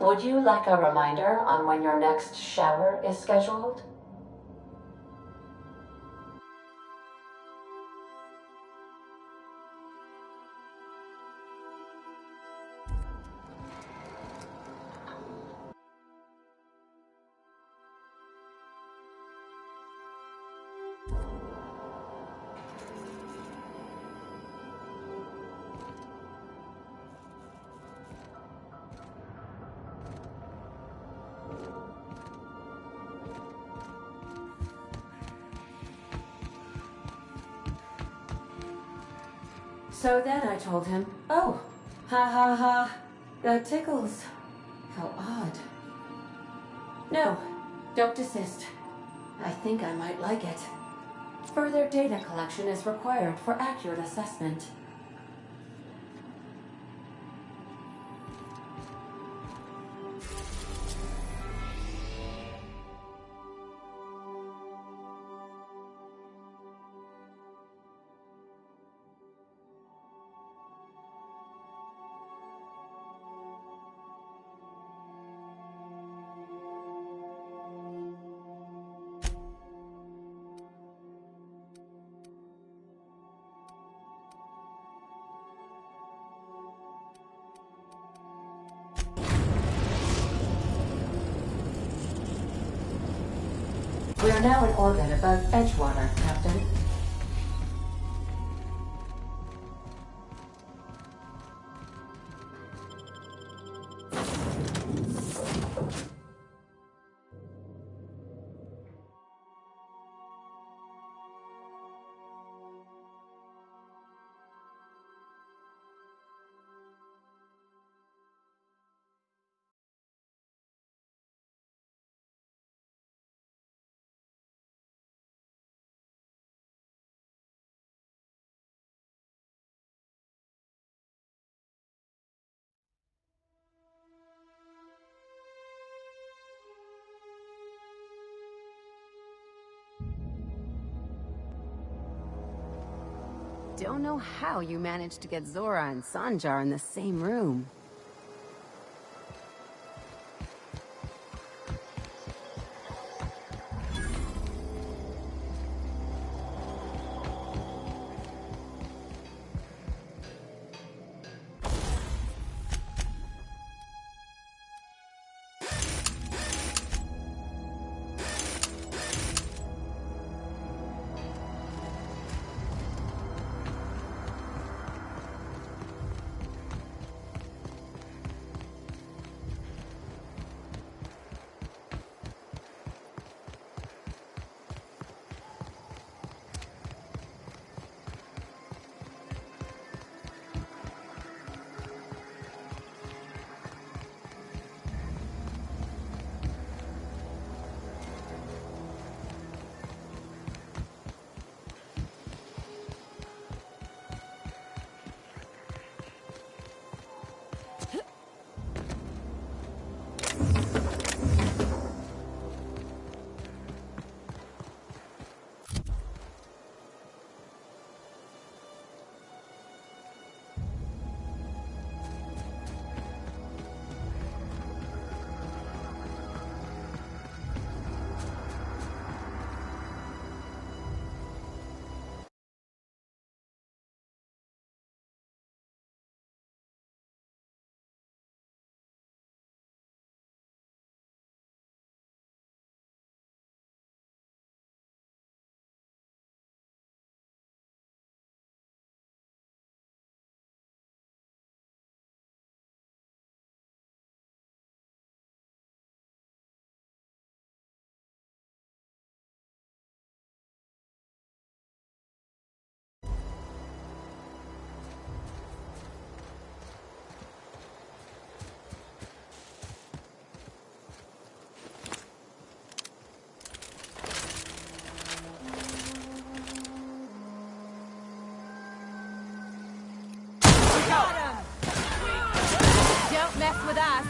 Would you like a reminder on when your next shower is scheduled? So then I told him, oh, ha ha ha, that tickles. How odd. No, don't desist. I think I might like it. Further data collection is required for accurate assessment. We are now in orbit above Edgewater, Captain. Don't know how you managed to get Zora and Sanjar in the same room. Don't mess with us.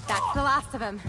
That's the last of him.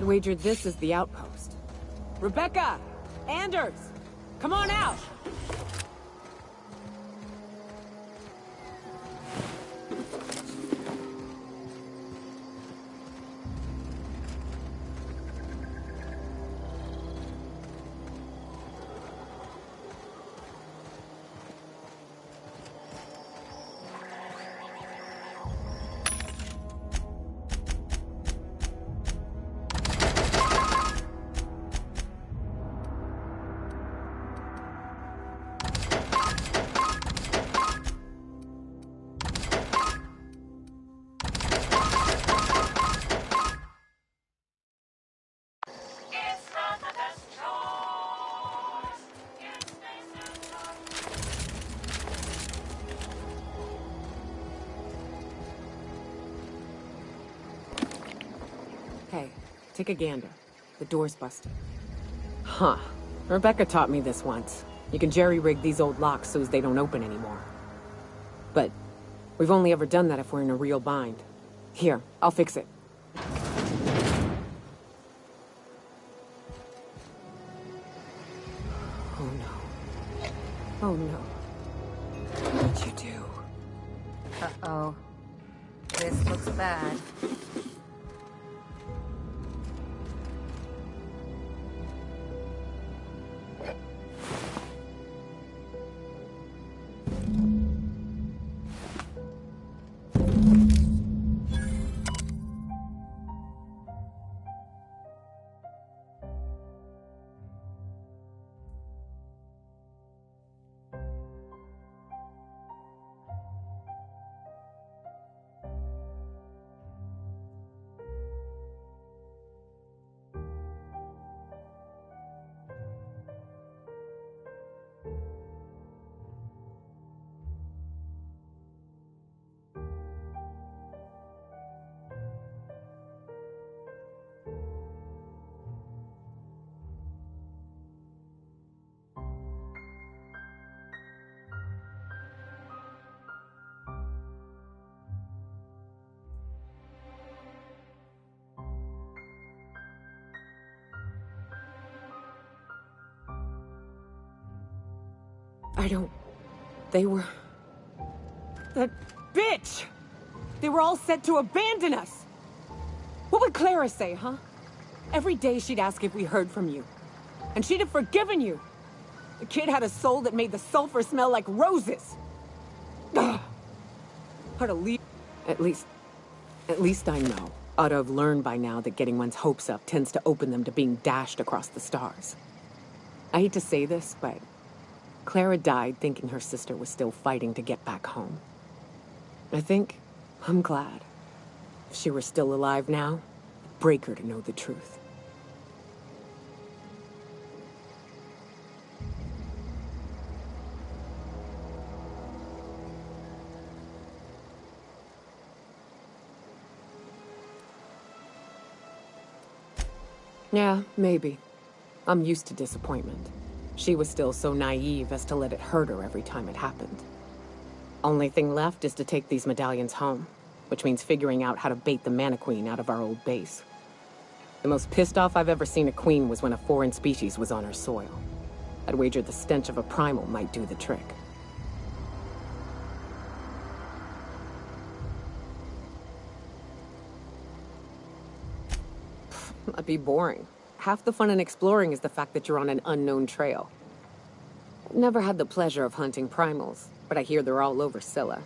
I'd wager this is the outpost. Rebecca! Anders! Come on out! Hey, take a gander. The door's busted. Huh. Rebecca taught me this once. You can jerry-rig these old locks so as they don't open anymore. But we've only ever done that if we're in a real bind. Here, I'll fix it. Oh no. Oh no. What did you do? Uh-oh. This looks bad. They were... That bitch! They were all set to abandon us! What would Clara say, huh? Every day she'd ask if we heard from you. And she'd have forgiven you. The kid had a soul that made the sulfur smell like roses. Ugh. How to leave... At least I know. Ought to have learned by now that getting one's hopes up tends to open them to being dashed across the stars. I hate to say this, but... Clara died thinking her sister was still fighting to get back home. I'm glad. If she were still alive now, it'd break her to know the truth. Yeah, maybe. I'm used to disappointment. She was still so naive as to let it hurt her every time it happened. Only thing left is to take these medallions home, which means figuring out how to bait the Mana-Queen out of our old base. The most pissed off I've ever seen a queen was when a foreign species was on her soil. I'd wager the stench of a primal might do the trick. That'd be boring. Half the fun in exploring is the fact that you're on an unknown trail. I've never had the pleasure of hunting primals, but I hear they're all over Scylla.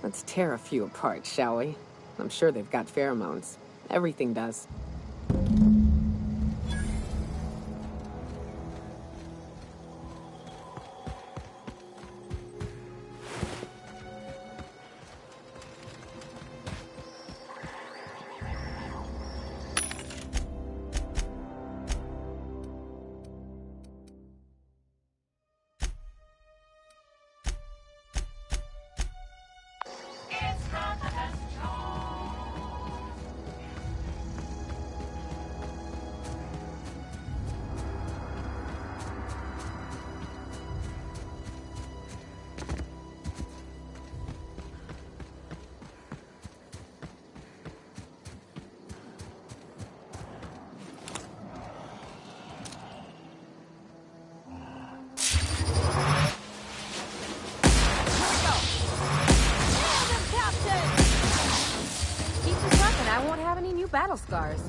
Let's tear a few apart, shall we? I'm sure they've got pheromones. Everything does. battle scars.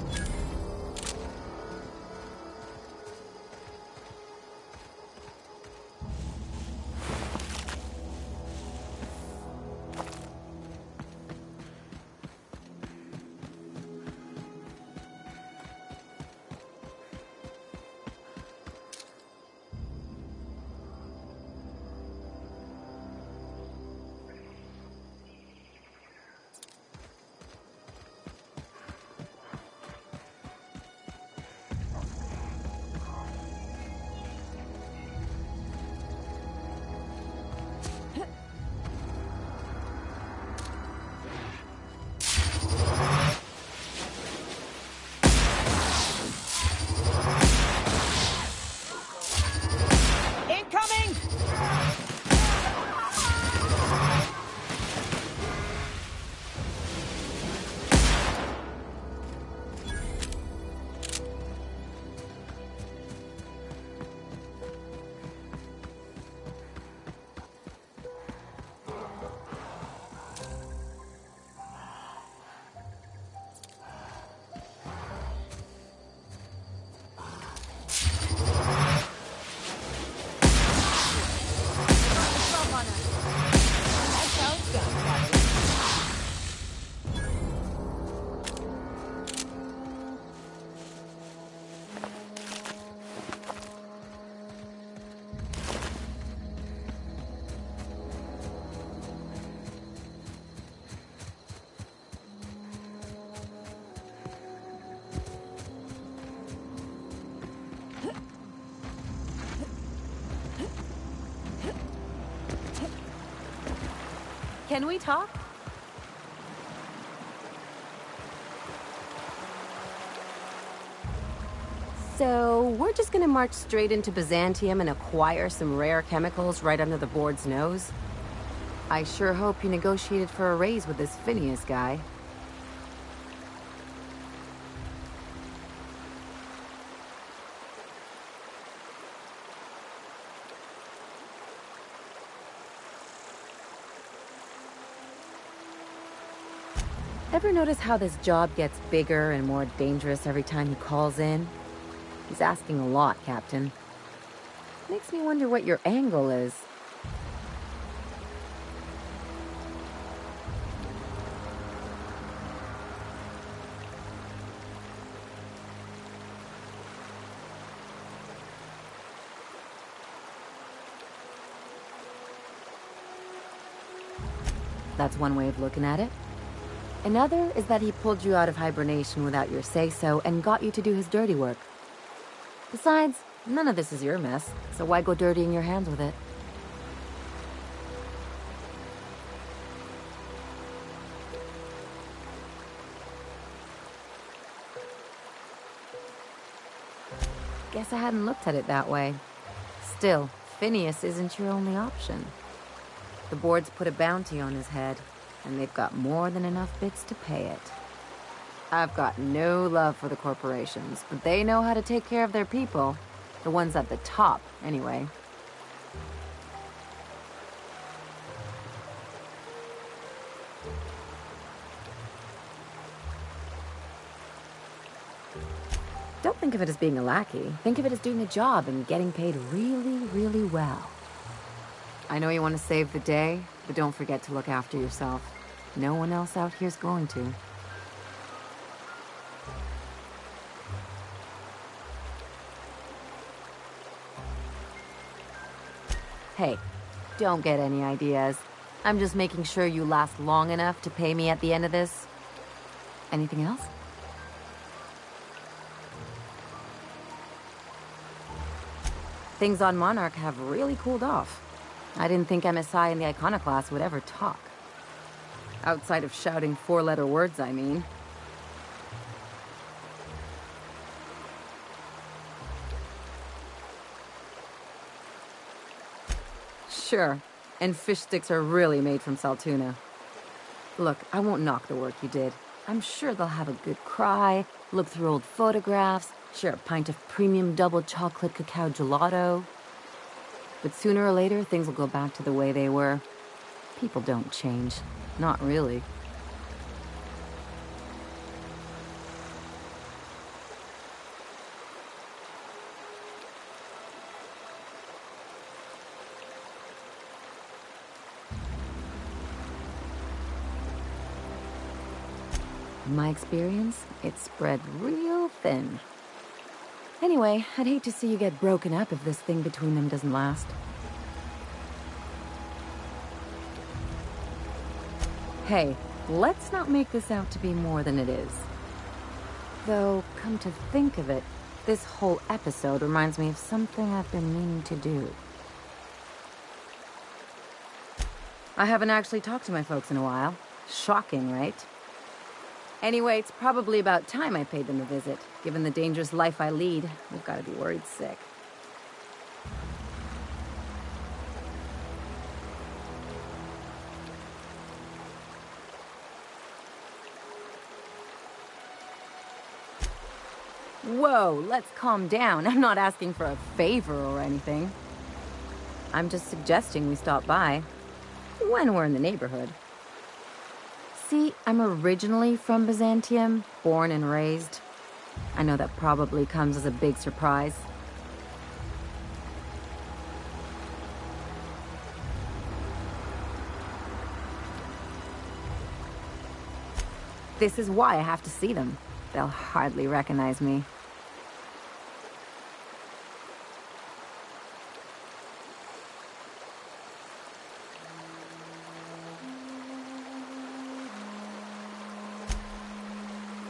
Can we talk? So, we're just gonna march straight into Byzantium and acquire some rare chemicals right under the board's nose? I sure hope you negotiated for a raise with this Phineas guy. Ever notice how this job gets bigger and more dangerous every time he calls in? He's asking a lot, Captain. Makes me wonder what your angle is. That's one way of looking at it. Another is that he pulled you out of hibernation without your say-so and got you to do his dirty work. Besides, none of this is your mess, so why go dirtying your hands with it? Guess I hadn't looked at it that way. Still, Phineas isn't your only option. The board's put a bounty on his head, and they've got more than enough bits to pay it. I've got no love for the corporations, but they know how to take care of their people. The ones at the top, anyway. Don't think of it as being a lackey. Think of it as doing a job and getting paid really, really well. I know you want to save the day, but don't forget to look after yourself. No one else out here's going to. Hey, don't get any ideas. I'm just making sure you last long enough to pay me at the end of this. Anything else? Things on Monarch have really cooled off. I didn't think MSI and the Iconoclast would ever talk. Outside of shouting four-letter words, I mean. Sure, and fish sticks are really made from Saltuna. Look, I won't knock the work you did. I'm sure they'll have a good cry, look through old photographs, share a pint of premium double chocolate cacao gelato. But sooner or later, things will go back to the way they were. People don't change. Not really. In my experience, it's spread real thin. Anyway, I'd hate to see you get broken up if this thing between them doesn't last. Hey, let's not make this out to be more than it is. Though, come to think of it, this whole episode reminds me of something I've been meaning to do. I haven't actually talked to my folks in a while. Shocking, right? Anyway, it's probably about time I paid them a visit. Given the dangerous life I lead, we've got to be worried sick. Whoa, let's calm down. I'm not asking for a favor or anything. I'm just suggesting we stop by when we're in the neighborhood. See, I'm originally from Byzantium, born and raised. I know that probably comes as a big surprise. This is why I have to see them. They'll hardly recognize me.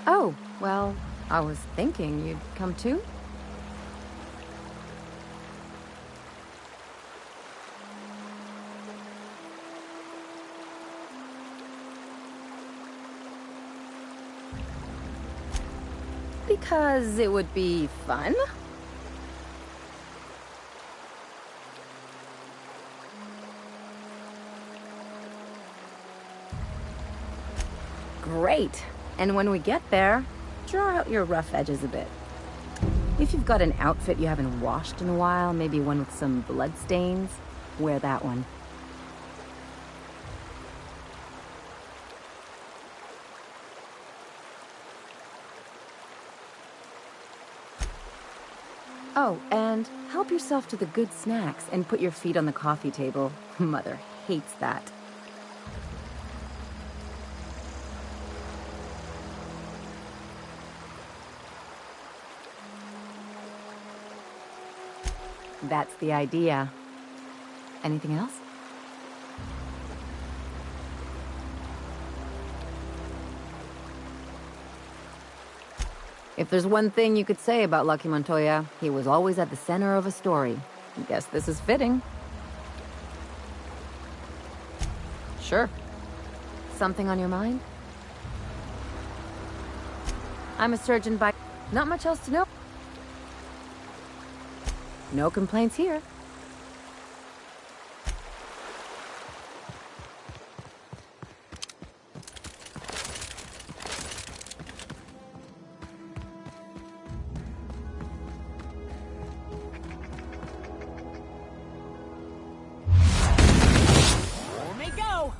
Oh, well, I was thinking you'd come too? Because it would be fun? Great. And when we get there, draw out your rough edges a bit. If you've got an outfit you haven't washed in a while, maybe one with some blood stains, wear that one. Oh, and help yourself to the good snacks and put your feet on the coffee table. Mother hates that. That's the idea. Anything else? If there's one thing you could say about Lucky Montoya, he was always at the center of a story. I guess this is fitting. Sure. Something on your mind? I'm a surgeon by... Not much else to know. No complaints here. Let me go!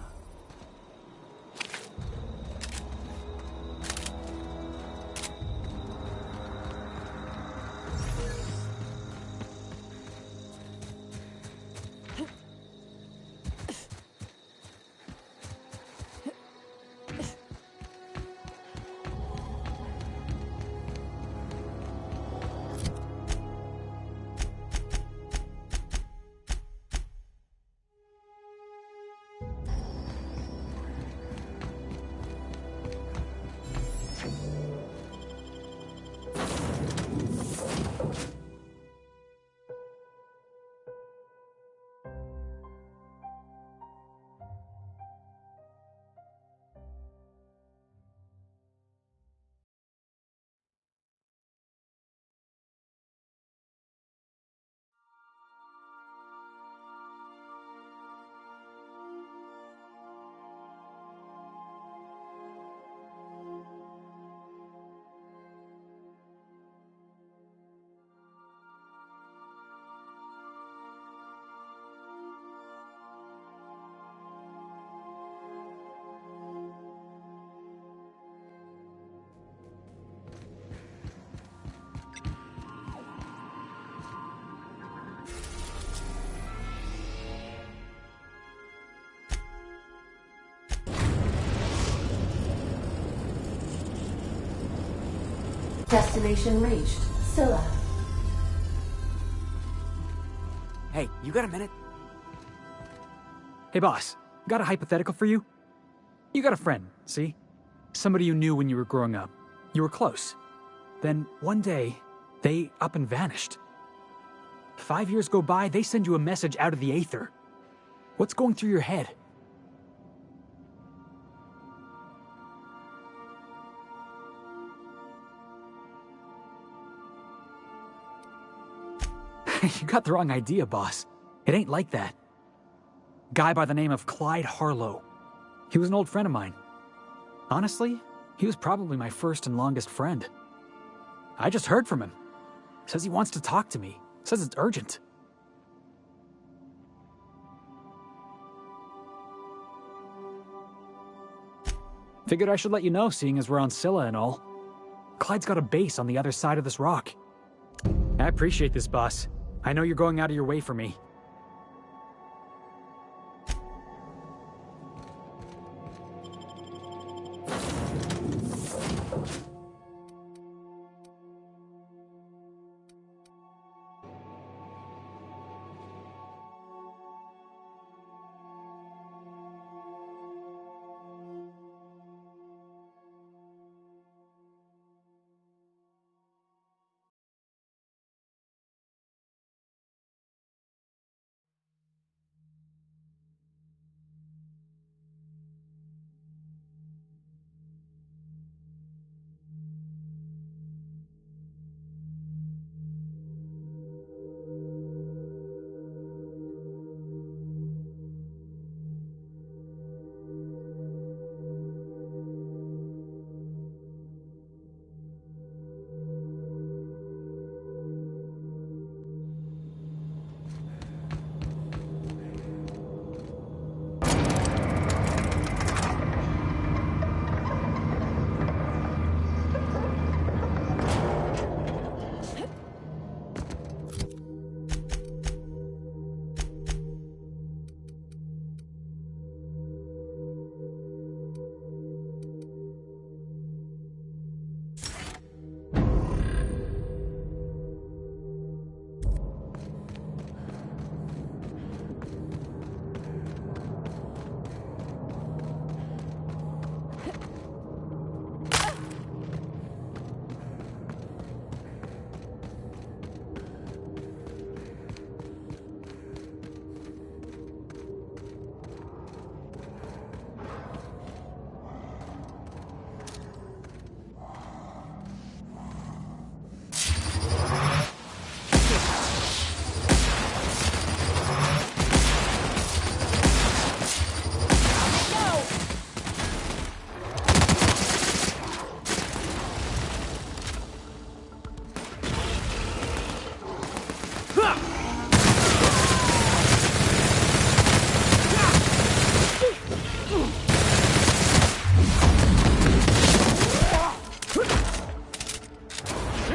Destination reached. Scylla. Hey, you got a minute? Hey, boss. Got a hypothetical for you? You got a friend, see? Somebody you knew when you were growing up. You were close. Then, one day, they up and vanished. 5 years go by, they send you a message out of the aether. What's going through your head? You got the wrong idea, boss. It ain't like that. Guy by the name of Clyde Harlow. He was an old friend of mine. Honestly, he was probably my first and longest friend. I just heard from him. Says he wants to talk to me. Says it's urgent. Figured I should let you know, seeing as we're on Scylla and all. Clyde's got a base on the other side of this rock. I appreciate this, boss. I know you're going out of your way for me.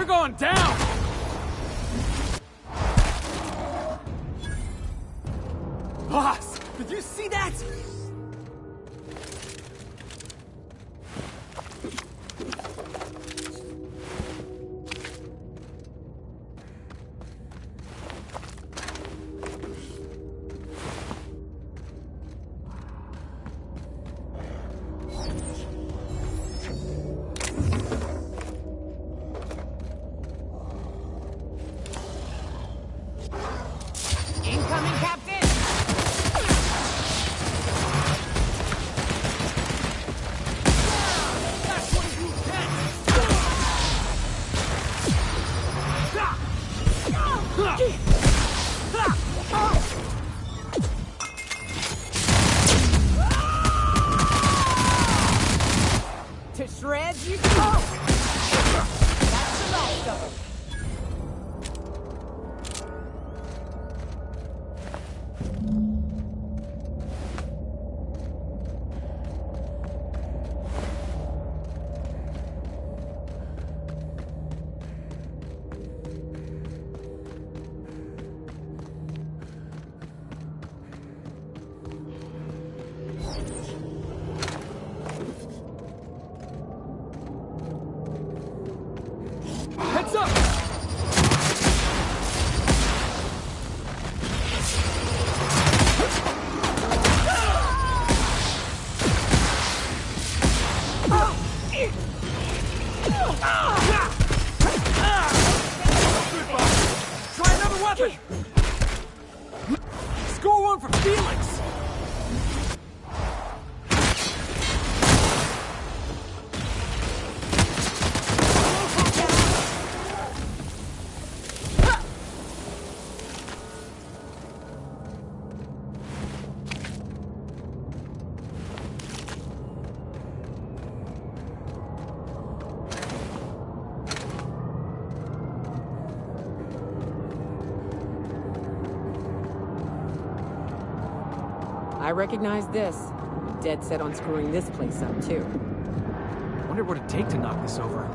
Going down! Boss, did you see that? Incoming, Captain! That's what you get! To shreds you go! That's the last of them. nothing! Score one for Felix! I recognize this. Dead set on screwing this place up, too. Wonder what it'd take to knock this over.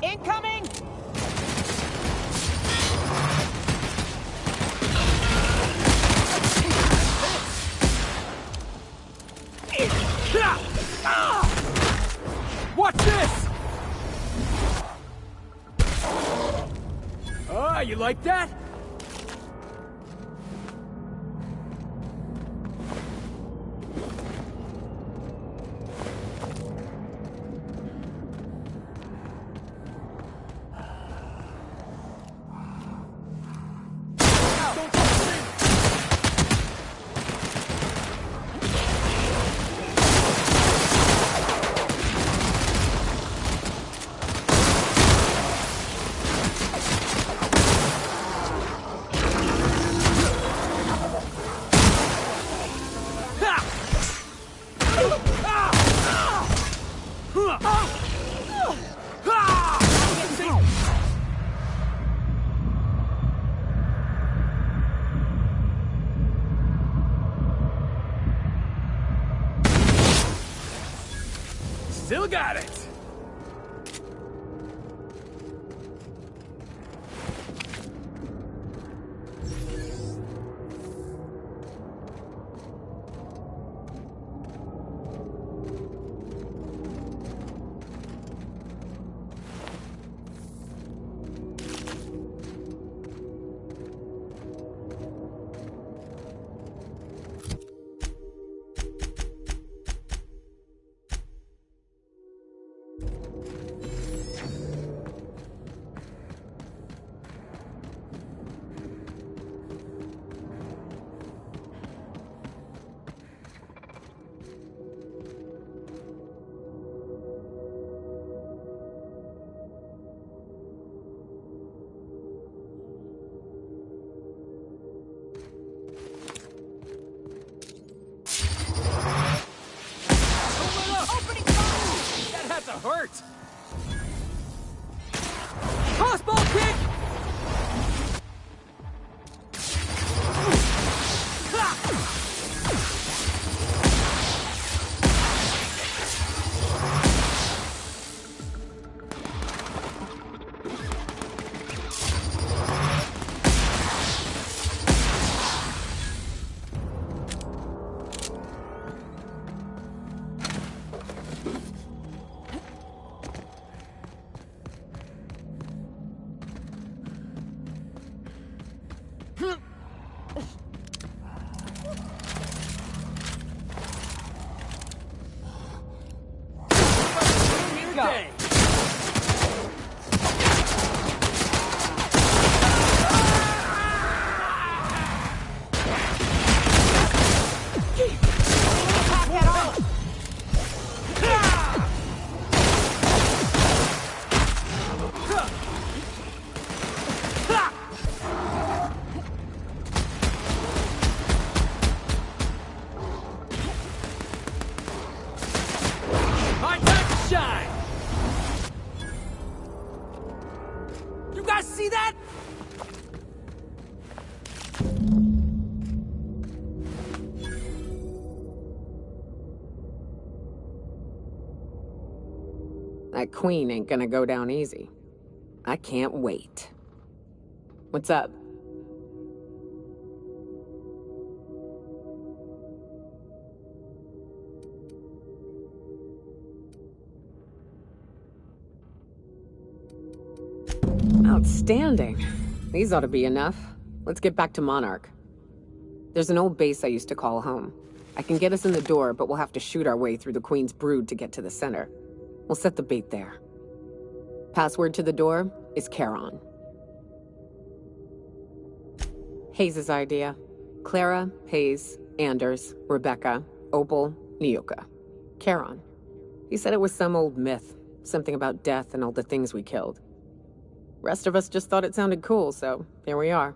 Incoming! What's this? Oh, you like that? Still got it! Hurt! Crossball kick! My time to shine! That queen ain't gonna go down easy. I can't wait. What's up? Outstanding. These ought to be enough. Let's get back to Monarch. There's an old base I used to call home. I can get us in the door, but we'll have to shoot our way through the Queen's brood to get to the center. We'll set the bait there. Password to the door is Charon. Hayes' idea. Clara, Hayes, Anders, Rebecca, Opal, Nyoka. Charon. He said it was some old myth. Something about death and all the things we killed. Rest of us just thought it sounded cool, so here we are.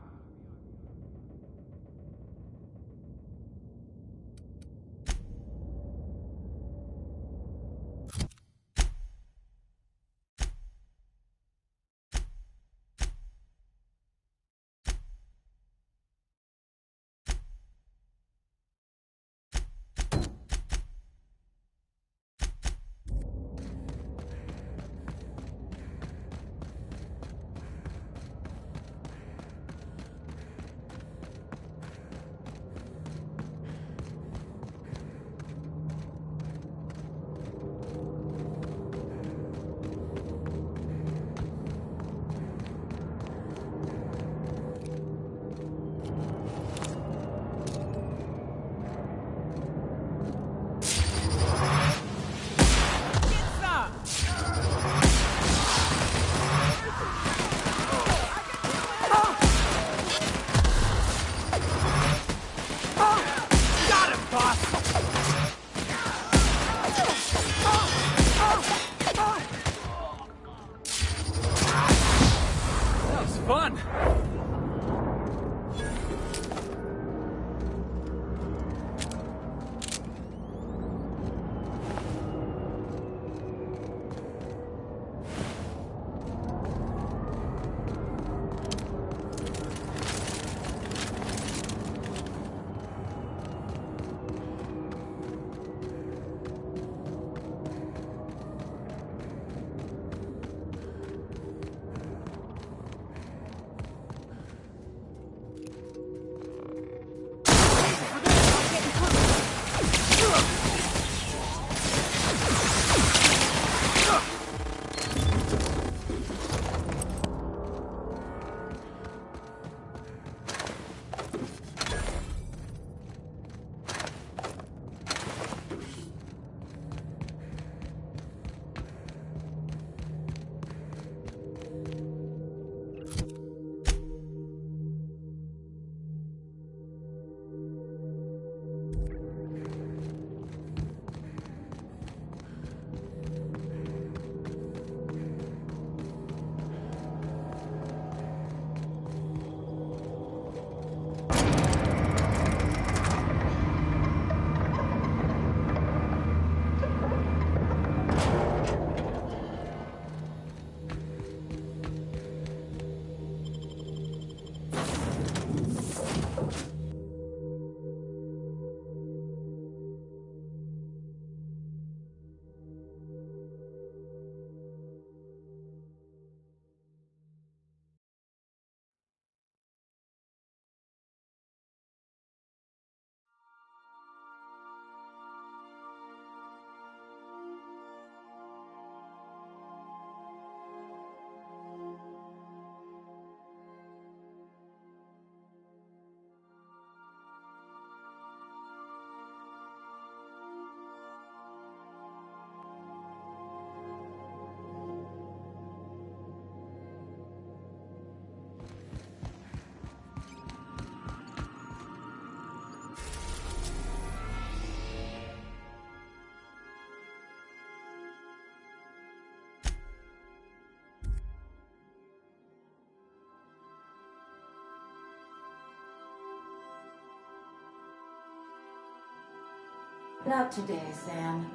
Not today, Sam.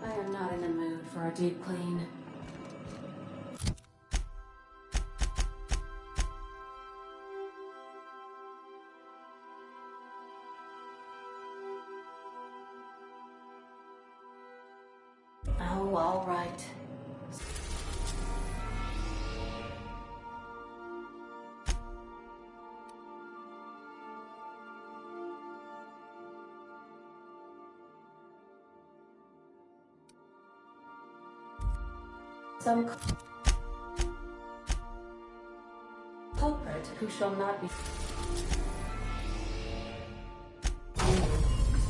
I am not in the mood for a deep clean. Oh, all right. Some culprit who shall not be.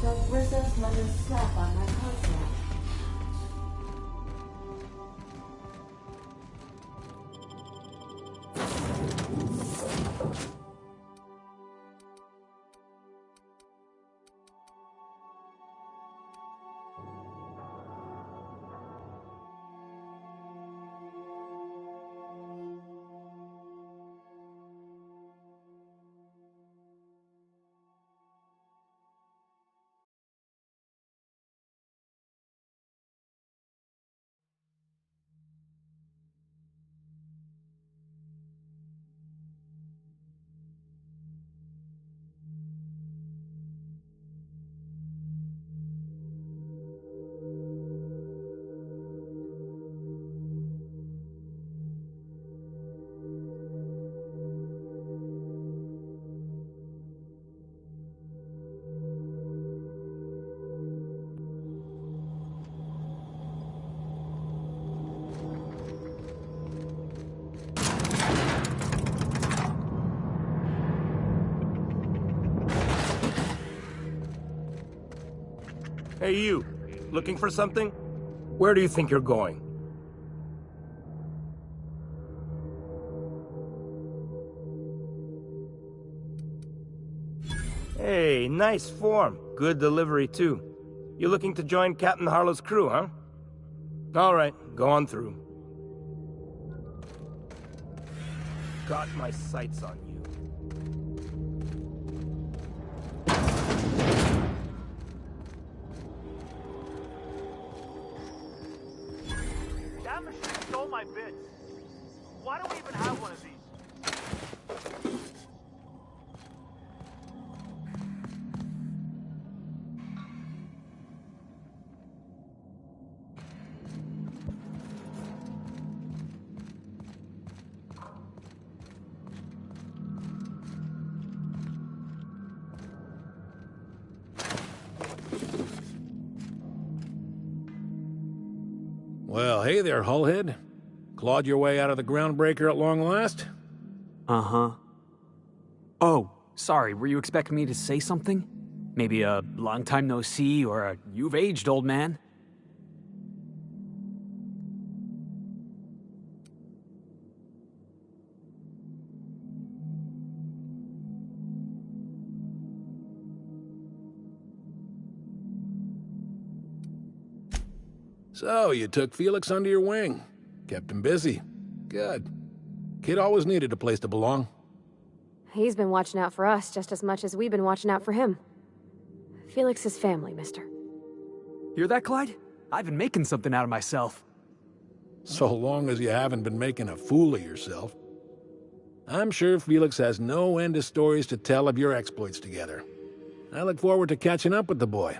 So Rizzo's mother's slap on my console. Hey, you. Looking for something? Where do you think you're going? Hey, nice form. Good delivery, too. You looking to join Captain Harlow's crew, huh? All right, go on through. Got my sights on you. That machine stole my bits. Why do we even have one of these? Well, hey there, Hullhead. Clawed your way out of the groundbreaker at long last? Uh-huh. Oh, sorry, were you expecting me to say something? Maybe a long time no see, or a you've aged, old man? So, you took Felix under your wing. Kept him busy. Good. Kid always needed a place to belong. He's been watching out for us just as much as we've been watching out for him. Felix is family, mister. Hear that, Clyde? I've been making something out of myself. So long as you haven't been making a fool of yourself. I'm sure Felix has no end of stories to tell of your exploits together. I look forward to catching up with the boy.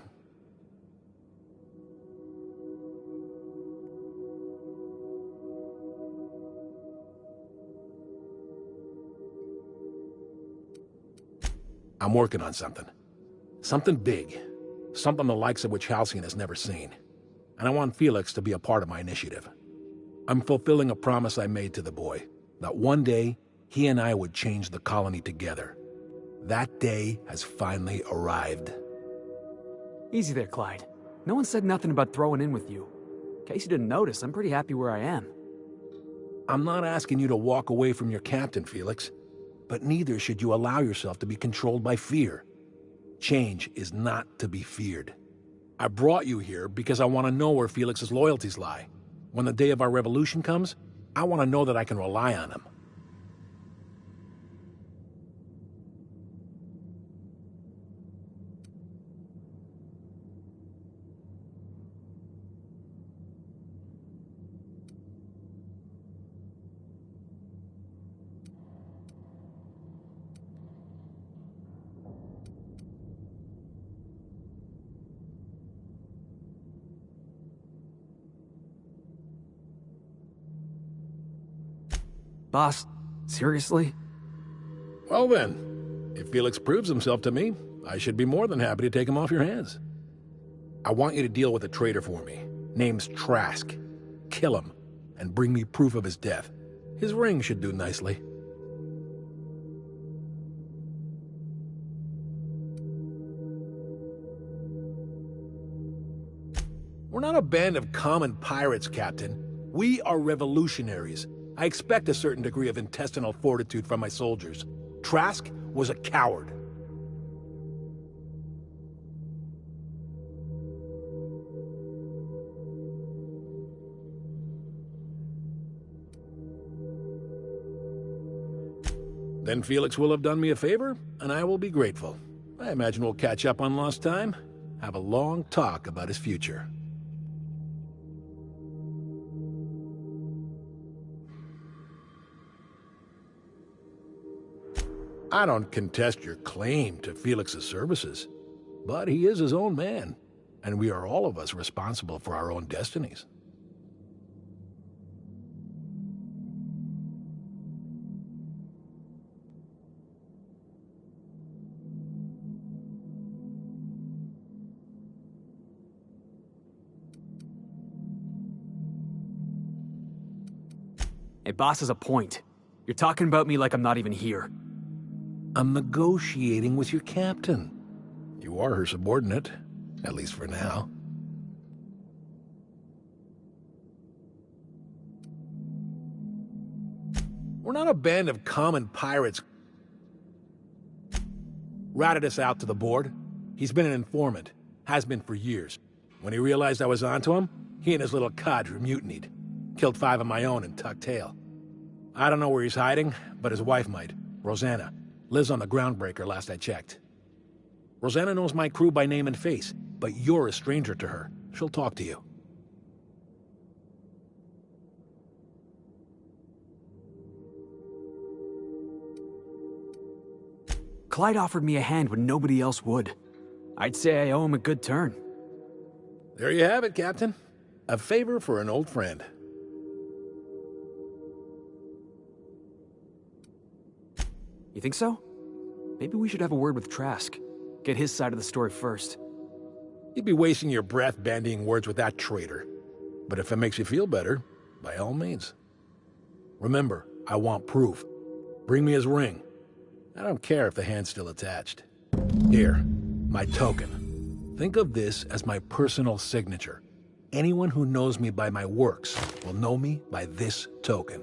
I'm working on something. Something big. Something the likes of which Halcyon has never seen. And I want Felix to be a part of my initiative. I'm fulfilling a promise I made to the boy, that one day, he and I would change the colony together. That day has finally arrived. Easy there, Clyde. No one said nothing about throwing in with you. In case you didn't notice, I'm pretty happy where I am. I'm not asking you to walk away from your captain, Felix. But neither should you allow yourself to be controlled by fear. Change is not to be feared. I brought you here because I want to know where Felix's loyalties lie. When the day of our revolution comes, I want to know that I can rely on him. Boss, seriously? Well then, if Felix proves himself to me, I should be more than happy to take him off your hands. I want you to deal with a traitor for me. Name's Trask. Kill him. and bring me proof of his death. His ring should do nicely. We're not a band of common pirates, Captain. We are revolutionaries. I expect a certain degree of intestinal fortitude from my soldiers. Trask was a coward. Then Felix will have done me a favor, and I will be grateful. I imagine we'll catch up on lost time, have a long talk about his future. I don't contest your claim to Felix's services, but he is his own man, and we are all of us responsible for our own destinies. Hey, boss has a point. You're talking about me like I'm not even here. I'm negotiating with your captain. You are her subordinate, at least for now. We're not a band of common pirates. Ratted us out to the board. He's been an informant. Has been for years. When he realized I was onto him, he and his little cadre mutinied. Killed 5 of my own and tucked tail. I don't know where he's hiding, but his wife might. Rosanna. Lives on the Groundbreaker, last I checked. Rosanna knows my crew by name and face, but you're a stranger to her. She'll talk to you. Clyde offered me a hand when nobody else would. I'd say I owe him a good turn. There you have it, Captain. A favor for an old friend. You think so? Maybe we should have a word with Trask. Get his side of the story first. You'd be wasting your breath bandying words with that traitor. But if it makes you feel better, by all means. Remember, I want proof. Bring me his ring. I don't care if the hand's still attached. Here, my token. Think of this as my personal signature. Anyone who knows me by my works will know me by this token.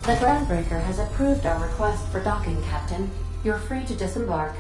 The Groundbreaker has approved our request for docking, Captain. You're free to disembark.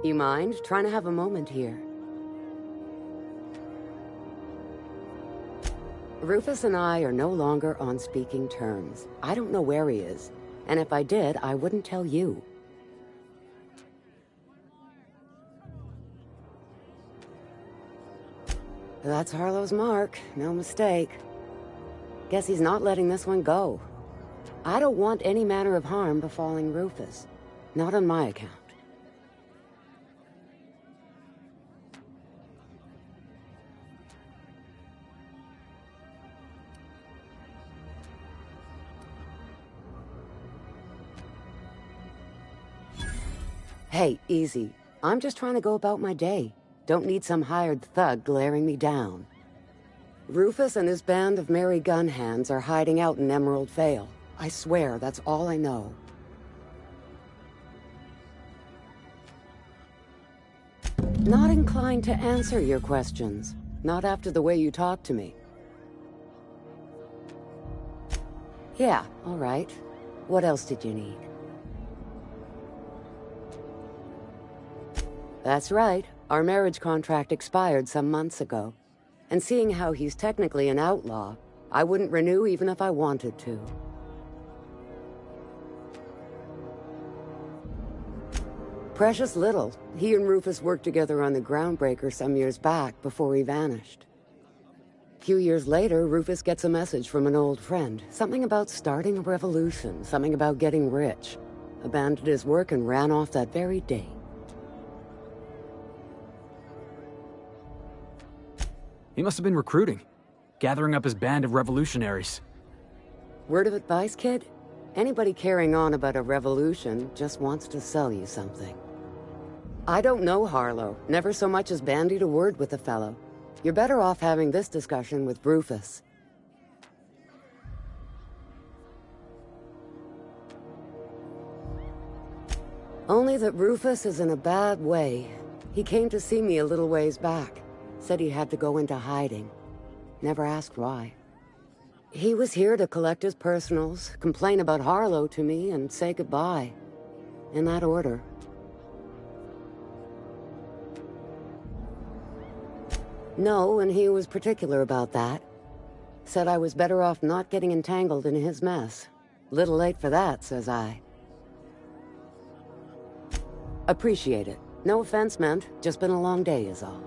You mind trying to have a moment here? Rufus and I are no longer on speaking terms. I don't know where he is, and if I did, I wouldn't tell you. That's Harlow's mark, no mistake. Guess he's not letting this one go. I don't want any manner of harm befalling Rufus. Not on my account. Hey, easy. I'm just trying to go about my day. Don't need some hired thug glaring me down. Rufus and his band of merry gun hands are hiding out in Emerald Vale. I swear, that's all I know. Not inclined to answer your questions. Not after the way you talk to me. Yeah, all right. What else did you need? That's right. Our marriage contract expired some months ago. And seeing how he's technically an outlaw, I wouldn't renew even if I wanted to. Precious little. He and Rufus worked together on the Groundbreaker some years back before he vanished. A few years later, Rufus gets a message from an old friend. Something about starting a revolution, something about getting rich. Abandoned his work and ran off that very day. He must have been recruiting, gathering up his band of revolutionaries. Word of advice, kid? Anybody carrying on about a revolution just wants to sell you something. I don't know Harlow, never so much as bandied a word with the fellow. You're better off having this discussion with Rufus. Only that Rufus is in a bad way. He came to see me a little ways back. Said he had to go into hiding. Never asked why. He was here to collect his personals, complain about Harlow to me, and say goodbye. In that order. No, and he was particular about that. Said I was better off not getting entangled in his mess. Little late for that, says I. Appreciate it. No offense meant, just been a long day is all.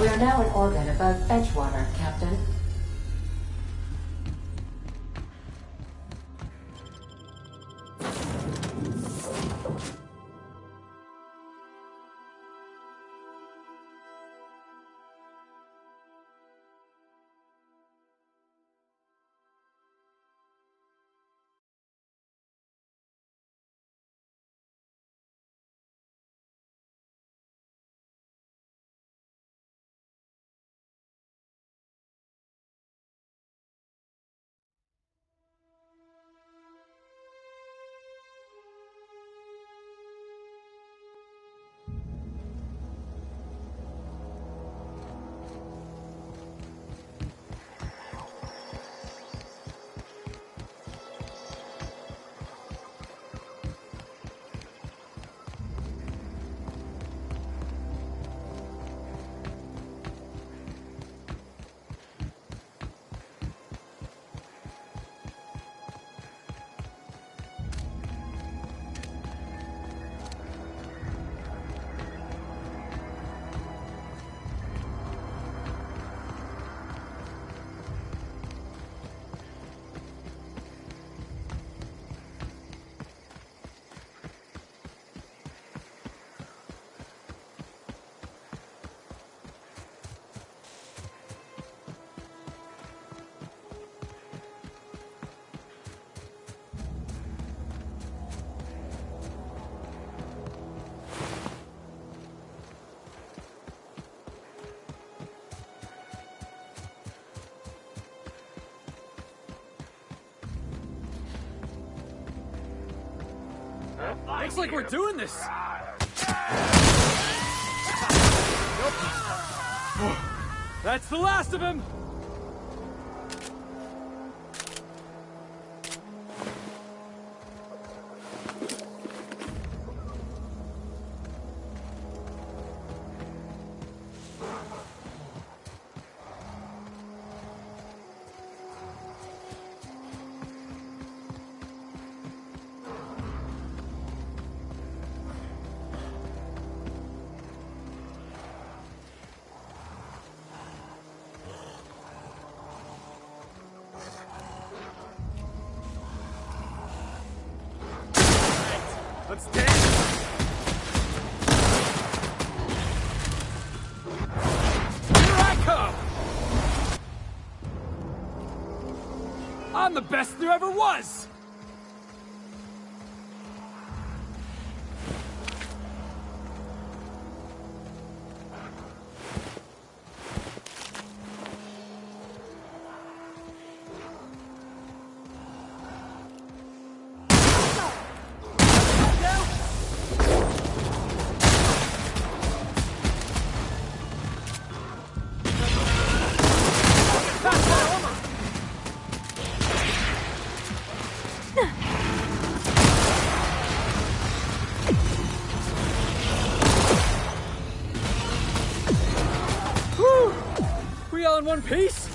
We are now in orbit above Edgewater, Captain. Looks like we're doing this! That's the last of him! Let's dance! Here I come! I'm the best there ever was! We all in one piece?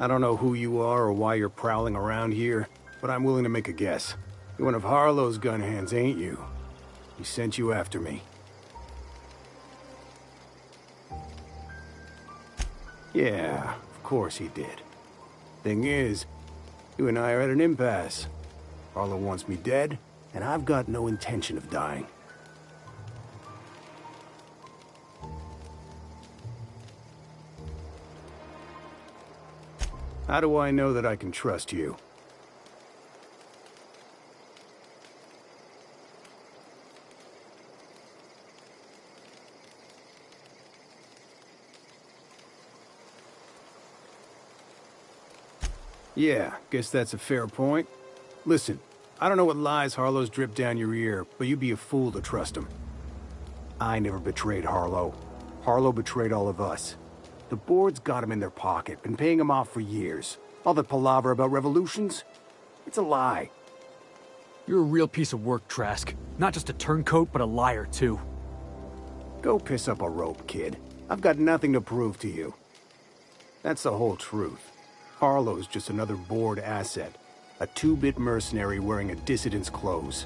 I don't know who you are or why you're prowling around here, but I'm willing to make a guess. You're one of Harlow's gun hands, ain't you? He sent you after me. Yeah, of course he did. Thing is, you and I are at an impasse. Harlow wants me dead, and I've got no intention of dying. How do I know that I can trust you? Yeah, guess that's a fair point. Listen, I don't know what lies Harlow's dripped down your ear, but you'd be a fool to trust him. I never betrayed Harlow. Harlow betrayed all of us. The board's got him in their pocket, been paying him off for years. All that palaver about revolutions? It's a lie. You're a real piece of work, Trask. Not just a turncoat, but a liar, too. Go piss up a rope, kid. I've got nothing to prove to you. That's the whole truth. Harlow's just another board asset. A two-bit mercenary wearing a dissident's clothes.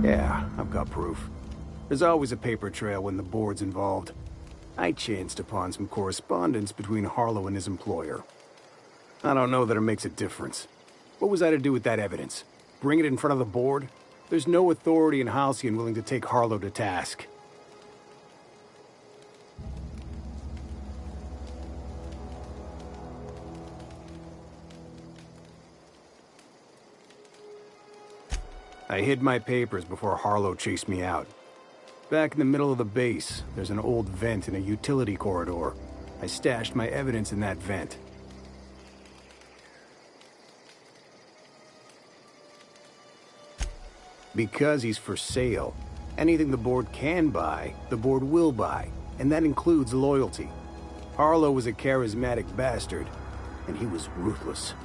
Yeah, I've got proof. There's always a paper trail when the board's involved. I chanced upon some correspondence between Harlow and his employer. I don't know that it makes a difference. What was I to do with that evidence? Bring it in front of the board? There's no authority in Halcyon willing to take Harlow to task. I hid my papers before Harlow chased me out. Back in the middle of the base, there's an old vent in a utility corridor. I stashed my evidence in that vent. Because he's for sale. Anything the board can buy, the board will buy, and that includes loyalty. Harlow was a charismatic bastard, and he was ruthless.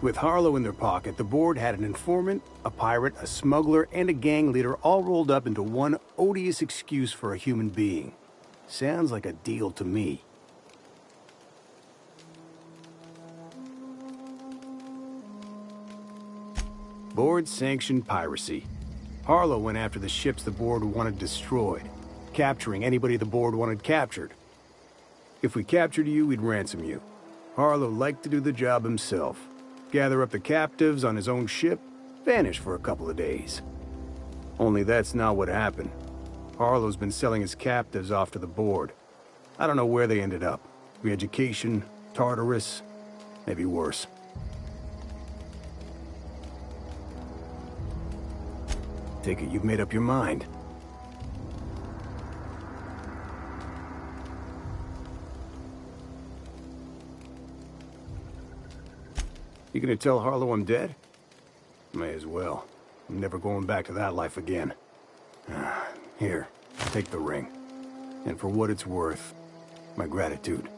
With Harlow in their pocket, the board had an informant, a pirate, a smuggler, and a gang leader all rolled up into one odious excuse for a human being. Sounds like a deal to me. Board-sanctioned piracy. Harlow went after the ships the board wanted destroyed, capturing anybody the board wanted captured. If we captured you, we'd ransom you. Harlow liked to do the job himself. Gather up the captives on his own ship, vanish for a couple of days. Only that's not what happened. Harlow's been selling his captives off to the board. I don't know where they ended up. Re-education, Tartarus, maybe worse. Take it you've made up your mind. You gonna tell Harlow I'm dead? May as well. I'm never going back to that life again. Here, take the ring. And for what it's worth, my gratitude.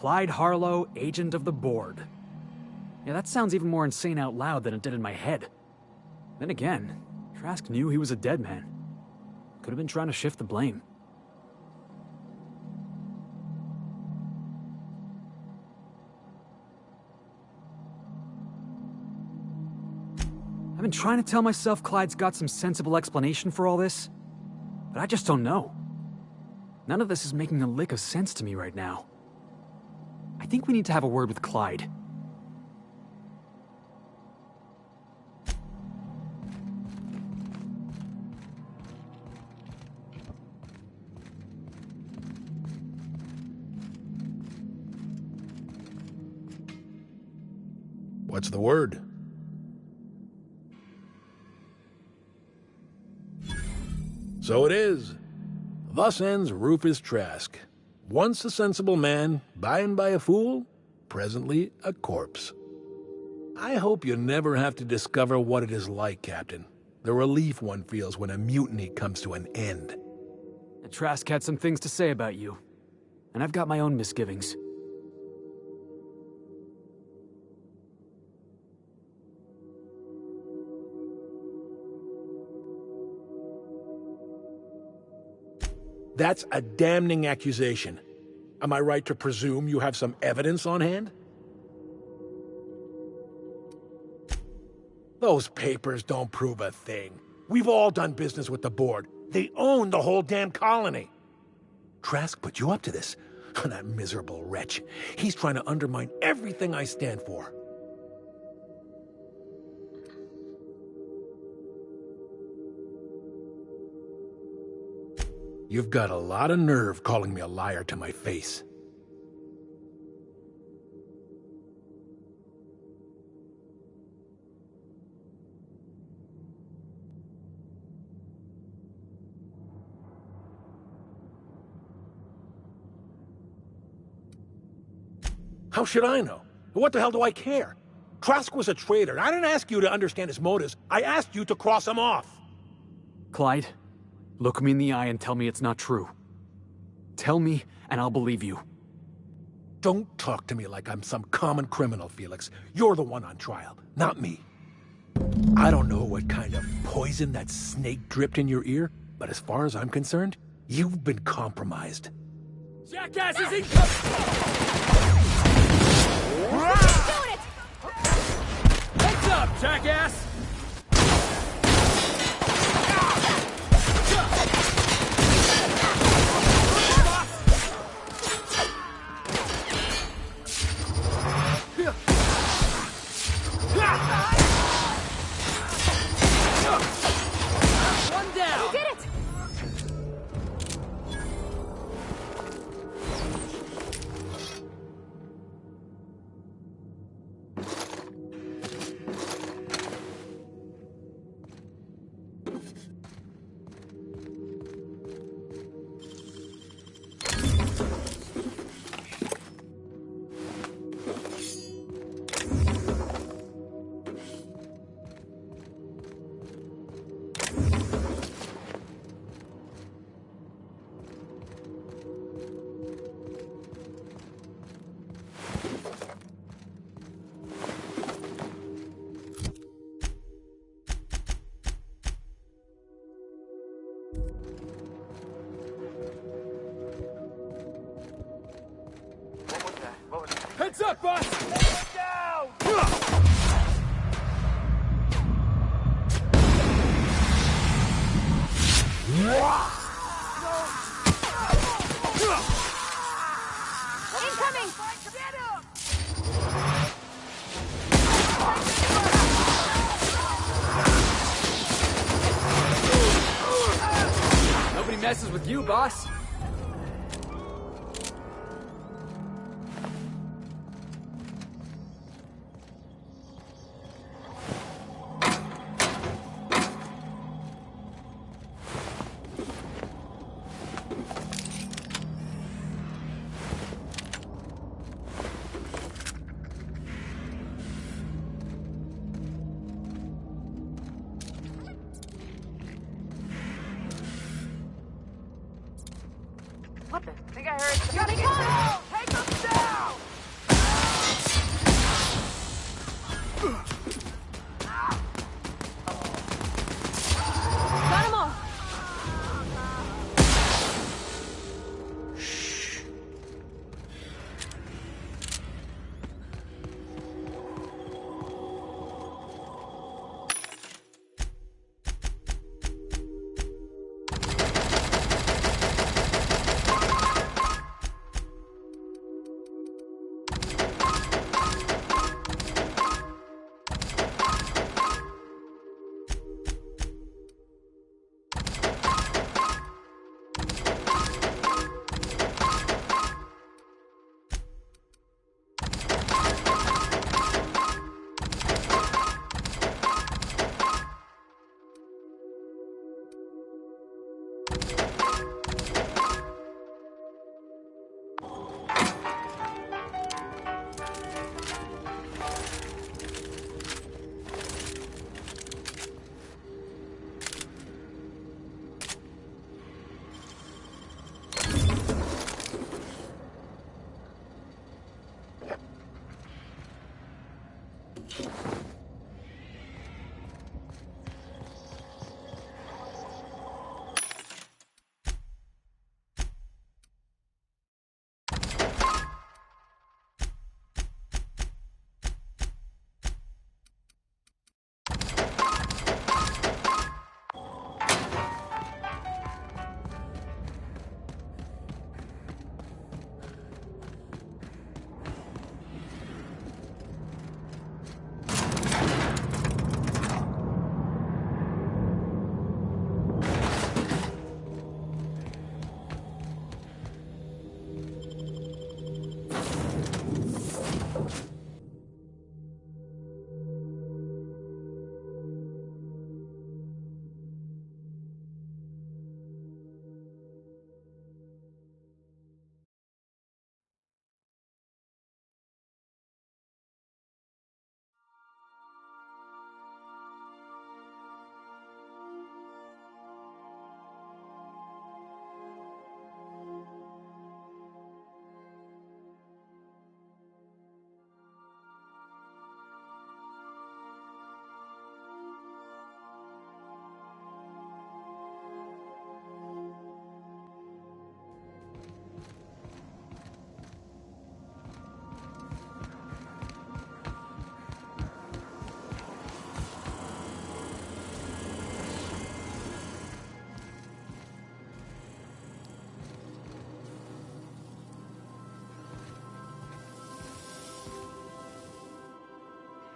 Clyde Harlow, agent of the board. Yeah, that sounds even more insane out loud than it did in my head. Then again, Trask knew he was a dead man. Could have been trying to shift the blame. I've been trying to tell myself Clyde's got some sensible explanation for all this, but I just don't know. None of this is making a lick of sense to me right now. I think we need to have a word with Clyde. What's the word? So it is. Thus ends Rufus Trask. Once a sensible man, by and by a fool, presently a corpse. I hope you never have to discover what it is like, Captain. The relief one feels when a mutiny comes to an end. Trask had some things to say about you, and I've got my own misgivings. That's a damning accusation. Am I right to presume you have some evidence on hand? Those papers don't prove a thing. We've all done business with the board. They own the whole damn colony. Trask put you up to this. That miserable wretch. He's trying to undermine everything I stand for. You've got a lot of nerve calling me a liar to my face. How should I know? What the hell do I care? Trask was a traitor. I didn't ask you to understand his motives. I asked you to cross him off. Clyde, look me in the eye and tell me it's not true. Tell me, and I'll believe you. Don't talk to me like I'm some common criminal, Felix. You're the one on trial, not me. I don't know what kind of poison that snake dripped in your ear, but as far as I'm concerned, you've been compromised. Jackass is incoming! Doing it! Heads up, jackass! One down! You did it! Heads up, boss! Incoming! Nobody messes with you, boss. What the? I think I heard. Got it! Take them down!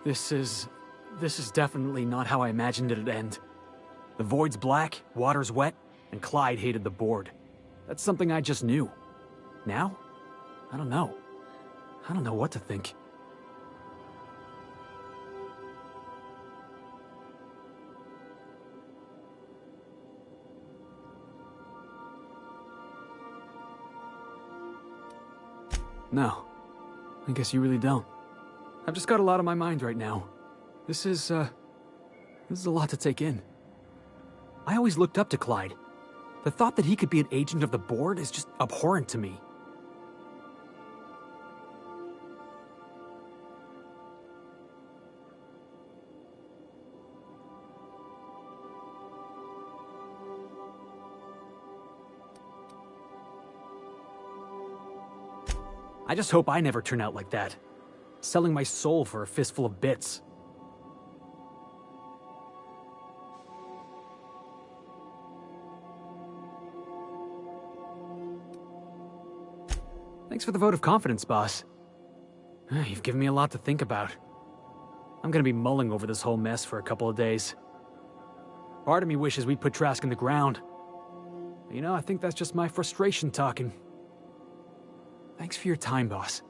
This is definitely not how I imagined it'd end. The void's black, water's wet, and Clyde hated the board. That's something I just knew. Now? I don't know. I don't know what to think. No. I guess you really don't. I've just got a lot on my mind right now. This is a lot to take in. I always looked up to Clyde. The thought that he could be an agent of the board is just abhorrent to me. I just hope I never turn out like that. Selling my soul for a fistful of bits. Thanks for the vote of confidence, boss. You've given me a lot to think about. I'm gonna be mulling over this whole mess for a couple of days. Part of me wishes we'd put Trask in the ground. You know, I think that's just my frustration talking. Thanks for your time, boss.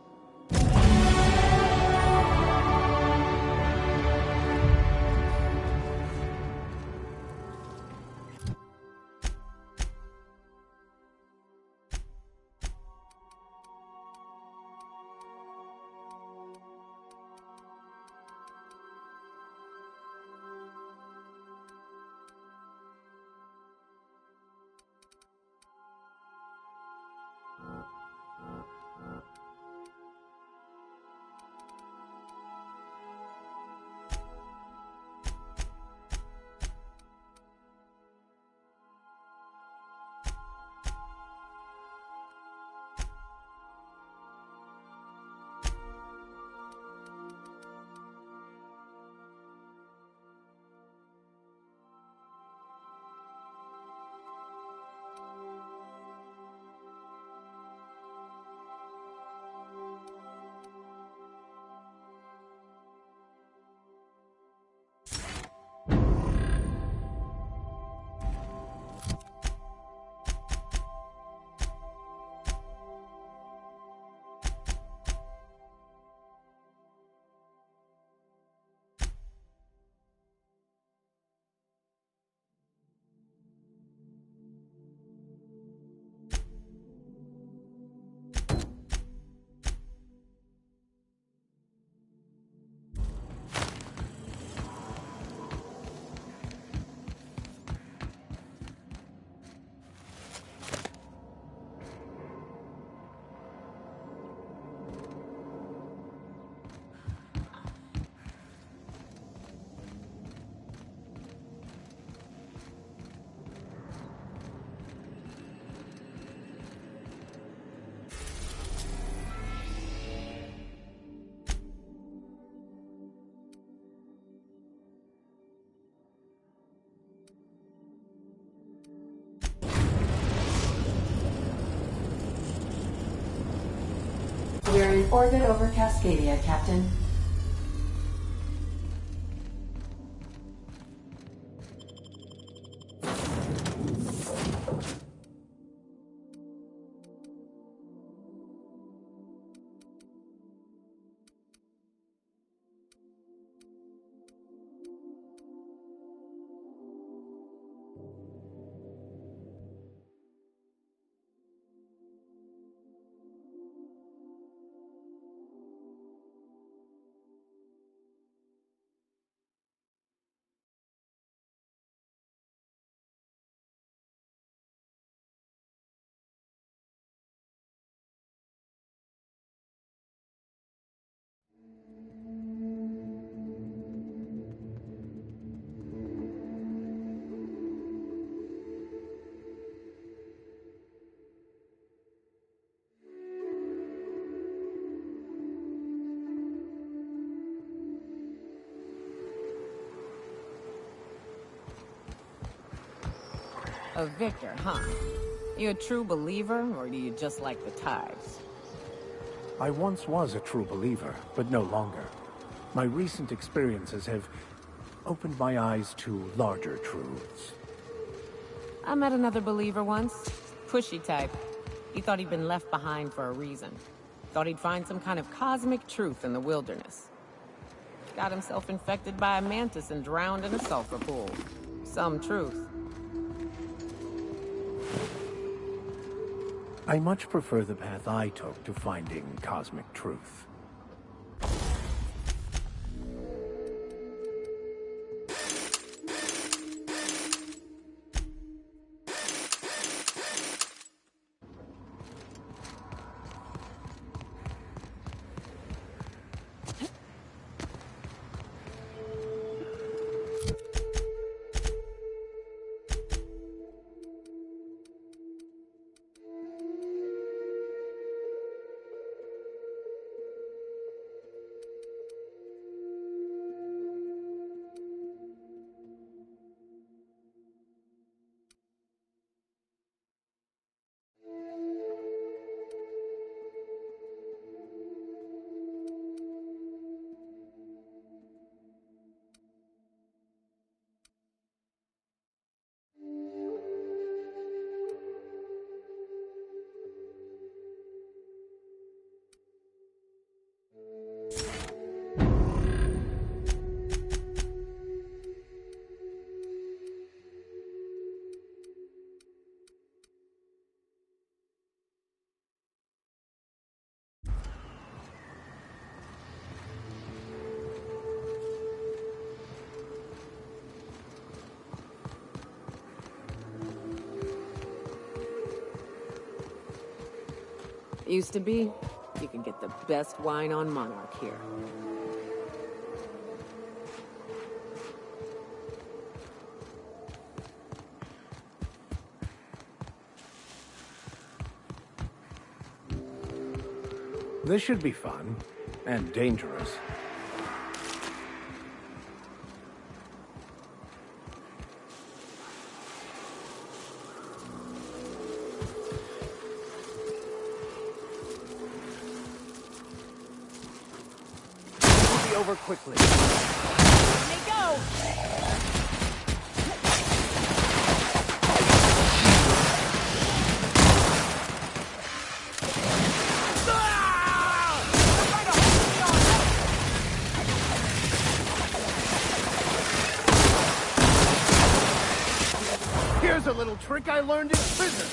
We're in orbit over Cascadia, Captain. A Victor, huh? You a true believer, or do you just like the tithes? I once was a true believer, but no longer. My recent experiences have opened my eyes to larger truths. I met another believer once. Pushy type. He thought he'd been left behind for a reason. Thought he'd find some kind of cosmic truth in the wilderness. Got himself infected by a mantis and drowned in a sulfur pool. Some truth. I much prefer the path I took to finding cosmic truth. Used to be, you could get the best wine on Monarch here. This should be fun, and dangerous. It'll be over quickly. Let me go! Here's a little trick I learned in prison.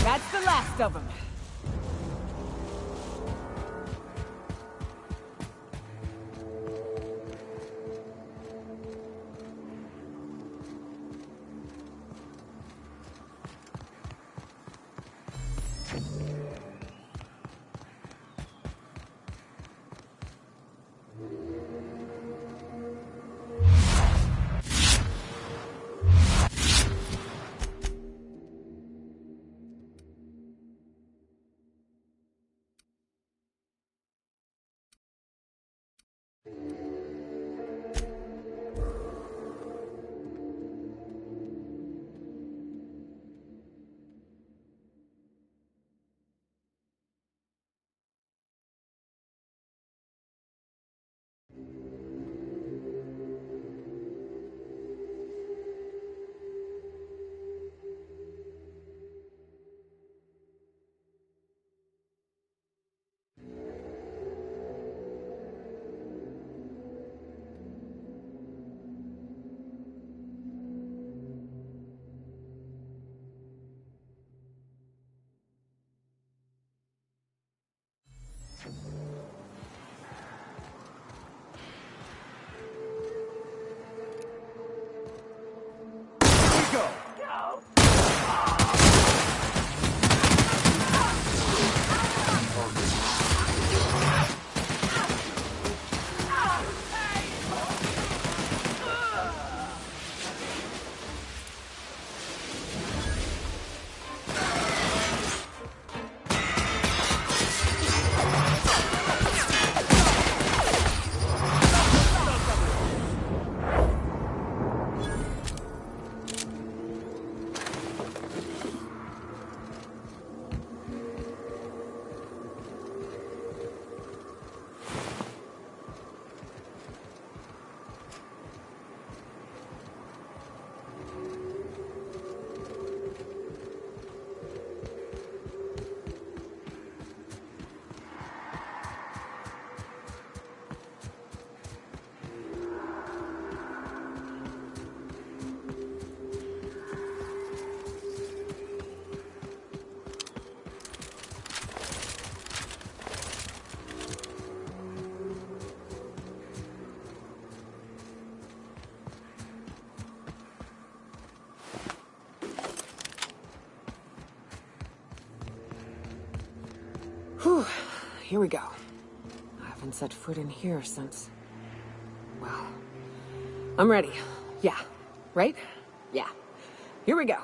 That's the last of them. here we go. I haven't set foot in here since... Well... I'm ready. Yeah. Right? Yeah. Here we go.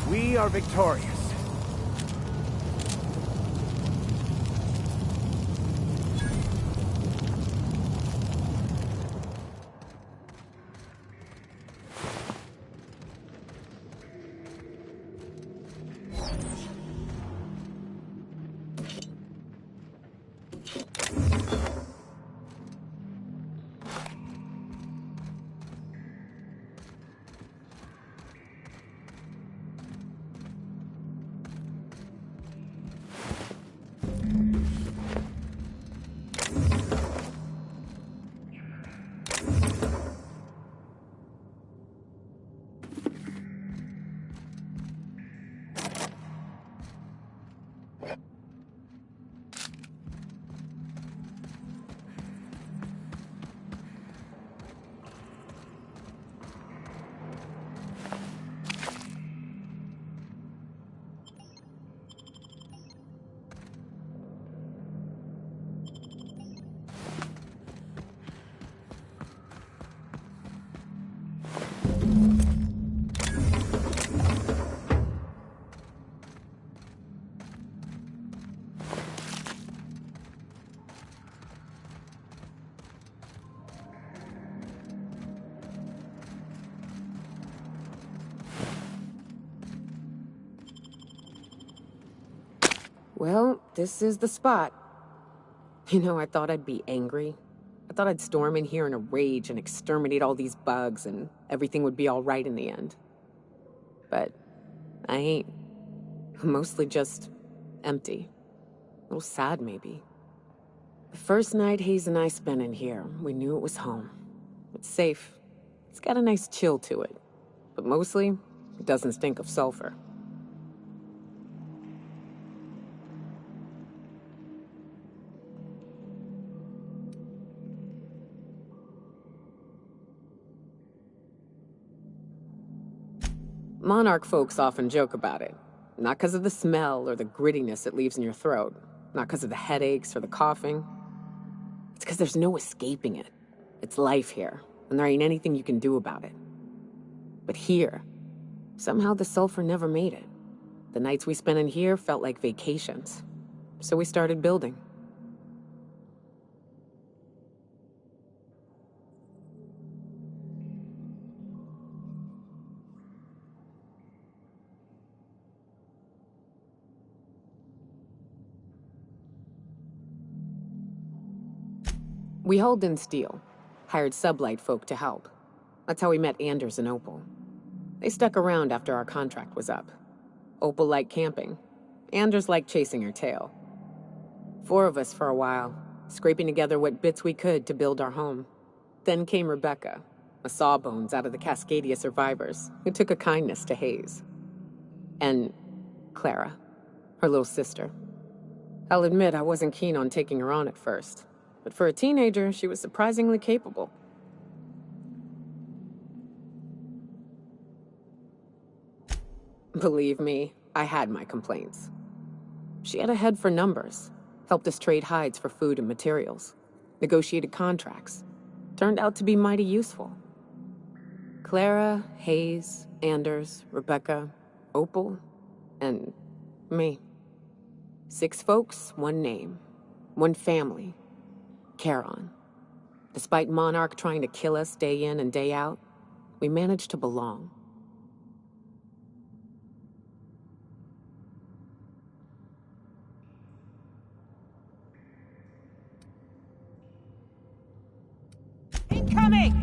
We are victorious. Well, this is the spot. You know, I thought I'd be angry. I thought I'd storm in here in a rage and exterminate all these bugs and everything would be all right in the end. But I ain't. I'm mostly just empty. A little sad, maybe. The first night Hayes and I spent in here, we knew it was home. It's safe. It's got a nice chill to it. But mostly, it doesn't stink of sulfur. Monarch folks often joke about it. Not because of the smell or the grittiness it leaves in your throat. Not because of the headaches or the coughing. It's because there's no escaping it. It's life here, and there ain't anything you can do about it. But here, somehow the sulfur never made it. The nights we spent in here felt like vacations. So we started building. We hauled in steel, hired sublight folk to help. That's how we met Anders and Opal. They stuck around after our contract was up. Opal liked camping. Anders liked chasing her tail. 4 of us for a while, scraping together what bits we could to build our home. Then came Rebecca, a sawbones out of the Cascadia survivors, who took a kindness to Hayes. And Clara, her little sister. I'll admit I wasn't keen on taking her on at first, but for a teenager, she was surprisingly capable. Believe me, I had my complaints. She had a head for numbers, helped us trade hides for food and materials, negotiated contracts. Turned out to be mighty useful. Clara, Hayes, Anders, Rebecca, Opal, and me. 6 folks, 1 name, 1 family. Charon. Despite Monarch trying to kill us day in and day out, we managed to belong. Incoming!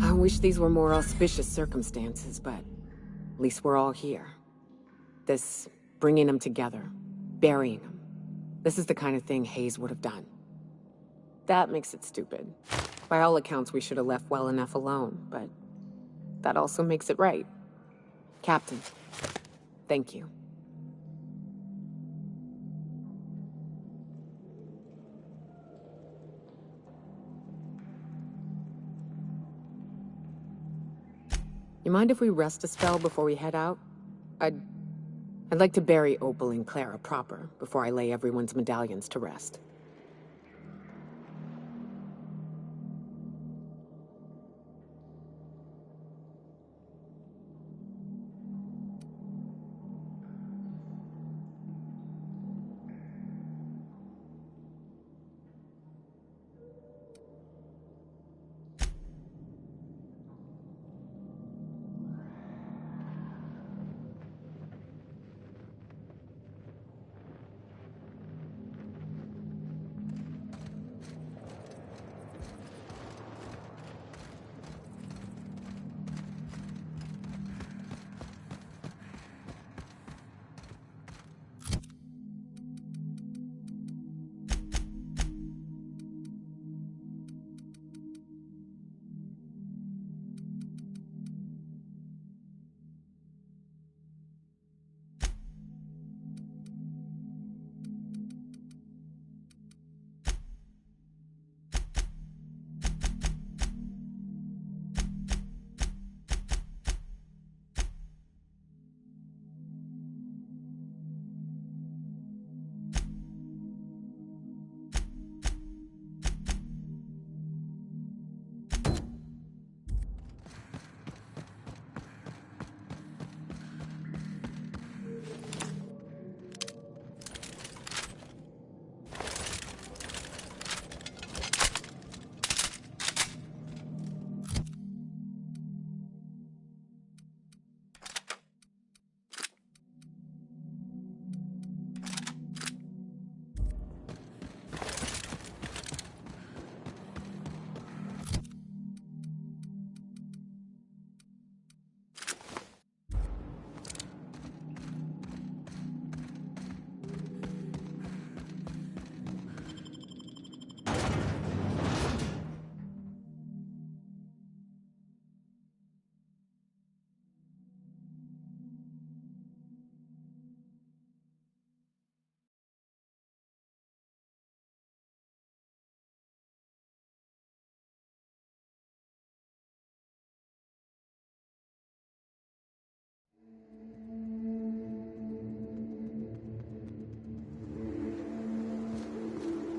I wish these were more auspicious circumstances, but at least we're all here. This bringing them together, burying them. This is the kind of thing Hayes would have done. That makes it stupid. By all accounts, we should have left well enough alone, but that also makes it right. Captain, thank you. You mind if we rest a spell before we head out? I'd like to bury Opal and Clara proper before I lay everyone's medallions to rest.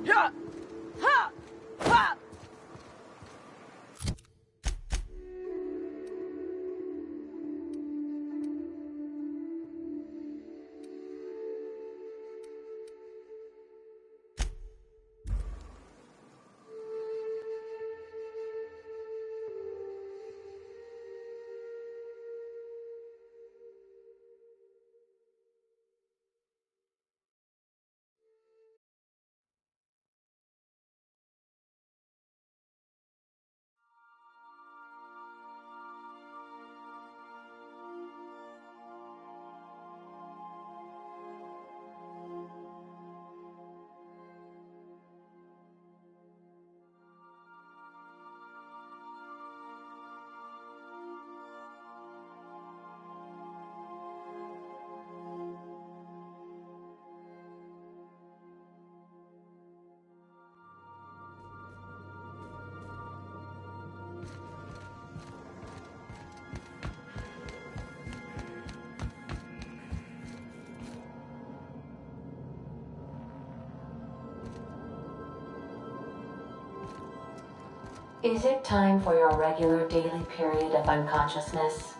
Ha! Ha! Ha! Is it time for your regular daily period of unconsciousness?